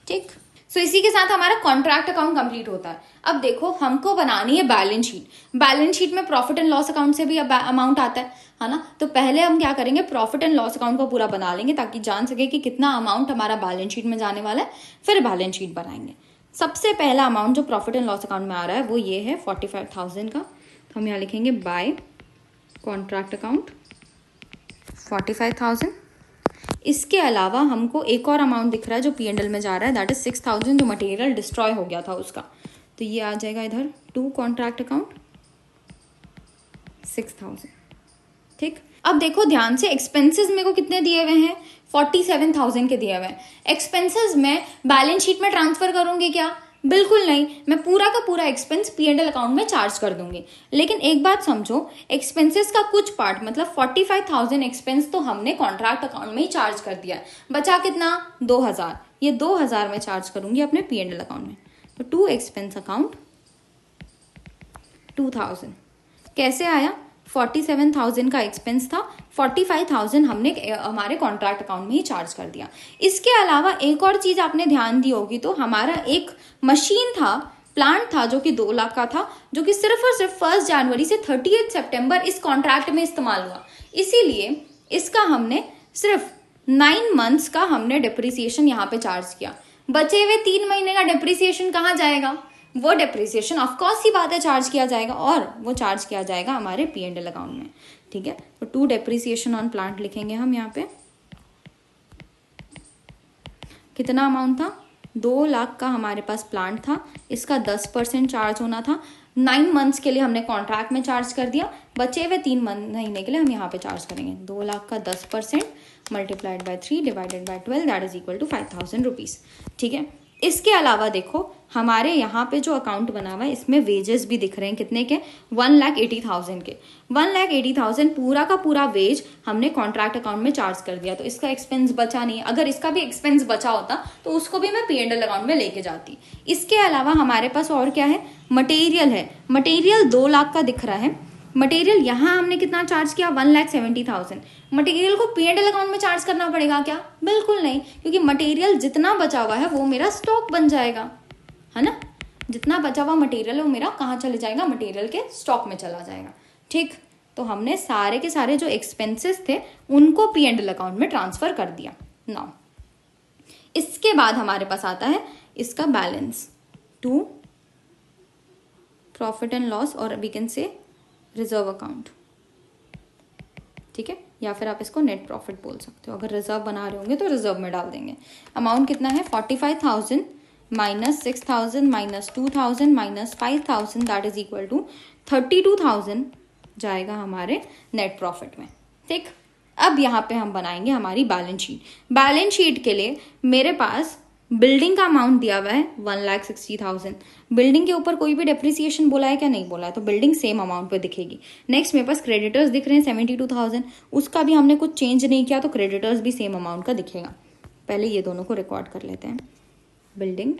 ठीक, सो इसी के साथ हमारा कॉन्ट्रैक्ट अकाउंट कंप्लीट होता है। अब देखो, हमको बनानी है बैलेंस शीट। बैलेंस शीट में प्रॉफिट एंड लॉस अकाउंट से भी अमाउंट आता है ना। तो पहले हम क्या करेंगे, प्रॉफिट एंड लॉस अकाउंट को पूरा बना लेंगे ताकि जान सके कि कितना अमाउंट हमारा बैलेंस शीट में जाने वाला है, फिर बैलेंस शीट बनाएंगे। सबसे पहला अमाउंट जो प्रॉफिट एंड लॉस अकाउंट में आ रहा है वो ये है 45,000 का। तो हम यहाँ लिखेंगे बाय कॉन्ट्रैक्ट अकाउंट 45,000। इसके अलावा हमको एक और अमाउंट दिख रहा है जो P&L में जा रहा है, दैट इज 6,000 जो मटेरियल डिस्ट्रॉय हो गया था उसका। तो ये आ जाएगा इधर टू कॉन्ट्रैक्ट अकाउंट 6,000। ठीक, अब देखो ध्यान से, एक्सपेंसेस मेरे को कितने दिए हुए हैं, 47,000 के दिए हुए हैं। एक्सपेंसेस में बैलेंस शीट में ट्रांसफर करूंगी क्या, बिल्कुल नहीं, मैं पूरा का पूरा एक्सपेंस P&L अकाउंट में चार्ज कर दूंगी। लेकिन एक बात समझो, एक्सपेंसेस का कुछ पार्ट मतलब 45,000 एक्सपेंस तो हमने कॉन्ट्रैक्ट अकाउंट में ही चार्ज कर दिया है। बचा कितना? 2,000। ये 2,000 में चार्ज करूंगी अपने P&L अकाउंट में। तो टू एक्सपेंस अकाउंट 2,000 कैसे आया? 47,000 का एक्सपेंस था, 45,000 हमने हमारे कॉन्ट्रैक्ट अकाउंट में ही चार्ज कर दिया। इसके अलावा एक और चीज आपने ध्यान दी होगी, तो हमारा एक मशीन था, प्लांट था जो कि 2 लाख का था, जो कि सिर्फ और सिर्फ 1 जनवरी से 30 सितंबर इस कॉन्ट्रैक्ट में इस्तेमाल हुआ। इसीलिए इसका हमने सिर्फ 9 मंथ्स का हमने डिप्रिसिएशन यहाँ पे चार्ज किया। बचे हुए 3 महीने का डिप्रिसिएशन कहाँ जाएगा? वो डिप्रिसिएशन ऑफकोर्स ही बात है चार्ज किया जाएगा, और वो चार्ज किया जाएगा हमारे P&L अकाउंट में। ठीक है, तो टू डिप्रिसिएशन ऑन प्लांट लिखेंगे हम यहाँ पे। कितना अमाउंट था? 2 लाख का हमारे पास प्लांट था, इसका 10% चार्ज होना था। 9 मंथ्स के लिए हमने कॉन्ट्रैक्ट में चार्ज कर दिया, बचे हुए 3 महीने के लिए हम यहाँ पे चार्ज करेंगे। 2 लाख का 10% multiplied by 3 divided by 12 that is equal to 5,000 rupees. ठीक है, इसके अलावा देखो हमारे यहाँ पे जो अकाउंट बना हुआ है इसमें वेजेस भी दिख रहे हैं, कितने के? 1,80,000 के। 1,80,000 पूरा का पूरा वेज हमने कॉन्ट्रैक्ट अकाउंट में चार्ज कर दिया, तो इसका एक्सपेंस बचा नहीं। अगर इसका भी एक्सपेंस बचा होता तो उसको भी मैं P&L अकाउंट में लेके जाती। इसके अलावा हमारे पास और क्या है? मटेरियल है। मटेरियल 2 लाख का दिख रहा है। मटेरियल यहाँ हमने कितना चार्ज किया? 1,70,000। मटेरियल को P&L अकाउंट में चार्ज करना पड़ेगा क्या? बिल्कुल नहीं, क्योंकि मटेरियल जितना बचा हुआ है वो मेरा स्टॉक बन जाएगा, है ना। जितना बचा हुआ मटेरियल वो मेरा कहाँ चले जाएगा? मटेरियल के स्टॉक में चला जाएगा। ठीक, तो हमने सारे के सारे जो एक्सपेंसेस थे उनको P&L अकाउंट में ट्रांसफर कर दिया। नाउ इसके बाद हमारे पास आता है इसका balance to profit and loss, और we can say reserve account. ठीक है, या फिर आप इसको नेट प्रॉफिट बोल सकते हो। अगर रिजर्व बना रहे होंगे तो रिजर्व में डाल देंगे। अमाउंट कितना है? 45,000 minus 6,000 minus 2,000 minus 5,000 that is equal to 32,000 जाएगा हमारे नेट प्रॉफिट में। ठीक, अब यहाँ पे हम बनाएंगे हमारी बैलेंस शीट। बैलेंस शीट के लिए मेरे पास बिल्डिंग का अमाउंट दिया हुआ है 1,60,000। बिल्डिंग के ऊपर कोई भी डेप्रिसिएशन बोला है क्या? नहीं बोला है, तो बिल्डिंग सेम अमाउंट पे दिखेगी। नेक्स्ट मेरे पास क्रेडिटर्स दिख रहे हैं 72,000, उसका भी हमने कुछ चेंज नहीं किया, तो क्रेडिटर्स भी सेम अमाउंट का दिखेगा। पहले ये दोनों को रिकॉर्ड कर लेते हैं, बिल्डिंग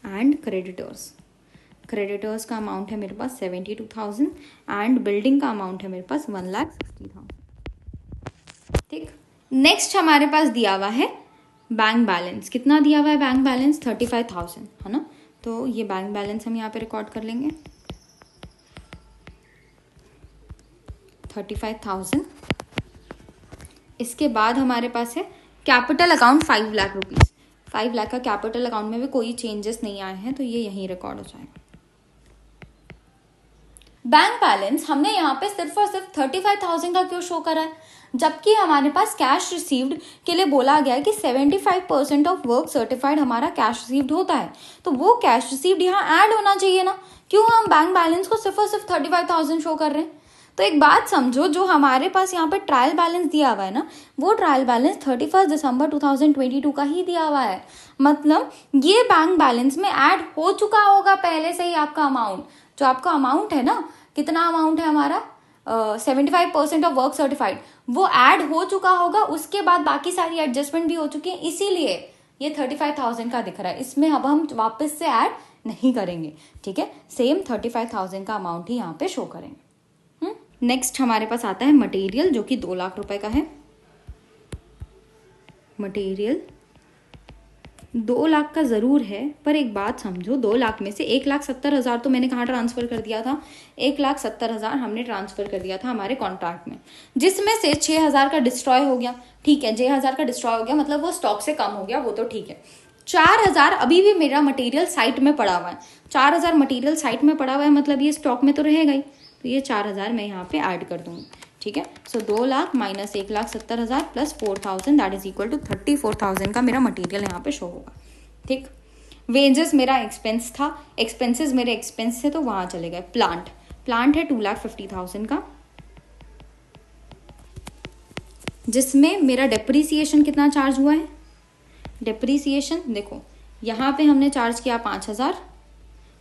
एंड क्रेडिटर्स। क्रेडिटर्स का अमाउंट है मेरे पास 72,000 एंड बिल्डिंग का अमाउंट है मेरे पास 1,60,000। ठीक, नेक्स्ट हमारे पास दिया हुआ है बैंक बैलेंस। कितना दिया हुआ है बैंक बैलेंस? 35,000, है ना। तो ये बैंक बैलेंस हम यहाँ पे रिकॉर्ड कर लेंगे, 35,000। इसके बाद हमारे पास है capital account 5 lakh rupees. 5 lakh का कैपिटल अकाउंट में भी कोई चेंजेस नहीं आए हैं, तो ये यहीं रिकॉर्ड हो जाएगा। बैंक बैलेंस हमने यहाँ पे सिर्फ और सिर्फ 35,000 का क्यों शो करा है, जबकि हमारे पास कैश रिसीव्ड के लिए बोला गया है कि 75% ऑफ वर्क सर्टिफाइड हमारा कैश रिसीव्ड होता है, तो वो कैश रिसीव्ड यहाँ ऐड होना चाहिए ना। क्यों हम बैंक बैलेंस को सिर्फ और सिर्फ 35,000 शो कर रहे हैं? तो एक बात समझो, जो हमारे पास यहाँ पे ट्रायल बैलेंस दिया हुआ है ना, वो ट्रायल बैलेंस 31 दिसंबर 2022 का ही दिया हुआ है। मतलब ये बैंक बैलेंस में ऐड हो चुका होगा पहले से ही आपका अमाउंट। जो आपका अमाउंट है ना, कितना अमाउंट है हमारा? 75% ऑफ वर्क सर्टिफाइड, वो ऐड हो चुका होगा। उसके बाद बाकी सारी एडजस्टमेंट भी हो चुकी है, इसीलिए ये 35,000 का दिख रहा है। इसमें अब हम वापस से ऐड नहीं करेंगे। ठीक है, सेम 35,000 का अमाउंट ही यहाँ पे शो करेंगे। नेक्स्ट हमारे पास आता है मटेरियल, जो कि 2 लाख रुपए का है। मटेरियल 2 लाख का जरूर है, पर एक बात समझो, 2 लाख में से 1,70,000 तो मैंने कहाँ ट्रांसफर कर दिया था? 1,70,000 हमने ट्रांसफर कर दिया था हमारे कॉन्ट्रैक्ट में, जिसमें से 6,000 का डिस्ट्रॉय हो गया। ठीक है, 6,000 का डिस्ट्रॉय हो गया मतलब वो स्टॉक से कम हो गया, वो तो ठीक है। 4,000 अभी भी मेरा मटेरियल साइट में पड़ा हुआ है। 4,000 मटेरियल साइट में पड़ा हुआ है, मतलब ये स्टॉक में तो रहेगा ही, तो ये 4,000 मैं यहाँ पे ऐड कर दूंगी। ठीक है, so 2 lakh minus 1,70,000 plus 4,000 that is equal to 34,000 का मेरा मटेरियल यहाँ पे शो होगा। ठीक, वेजेस मेरा एक्सपेंस था, एक्सपेंसेस मेरे एक्सपेंस थे तो वहां चले गए। प्लांट है 2,50,000 का, जिसमें मेरा डेप्रिसिएशन कितना चार्ज हुआ है? डिप्रिसिएशन देखो, यहाँ पे हमने चार्ज किया 5,000,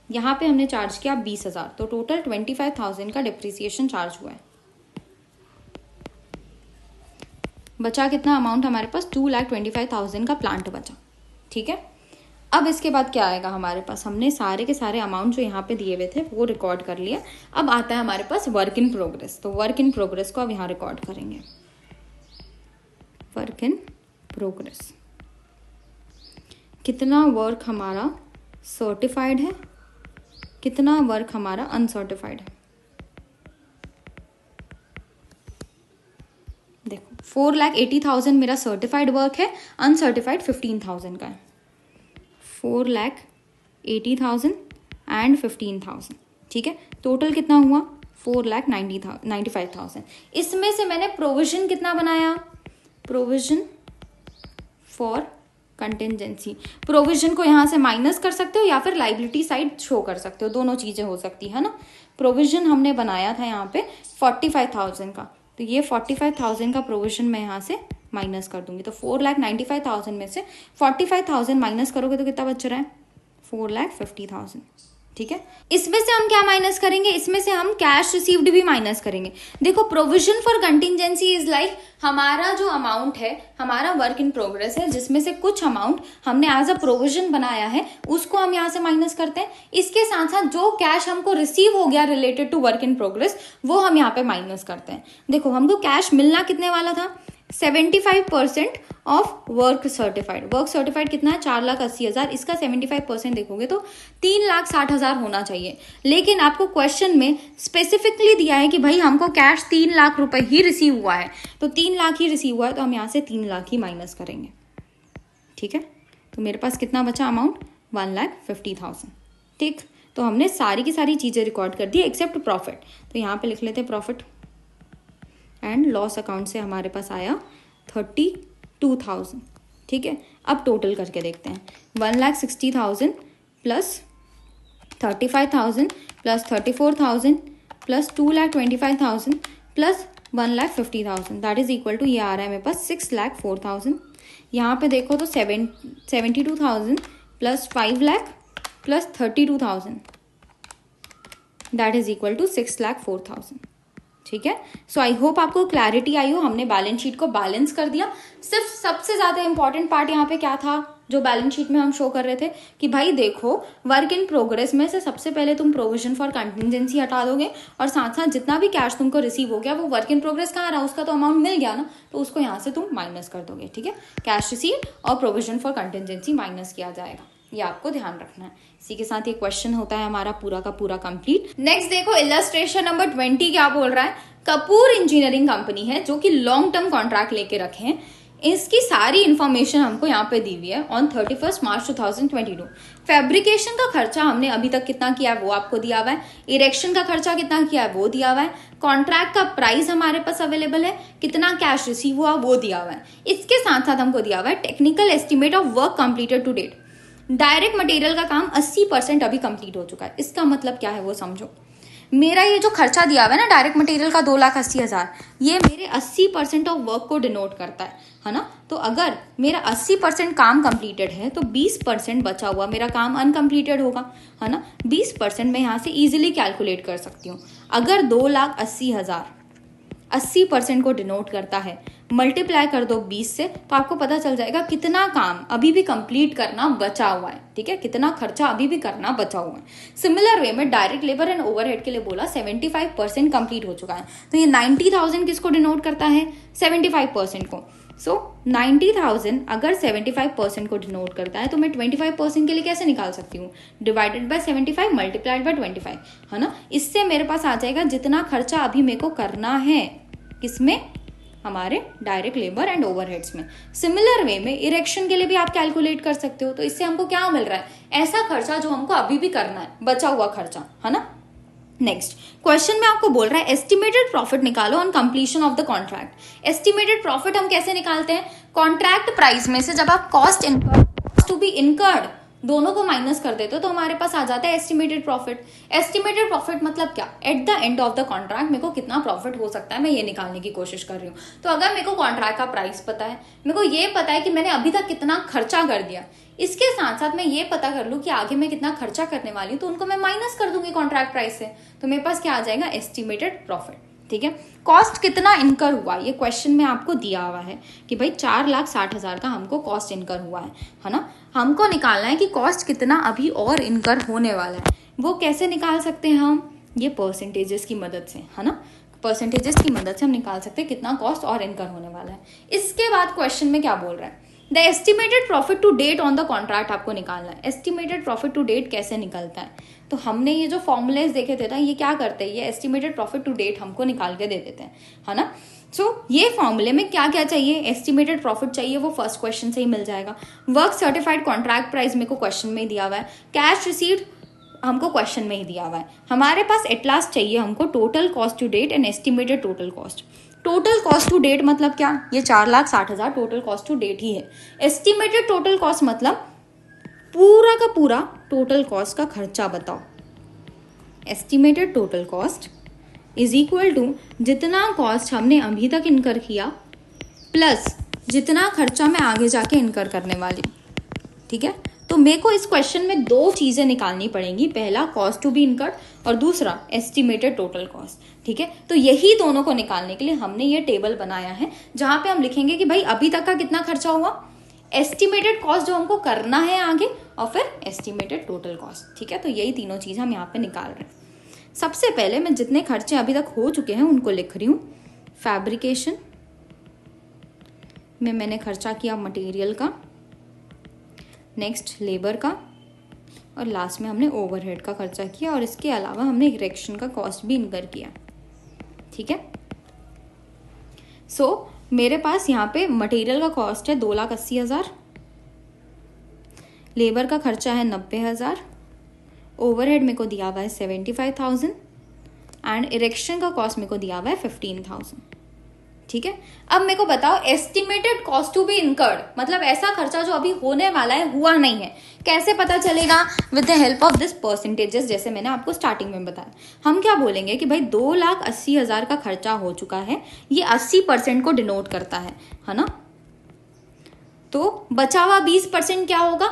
यहाँ पे हमने चार्ज किया 20,000, तो टोटल 25,000 का डिप्रिसिएशन चार्ज हुआ है। बचा कितना अमाउंट हमारे पास? 2,25,000 का प्लांट बचा। ठीक है, अब इसके बाद क्या आएगा हमारे पास? हमने सारे के सारे अमाउंट जो यहाँ पे दिए हुए थे वो रिकॉर्ड कर लिए। अब आता है हमारे पास वर्क इन प्रोग्रेस। तो वर्क इन प्रोग्रेस को अब यहाँ रिकॉर्ड करेंगे। वर्क इन प्रोग्रेस, कितना वर्क हमारा सर्टिफाइड है, कितना वर्क हमारा अनसर्टिफाइड है। देखो 4,80,000 मेरा सर्टिफाइड वर्क है, अनसर्टिफाइड 15,000 का है। 4,80,000 एंड 15,000। ठीक है, टोटल कितना हुआ? 4,95,000। इसमें से मैंने प्रोविजन कितना बनाया? Provision for contingency. प्रोविजन को यहां से माइनस कर सकते हो या फिर लाइबिलिटी साइड शो कर सकते हो, दोनों चीजें हो सकती है ना। प्रोविजन हमने बनाया था यहाँ पे 45,000 का, तो ये 45,000 का प्रोविजन मैं यहाँ से माइनस कर दूंगी। तो 4,95,000 में से 45,000 माइनस करोगे तो कितना बच रहा है? 4,50,000। ठीक है, इसमें से हम क्या माइनस करेंगे? इसमें से हम कैश रिसीव्ड भी माइनस करेंगे। देखो provision for contingency is like हमारा जो अमाउंट है, हमारा वर्क इन प्रोग्रेस है, जिसमें से कुछ अमाउंट हमने एज अ प्रोविजन बनाया है उसको हम यहाँ से माइनस करते हैं। इसके साथ साथ जो कैश हमको रिसीव हो गया related to work in progress वो हम यहाँ पे माइनस करते हैं। देखो हमको कैश मिलना कितने वाला था? 75% of work certified. Work certified कितना है? 4,80,000। इसका 75% देखोगे तो 3,60,000 होना चाहिए। लेकिन आपको क्वेश्चन में स्पेसिफिकली दिया है कि भाई हमको कैश 3 लाख रुपए ही रिसीव हुआ है, तो 3 लाख ही रिसीव हुआ है, तो हम यहाँ से 3 लाख ही माइनस करेंगे। ठीक है, तो मेरे पास कितना बचा अमाउंट? 1,50,000। ठीक, तो हमने सारी की सारी चीजें रिकॉर्ड कर दी एक्सेप्ट प्रॉफिट। तो यहाँ पे लिख लेते प्रॉफिट एंड लॉस अकाउंट से हमारे पास आया 32,000। ठीक है, अब टोटल करके देखते हैं। 1,60,000 plus 35,000 plus 34,000 plus 2,25,000 plus 1,50,000 that is equal to, ये आ रहा है मेरे पास 6,04,000। यहाँ पे देखो तो 72,000 plus 5 lakh plus 32,000 that is equal to 6,04,000। ठीक है, सो आई होप आपको क्लैरिटी आई हो। हमने बैलेंस शीट को बैलेंस कर दिया। सिर्फ सबसे ज्यादा इंपॉर्टेंट पार्ट यहाँ पे क्या था जो बैलेंस शीट में हम शो कर रहे थे कि भाई देखो वर्क इन प्रोग्रेस में से सबसे पहले तुम प्रोविजन फॉर कंटिजेंसी हटा दोगे और साथ साथ जितना भी कैश तुमको रिसीव हो गया वो वर्क इन प्रोग्रेस कहाँ रहा, उसका तो अमाउंट मिल गया ना, तो उसको यहाँ से तुम माइनस कर दोगे। ठीक है, कैश रिसीव और प्रोविजन फॉर कंटिजेंसी माइनस किया जाएगा, ये आपको ध्यान रखना है। इसी के साथ ये क्वेश्चन होता है हमारा पूरा का पूरा कंप्लीट। नेक्स्ट देखो इलस्ट्रेशन नंबर 20 क्या बोल रहा है। कपूर इंजीनियरिंग कंपनी है जो कि लॉन्ग टर्म कॉन्ट्रैक्ट लेके रखे हैं। इसकी सारी इंफॉर्मेशन हमको यहाँ पे दी हुई है ऑन 31 मार्च 2022। फैब्रिकेशन का खर्चा हमने अभी तक कितना किया है वो आपको दिया हुआ है। इरेक्शन का खर्चा कितना किया है वो दिया हुआ है। कॉन्ट्रैक्ट का प्राइस हमारे पास अवेलेबल है, कितना कैश रिसीव हुआ वो दिया हुआ है। इसके साथ साथ हमको दिया हुआ है technical estimate of work completed to date. Direct material का काम 80% अभी कंप्लीट हो चुका है। इसका मतलब क्या है वो समझो। मेरा ये जो खर्चा दिया हुआ है ना डायरेक्ट मटेरियल का 2,80,000, ये मेरे 80% ऑफ वर्क को डिनोट करता है ना। तो अगर मेरा 80% काम कंप्लीटेड है तो 20% बचा हुआ मेरा काम अनकम्प्लीटेड होगा, है ना। 20% मैं यहाँ से इजीली कैलकुलेट कर सकती हूँ। अगर 2,80,000 80% को डिनोट करता है, मल्टीप्लाई कर दो 20 से, तो आपको पता चल जाएगा कितना काम अभी भी कंप्लीट करना बचा हुआ है। ठीक है, कितना खर्चा अभी भी करना बचा हुआ है। सिमिलर वे में डायरेक्ट लेबर एंड ओवरहेड के लिए बोला 75% कंप्लीट हो चुका है, तो ये 90,000 किसको डिनोट करता है? 75% को। सो 90,000 अगर 75% को डिनोट करता है तो मैं 25% के लिए कैसे निकाल सकती हूँ? डिवाइडेड बाय 75 मल्टीप्लाइड बाय 25, है ना। इससे मेरे पास आ जाएगा जितना खर्चा अभी मेरे को करना है, किसमें? हमारे डायरेक्ट लेबर एंड ओवरहेड्स में। सिमिलर वे में इरेक्शन के लिए भी आप कैलकुलेट कर सकते हो। तो इससे हमको क्या मिल रहा है? ऐसा खर्चा जो हमको अभी भी करना है, बचा हुआ खर्चा, है ना। नेक्स्ट क्वेश्चन में आपको बोल रहा है एस्टिमेटेड प्रॉफिट निकालो on completion of the contract. Estimated profit हम कैसे निकालते हैं? कॉन्ट्रैक्ट प्राइस में से जब आप कॉस्ट टू बी इनकर्ड दोनों को माइनस कर देते हो तो हमारे पास आ जाता है एस्टिमेटेड प्रॉफिट। एस्टिमेटेड प्रॉफिट मतलब क्या, at the end of the contract मेरे को कितना प्रॉफिट हो सकता है, मैं ये निकालने की कोशिश कर रही हूँ। तो अगर मेरे को कॉन्ट्रैक्ट का प्राइस पता है, मेरे को ये पता है कि मैंने अभी तक कितना खर्चा कर दिया, इसके साथ साथ मैं ये पता कर लूँ कि आगे मैं कितना खर्चा करने वाली हूँ, तो उनको मैं माइनस कर दूंगी कॉन्ट्रैक्ट प्राइस से, तो मेरे पास क्या आ जाएगा, एस्टिमेटेड प्रॉफिट। ठीक है, कॉस्ट कितना इनकर हुआ, ये क्वेश्चन में आपको दिया हुआ है कि भाई 4,60,000 का हमको कॉस्ट इनकर हुआ है ना। हमको निकालना है कि कॉस्ट कितना अभी और इनकर होने वाला है। वो कैसे निकाल सकते हैं हम, ये परसेंटेजेस की मदद से, है ना। परसेंटेजेस की मदद से हम निकाल सकते हैं कितना कॉस्ट और इनकर होने वाला है। इसके बाद क्वेश्चन में क्या बोल रहा है, the estimated profit to date on the contract आपको निकालना है। एस्टिमेटेड प्रॉफिट टू डेट कैसे निकलता है, तो हमने ये जो फॉर्मूलेज देखे थे ना, ये क्या करते हैं, ये एस्टिमेटेड प्रॉफिट टू डेट हमको निकाल के दे देते हैं, है ना। सो ये फॉर्मूले में क्या क्या चाहिए, एस्टिमेटेड प्रॉफिट चाहिए, वो फर्स्ट क्वेश्चन से ही मिल जाएगा। वर्क सर्टिफाइड कॉन्ट्रैक्ट प्राइस मेरे को क्वेश्चन में ही दिया हुआ है। कैश रिसीव्ड हमको क्वेश्चन में ही दिया हुआ है। हमारे पास एट लास्ट चाहिए हमको total cost to date and estimated total cost. Total cost to date मतलब क्या, ये 4,60,000 टोटल कॉस्ट टू डेट ही है। एस्टिमेटेड टोटल कॉस्ट मतलब पूरा का पूरा टोटल कॉस्ट का खर्चा बताओ। Estimated total cost is equal to जितना कॉस्ट हमने अभी तक इनकर किया प्लस जितना खर्चा मैं आगे जाके इनकर करने वाली। ठीक है, तो मेरे को इस क्वेश्चन में दो चीजें निकालनी पड़ेंगी, पहला कॉस्ट टू बी इनकर्ड और दूसरा एस्टिमेटेड टोटल कॉस्ट। ठीक है, तो यही दोनों को निकालने के लिए हमने ये टेबल बनाया है, जहां पे हम लिखेंगे कि भाई अभी तक का कितना खर्चा हुआ, एस्टिमेटेड कॉस्ट जो हमको करना है आगे, और फिर एस्टिमेटेड टोटल कॉस्ट। ठीक है, तो यही तीनों चीज हम यहाँ पे निकाल रहे हैं। सबसे पहले मैं जितने खर्चे अभी तक हो चुके हैं उनको लिख रही हूँ। फैब्रिकेशन में मैंने खर्चा किया मटेरियल का, नेक्स्ट लेबर का, और लास्ट में हमने ओवरहेड का खर्चा किया, और इसके अलावा हमने इरेक्शन का कॉस्ट भी इनकर किया। ठीक है, सो मेरे पास यहाँ पे मटेरियल का कॉस्ट है 2,80,000, लेबर का खर्चा है 90,000, ओवरहेड मेरे को दिया हुआ है 75,000 एंड इरेक्शन का कॉस्ट मेरे को दिया हुआ है 15,000। ठीक है, अब मेरे को बताओ estimated cost to be incurred मतलब ऐसा खर्चा जो अभी होने वाला है, हुआ नहीं है, कैसे पता चलेगा, with the help of this percentages. जैसे मैंने आपको स्टार्टिंग में बताया, हम क्या बोलेंगे कि भाई 2,80,000 का खर्चा हो चुका है, ये 80% को डिनोट करता है ना। तो बचा हुआ 20% क्या होगा,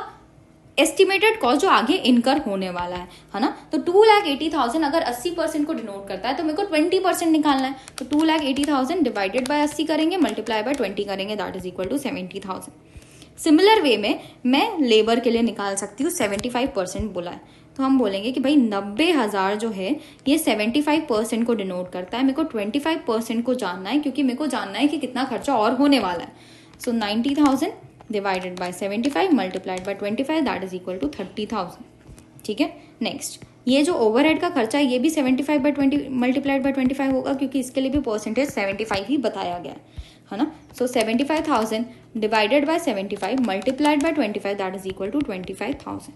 एस्टिमेटेड कॉस्ट जो आगे इनकर होने वाला है ना। तो 2,80,000 अगर 80% को डिनोट करता है तो मेरे को 20% निकालना है। तो 2,80,000 डिवाइडेड बाय 80 करेंगे, मल्टीप्लाई बाय 20 करेंगे, that is equal to 70,000। Similar way में मैं लेबर के लिए निकाल सकती हूँ, 75% बोला है, तो हम बोलेंगे कि भाई 90,000 जो है ये 75% को डिनोट करता है। मेरे को 25% को जानना है, क्योंकि मेरे को जानना है कि कितना खर्चा और होने वाला है। So 90,000 divided by 75 multiplied by 25 that is equal to 30,000। ठीक है, नेक्स्ट ये जो ओवरहेड का खर्चा है ये भी 75 बाय 20 मल्टीप्लाइड बाय 25 होगा, क्योंकि इसके लिए भी परसेंटेज 75 ही बताया गया है ना। So 75,000 divided by 75 multiplied by 25 that is equal to 25,000।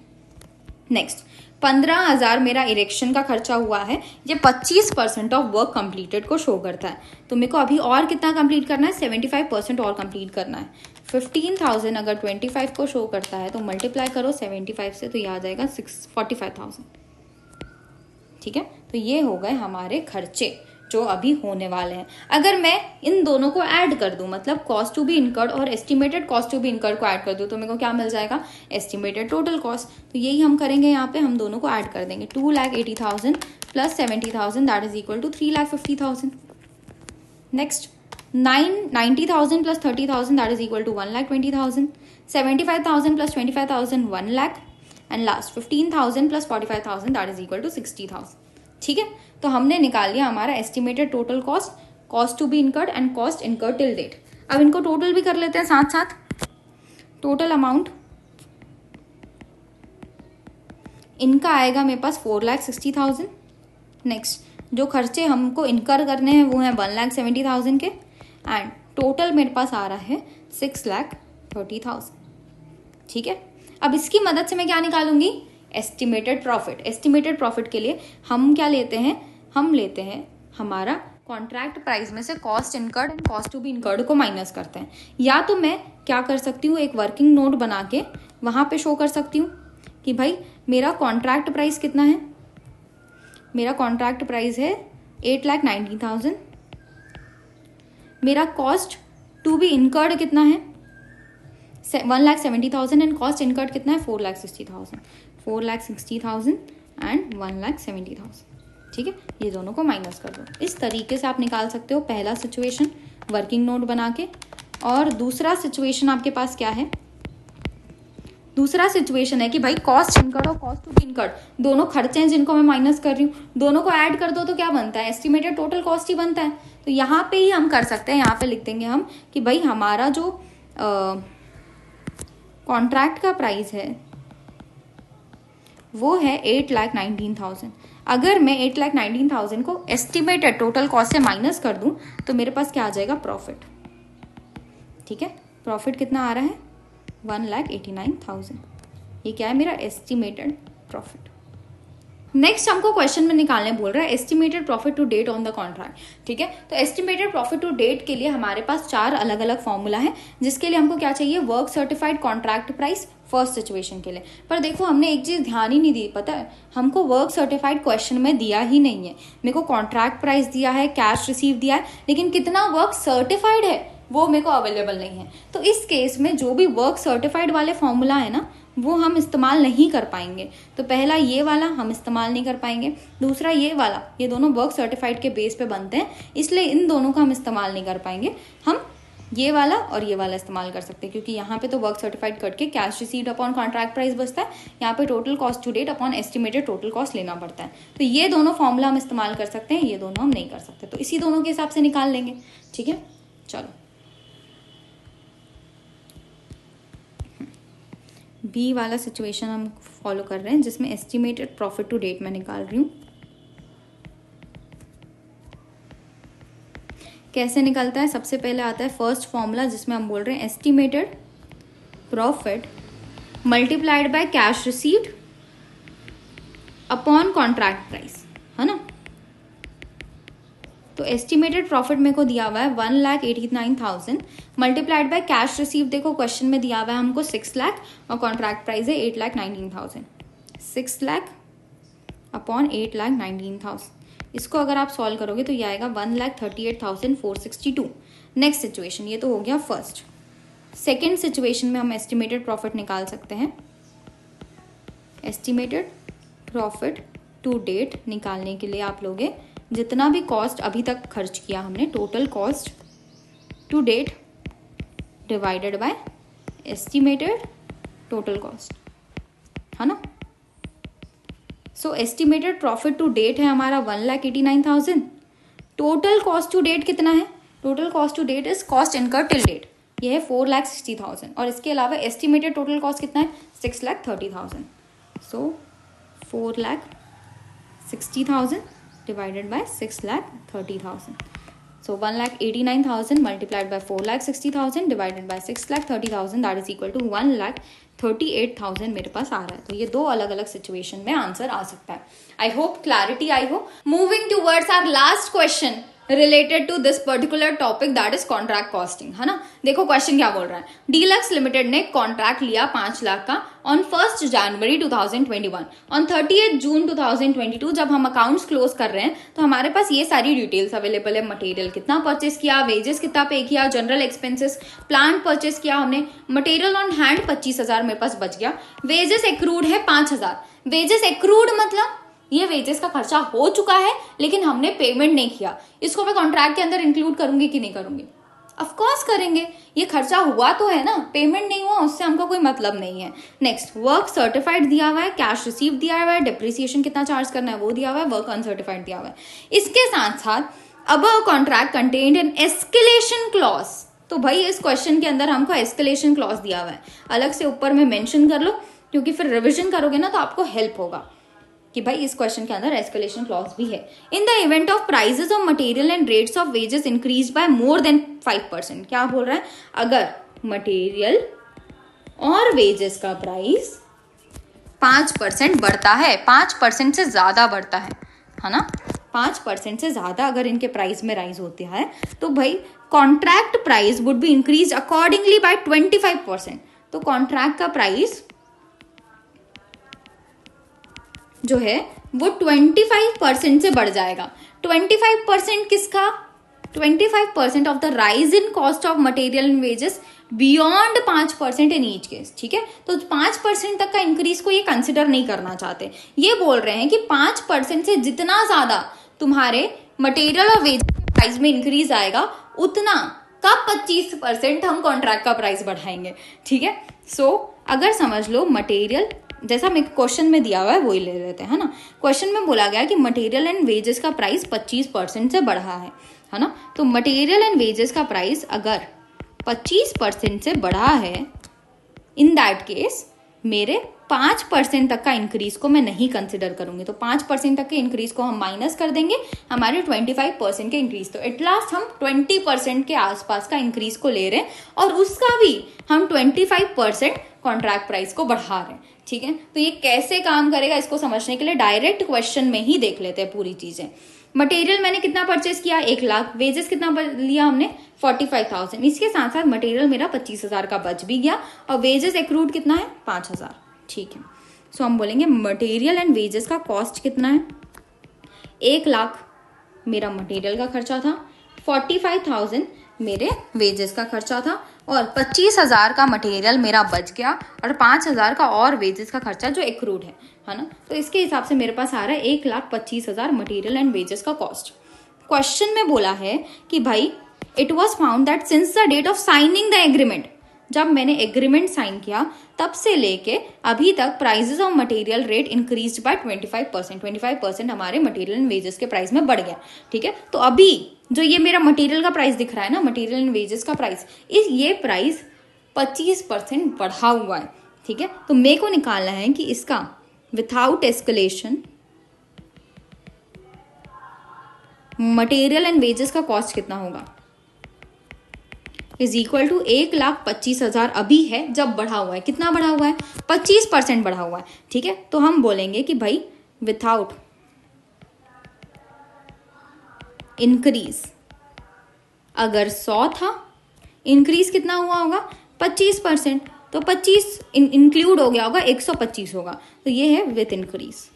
Next 15,000 मेरा इरेक्शन का खर्चा हुआ है, ये 25% ऑफ वर्क कंप्लीटेड को शो करता है। तो मेरे को अभी और कितना कंप्लीट करना है, 75% और कंप्लीट करना है। 15,000 अगर 25 को शो करता है तो मल्टीप्लाई करो 75 से, तो ये आ जाएगा 45,000। ठीक है, तो ये हो गए हमारे खर्चे जो अभी होने वाले हैं। अगर मैं इन दोनों को ऐड कर दूं, मतलब कॉस्ट टू बी इनकर्ड और estimated cost to be incurred को ऐड कर दूं, तो मेरे को क्या मिल जाएगा, एस्टिमेटेड टोटल कॉस्ट। तो यही हम करेंगे, यहाँ पे हम दोनों को ऐड कर देंगे। 2,80,000 plus 70,000 that is equal to 3,50,000। Next 90,000 plus 30,000 that is equal to 1,20,000। 75,000 plus 25,000 1 lakh, and last 15,000 plus 45,000 that is equal to 60,000। ठीक है, तो हमने निकाल लिया हमारा estimated total cost, cost to be incurred and cost incurred till date. अब इनको total भी कर लेते हैं साथ साथ। टोटल अमाउंट इनका आएगा मेरे पास 4,60,000। नेक्स्ट जो खर्चे हमको इनकर करने हैं वो हैं 1,70,000 के, एंड टोटल मेरे पास आ रहा है 6,30,000। ठीक है, अब इसकी मदद से मैं क्या निकालूंगी, एस्टिमेटेड प्रॉफिट। एस्टिमेटेड प्रॉफिट के लिए हम क्या लेते हैं, हम लेते हैं हमारा कॉन्ट्रैक्ट प्राइस में से cost incurred and cost to be incurred को माइनस करते हैं। या तो मैं क्या कर सकती हूँ, एक वर्किंग नोट बना के वहां पे शो कर सकती हूँ, कि भाई मेरा कॉन्ट्रैक्ट प्राइस कितना है, मेरा कॉन्ट्रैक्ट प्राइस है 8,90,000, मेरा कॉस्ट टू बी इनकर्ड कितना है 1,70,000 एंड कॉस्ट इनकर्ड कितना है 4,60,000 एंड 1,70,000। ठीक है, ये दोनों को माइनस कर दो। इस तरीके से आप निकाल सकते हो पहला सिचुएशन वर्किंग नोट बना के। और दूसरा सिचुएशन आपके पास क्या है, दूसरा सिचुएशन है कि भाई कॉस्ट इनकर्ड और कॉस्ट टू बी इनकर्ड दोनों खर्चे हैं जिनको मैं माइनस कर रही हूँ, दोनों को ऐड कर दो तो क्या बनता है, एस्टिमेटेड टोटल कॉस्ट ही बनता है। तो यहाँ पे ही हम कर सकते हैं, यहाँ पे लिख देंगे हम कि भाई हमारा जो कॉन्ट्रैक्ट का प्राइस है वो है 8,19,000। अगर मैं 8,19,000 को एस्टिमेटेड टोटल कॉस्ट से माइनस कर दूं तो मेरे पास क्या आ जाएगा, प्रॉफिट। ठीक है, प्रॉफिट कितना आ रहा है 1,89,000। ये क्या है, मेरा एस्टिमेटेड प्रॉफिट। नेक्स्ट हमको क्वेश्चन में निकालने बोल रहा है estimated profit to date on the contract. ठीक है, तो एस्टिमेटेड प्रॉफिट टू डेट के लिए हमारे पास 4 अलग अलग फॉर्मूला है, जिसके लिए हमको क्या चाहिए, work certified contract price first situation के लिए। पर देखो हमने एक चीज ध्यान ही नहीं दी, पता है हमको वर्क सर्टिफाइड क्वेश्चन में दिया ही नहीं है। मेरे को कॉन्ट्रैक्ट प्राइस दिया है, कैश रिसीव दिया है, लेकिन कितना वर्क सर्टिफाइड है वो मेरे को अवेलेबल नहीं है। तो इस केस में जो भी वर्क सर्टिफाइड वाले फॉर्मूला है ना वो हम इस्तेमाल नहीं कर पाएंगे। तो पहला ये वाला हम इस्तेमाल नहीं कर पाएंगे, दूसरा ये वाला, ये दोनों वर्क सर्टिफाइड के बेस पे बनते हैं, इसलिए इन दोनों का हम इस्तेमाल नहीं कर पाएंगे। हम ये वाला और ये वाला इस्तेमाल कर सकते हैं, क्योंकि यहाँ पे तो वर्क सर्टिफाइड करके cash received upon contract price बचता है, यहाँ पे total cost to date upon estimated total cost लेना पड़ता है। तो ये दोनों फॉर्मूला हम इस्तेमाल कर सकते हैं, ये दोनों हम नहीं कर सकते, तो इसी दोनों के हिसाब से निकाल लेंगे। ठीक है, चलो बी वाला सिचुएशन हम फॉलो कर रहे हैं, जिसमें एस्टिमेटेड प्रॉफिट टू डेट मैं निकाल रही हूँ। कैसे निकलता है, सबसे पहले आता है फर्स्ट फॉर्मूला, जिसमें हम बोल रहे हैं estimated profit multiplied by cash received upon contract price, है ना। तो एस्टिमेटेड प्रॉफिट मेरे को दिया हुआ है 1,89,000 मल्टीप्लाइड बाय कैश रिसीव, देखो क्वेश्चन में दिया हुआ है हमको 6 लाख और कॉन्ट्रैक्ट प्राइस है 8,19,000। 6 लाख अपॉन 8,19,000, इसको अगर आप सॉल्व करोगे तो ये आएगा 1,38,462। नेक्स्ट सिचुएशन, ये तो हो गया फर्स्ट। सेकेंड सिचुएशन में हम एस्टिमेटेड प्रॉफिट निकाल सकते हैं। एस्टिमेटेड प्रॉफिट टू डेट निकालने के लिए आप लोगे जितना भी कॉस्ट अभी तक खर्च किया हमने, total cost to date divided by estimated total cost, है ना। So estimated profit to date है हमारा 1,89,000। टोटल कॉस्ट टू डेट कितना है, total cost to date is cost incurred till date, ये है 4,60,000 और इसके अलावा एस्टिमेटेड टोटल कॉस्ट कितना है 6,30,000। सो 4,60,000 divided by 6,30,000. So 1,89,000 multiplied by 4,60,000 divided by 6,30,000, that is equal to 1,38,000 मेरे पास आ रहा है। तो ये दो अलग अलग सिचुएशन में आंसर आ सकता है। आई होप क्लैरिटी आई हो। Moving towards our last question related to this particular topic, that is contract costing, है ना। देखो क्वेश्चन क्या बोल रहा है, डीलक्स लिमिटेड ने कॉन्ट्रैक्ट लिया 5 लाख का ऑन 1 जनवरी 2021। ऑन 30 जून 2022 जब हम अकाउंट्स क्लोज कर रहे हैं तो हमारे पास ये सारी डिटेल्स अवेलेबल है। मटेरियल कितना परचेस किया, वेजेस कितना पे किया, जनरल एक्सपेंसेस, प्लांट परचेस किया हमने, मटेरियल ऑन हैंड 25,000 मेरे पास बच गया, वेजेस एक्रूड है 5,000। वेजेस एक्रूड मतलब ये वेजेस का खर्चा हो चुका है लेकिन हमने पेमेंट नहीं किया, इसको मैं कॉन्ट्रैक्ट के अंदर इंक्लूड करूंगी कि नहीं करूंगी, ऑफ कोर्स करेंगे, ये खर्चा हुआ तो है ना, पेमेंट नहीं हुआ उससे हमको कोई मतलब नहीं है। नेक्स्ट, वर्क सर्टिफाइड दिया हुआ है, कैश रिसीव दिया हुआ है, डिप्रिसिएशन कितना चार्ज करना है वो दिया हुआ है, वर्क अनसर्टिफाइड दिया हुआ है। इसके साथ साथ above contract contained an escalation clause, तो भाई इस क्वेश्चन के अंदर हमको एस्केलेशन क्लॉज दिया हुआ है, अलग से ऊपर में मेंशन कर लो क्योंकि फिर रिविजन करोगे ना तो आपको हेल्प होगा कि भाई इस क्वेश्चन के अंदर एस्केलेशन क्लॉज भी है। In the event of prices of material and rates of wages increase by more than 5%, क्या बोल रहा है, अगर मटेरियल और वेजेस का प्राइस 5% बढ़ता है, 5% से ज्यादा बढ़ता है ना, 5% से ज्यादा अगर इनके प्राइस में राइज होता है तो भाई contract price would be increase accordingly by 25%। तो कॉन्ट्रैक्ट का प्राइस जो है वो 25% से बढ़ जाएगा। 25% किसका? 25% of the rise in cost of material and wages beyond 5% in each case. ठीक है, तो 5% तक का इंक्रीज को ये कंसिडर नहीं करना चाहते। ये बोल रहे हैं कि 5% से जितना ज्यादा तुम्हारे मटेरियल और वेजेस के प्राइस में इंक्रीज आएगा उतना का 25% हम कॉन्ट्रैक्ट का प्राइस बढ़ाएंगे। ठीक है, सो अगर समझ लो मटेरियल जैसा मैं क्वेश्चन में दिया हुआ है वही ले लेते हैं, है ना। क्वेश्चन में बोला गया कि मटेरियल एंड वेजेस का प्राइस 25% से बढ़ा है ना। तो मटेरियल एंड वेजेस का प्राइस अगर 25% से बढ़ा है, इन दैट केस मेरे 5% तक का इंक्रीज को मैं नहीं कंसिडर करूंगी। तो 5% तक के इंक्रीज को हम माइनस कर देंगे हमारे 25% के इंक्रीज। तो एट लास्ट हम 20% के आसपास का इंक्रीज को ले रहे हैं और उसका भी हम 25% कॉन्ट्रैक्ट प्राइस को बढ़ा रहे हैं। ठीक है, तो ये कैसे काम करेगा इसको समझने के लिए डायरेक्ट क्वेश्चन में ही देख लेते हैं पूरी चीजें। मटेरियल मैंने कितना परचेस किया? 1 लाख। वेजेस कितना लिया हमने? 45,000। इसके साथ साथ मटेरियल मेरा 25,000 का बच भी गया और वेजेस एक्रूड कितना है? 5,000। ठीक है, सो हम बोलेंगे मटेरियल एंड वेजेस का कॉस्ट कितना है? 1 लाख मेरा मटेरियल का खर्चा था, 45,000 मेरे वेजेस का खर्चा था और 25,000 का मटेरियल मेरा बच गया और 5,000 का और वेजेस का खर्चा जो एक्रूड है ना। तो इसके हिसाब से मेरे पास आ रहा है 1,25,000 मटेरियल एंड वेजेस का कॉस्ट। क्वेश्चन में बोला है कि भाई it was found that since the date of signing the agreement, जब मैंने एग्रीमेंट साइन किया तब से लेके अभी तक prices of material rate increased by 25%। 25% हमारे मटेरियल एंड वेजेस के प्राइस में बढ़ गया। ठीक है, तो अभी जो ये मेरा मटेरियल का प्राइस दिख रहा है ना, मटेरियल एंड वेजेस का प्राइस, ये प्राइस 25% बढ़ा हुआ है। ठीक है, तो मेरे को निकालना है कि इसका without escalation material and wages का कॉस्ट कितना होगा, इज इक्वल टू 1,25,000 अभी है जब बढ़ा हुआ है। कितना बढ़ा हुआ है? 25% बढ़ा हुआ है। ठीक है, तो हम बोलेंगे कि भाई विथआउट इंक्रीज, अगर 100 था, इंक्रीज कितना हुआ होगा? 25%, तो 25 इंक्लूड हो गया होगा, 125 होगा। तो ये है विथ इंक्रीज।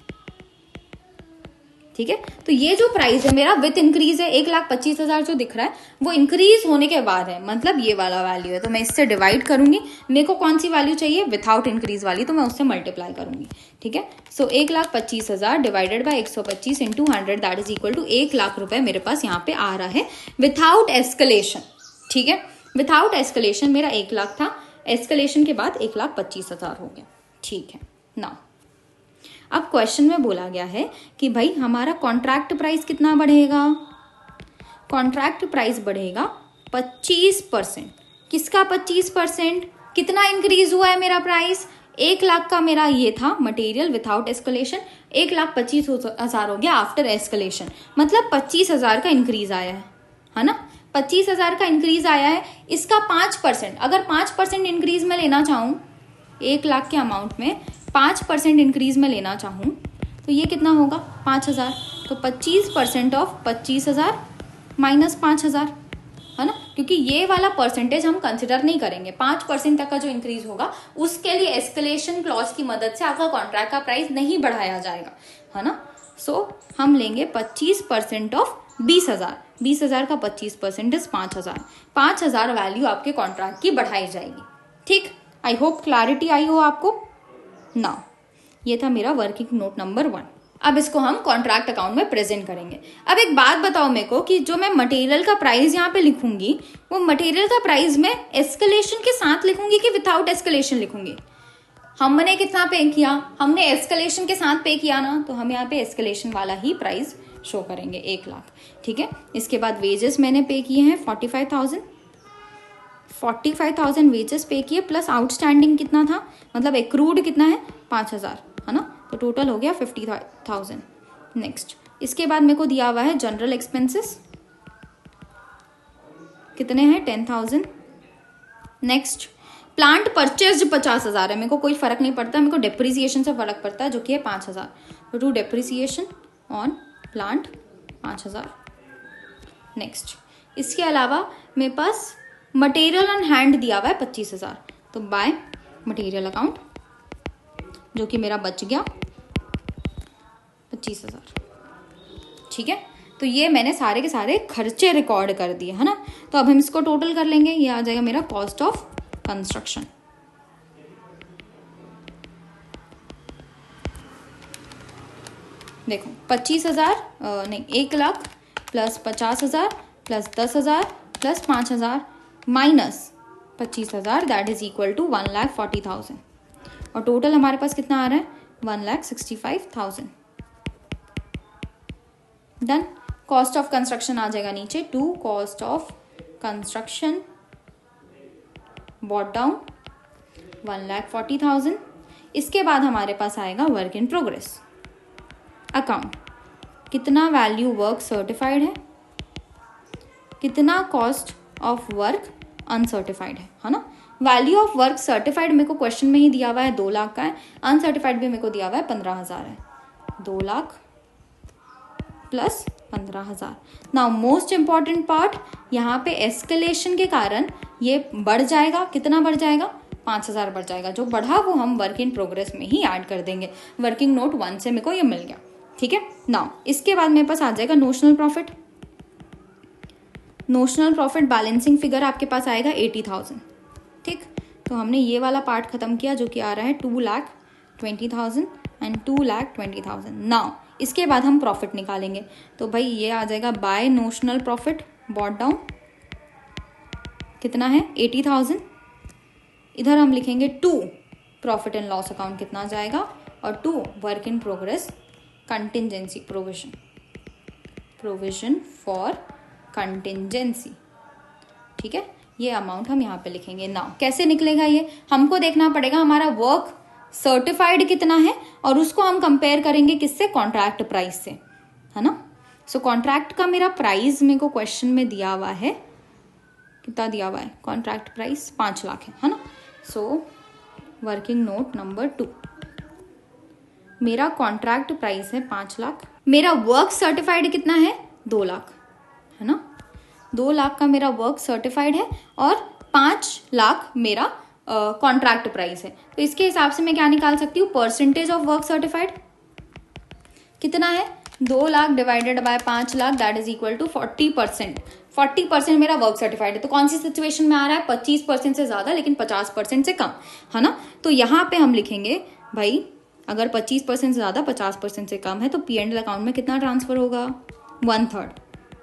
ठीक है, तो ये जो प्राइस है मेरा विथ इंक्रीज है, 1,25,000 जो दिख रहा है वो इंक्रीज होने के बाद है, मतलब ये वाला वैल्यू है। तो मैं इससे डिवाइड करूंगी, मेरे को कौन सी वैल्यू चाहिए? विथआउट इंक्रीज वाली, तो मैं उससे मल्टीप्लाई करूंगी। ठीक है, so 1,25,000 divided by 125 into 100 that is equal to 1 lakh रुपए मेरे पास यहाँ पे आ रहा है विथआउट एस्केलेशन। ठीक है, विथआउट एस्केलेशन मेरा 1 लाख था, एस्केलेशन के बाद 1,25,000 हो गया। ठीक है, नाउ अब क्वेश्चन में बोला गया है कि भाई हमारा कॉन्ट्रैक्ट प्राइस कितना बढ़ेगा? कॉन्ट्रैक्ट प्राइस बढ़ेगा 25%। किसका 25%? कितना इंक्रीज हुआ है मेरा प्राइस? 1 लाख का मेरा ये था मटेरियल विथआउट एस्केलेशन, 1,25,000 हो गया आफ्टर एस्केलेशन, मतलब 25,000 का इंक्रीज आया है ना। 25,000 का इंक्रीज आया है, इसका 5%, अगर 5% इंक्रीज में लेना चाहूँ 1 लाख के अमाउंट में 5% इंक्रीज में लेना चाहूँ तो ये कितना होगा? 5,000। तो 25% ऑफ 25,000 माइनस 5,000, है ना, क्योंकि ये वाला परसेंटेज हम कंसिडर नहीं करेंगे। 5% तक का जो इंक्रीज होगा उसके लिए एस्केलेशन क्लॉज की मदद से आपका कॉन्ट्रैक्ट का प्राइस नहीं बढ़ाया जाएगा, है ना। सो हम लेंगे 25% ऑफ 20,000। 20,000 का 25% इज 5,000। 5,000 वैल्यू आपके कॉन्ट्रैक्ट की बढ़ाई जाएगी। ठीक, आई होप क्लैरिटी आई हो आपको। नाउ ये था मेरा वर्किंग नोट नंबर 1। अब इसको हम कॉन्ट्रैक्ट अकाउंट में प्रेजेंट करेंगे। अब एक बात बताओ मेरे को कि जो मैं मटेरियल का प्राइस यहाँ पे लिखूंगी वो मटेरियल का प्राइस में एस्केलेशन के साथ लिखूंगी कि विथआउट एस्केलेशन लिखूंगी? हमने कितना पे किया? हमने एस्केलेशन के साथ पे किया ना, तो हम यहाँ पे एस्केलेशन वाला ही प्राइस शो करेंगे, 1 लाख। ठीक है, इसके बाद वेजेस मैंने पे किए हैं 45,000 वेजेस पे किए प्लस आउटस्टैंडिंग कितना था, मतलब एक्रूड कितना है? 5,000, है ना। तो टोटल हो गया 50,000। नेक्स्ट, इसके बाद मेरे को दिया हुआ है जनरल एक्सपेंसेस कितने हैं? 10,000। नेक्स्ट, प्लांट परचेज 50,000 है, मेरे को कोई फर्क नहीं पड़ता, मेरे को डेप्रिसिएशन से फर्क पड़ता है जो कि है 5,000। तो to depreciation on plant 5,000। Next, इसके अलावा मेरे पास मटेरियल ऑन हैंड दिया हुआ है 25,000, तो बाय मटेरियल अकाउंट जो कि मेरा बच गया 25,000। ठीक है, तो ये मैंने सारे के सारे खर्चे रिकॉर्ड कर दिए, है ना। तो अब हम इसको टोटल कर लेंगे, ये आ जाएगा मेरा कॉस्ट ऑफ कंस्ट्रक्शन। देखो 25,000 नहीं 1,00,000 plus 50,000 plus 10,000 plus 5,000 minus 25,000 that is equal to 1,40,000 और टोटल हमारे पास कितना आ रहा है 1,65,000। डन। कॉस्ट ऑफ कंस्ट्रक्शन आ जाएगा नीचे, to cost of construction bot down 1,40,000। इसके बाद हमारे पास आएगा वर्क इन प्रोग्रेस अकाउंट, कितना वैल्यू वर्क सर्टिफाइड है, कितना कॉस्ट ऑफ वर्क अनसर्टिफाइड है ना। वैल्यू ऑफ वर्क सर्टिफाइड मेरे को क्वेश्चन में ही दिया हुआ है 2 लाख का है, अनसर्टिफाइड भी मेरे को दिया हुआ है 15,000 है, 2 lakh plus 15,000। Now most important part, यहाँ पे एस्केलेशन के कारण ये बढ़ जाएगा, कितना बढ़ जाएगा 5,000 बढ़ जाएगा, जो बढ़ा वो हम वर्क इन प्रोग्रेस में ही ऐड कर देंगे। वर्किंग नोट 1 से मेरे को ये मिल गया, ठीक है। नाउ इसके बाद मेरे पास आ जाएगा notional profit. Notional profit balancing figure आपके पास आएगा 80,000। ठीक, तो हमने ये वाला पार्ट खत्म किया जो कि आ रहा है 2,20,000 एंड 2,20,000। नाउ इसके बाद हम प्रॉफिट निकालेंगे, तो भाई ये आ जाएगा by notional profit brought down, कितना है 80,000। इधर हम लिखेंगे 2 प्रॉफिट एंड लॉस अकाउंट कितना जाएगा, और 2 work in progress contingency provision for contingency. ठीक है, ये अमाउंट हम यहाँ पे लिखेंगे। नाउ कैसे निकलेगा ये, हमको देखना पड़ेगा हमारा वर्क सर्टिफाइड कितना है और उसको हम कंपेयर करेंगे किससे, कॉन्ट्रैक्ट प्राइस से, है ना। सो कॉन्ट्रैक्ट का मेरा प्राइस मेरे को क्वेश्चन में दिया हुआ है, कितना दिया हुआ है, कॉन्ट्रैक्ट प्राइस 5 लाख है ना। सो वर्किंग नोट नंबर 2, मेरा कॉन्ट्रैक्ट प्राइस है 5 लाख, मेरा वर्क सर्टिफाइड कितना है 2 लाख, है ना। 2 लाख का मेरा वर्क सर्टिफाइड है और 5 लाख मेरा कॉन्ट्रैक्ट प्राइस है। तो इसके हिसाब से मैं क्या निकाल सकती हूँ, परसेंटेज ऑफ वर्क सर्टिफाइड कितना है, 2 lakh divided by 5 lakh that is equal to 40%। 40% मेरा वर्क सर्टिफाइड है, तो कौन सी सिचुएशन में आ रहा है, 25% से ज्यादा लेकिन 50% से कम, है ना। तो यहाँ पे हम लिखेंगे भाई अगर 25% से ज्यादा 50% से कम है तो पी एंड एल अकाउंट में कितना ट्रांसफर होगा,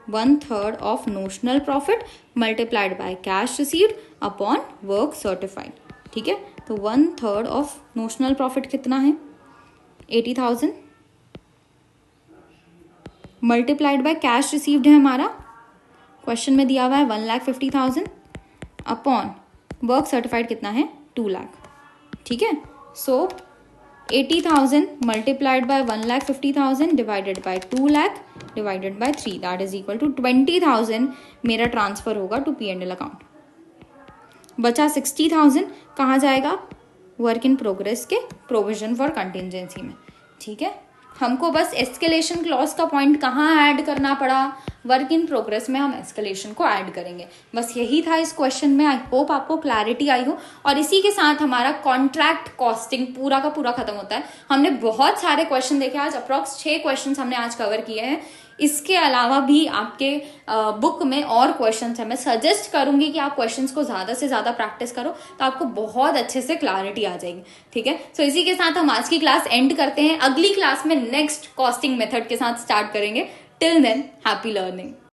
1/3 of notional profit multiplied by cash received upon work certified. ठीक है, तो 1/3 ऑफ नोशनल प्रॉफिट कितना है 80,000 मल्टीप्लाइड बाय कैश रिसीव्ड है हमारा, क्वेश्चन में दिया हुआ है 1,50,000 अपॉन वर्क सर्टिफाइड कितना है 2 लाख। ठीक है, so 80,000 multiplied by 1,50,000 divided by 2 lakh divided by 3 that is equal to 20,000 मेरा ट्रांसफर होगा to P and L account. बचा 60,000 कहाँ जाएगा, वर्क इन प्रोग्रेस के प्रोविजन फॉर कंटिजेंसी में। ठीक है, हमको बस एस्केलेशन क्लॉज का पॉइंट कहाँ ऐड करना पड़ा, वर्क इन प्रोग्रेस में हम एस्केलेशन को ऐड करेंगे। बस यही था इस क्वेश्चन में। आई होप आपको क्लैरिटी आई हो, और इसी के साथ हमारा कॉन्ट्रैक्ट कॉस्टिंग पूरा का पूरा खत्म होता है। हमने बहुत सारे क्वेश्चन देखे आज, अप्रॉक्स 6 क्वेश्चन हमने आज कवर किए हैं। इसके अलावा भी आपके बुक में और क्वेश्चंस हैं। मैं सजेस्ट करूंगी कि आप क्वेश्चंस को ज्यादा से ज्यादा प्रैक्टिस करो, तो आपको बहुत अच्छे से क्लैरिटी आ जाएगी। ठीक है, सो इसी के साथ हम आज की क्लास एंड करते हैं। अगली क्लास में नेक्स्ट कॉस्टिंग मेथड के साथ स्टार्ट करेंगे। Till than happy learning.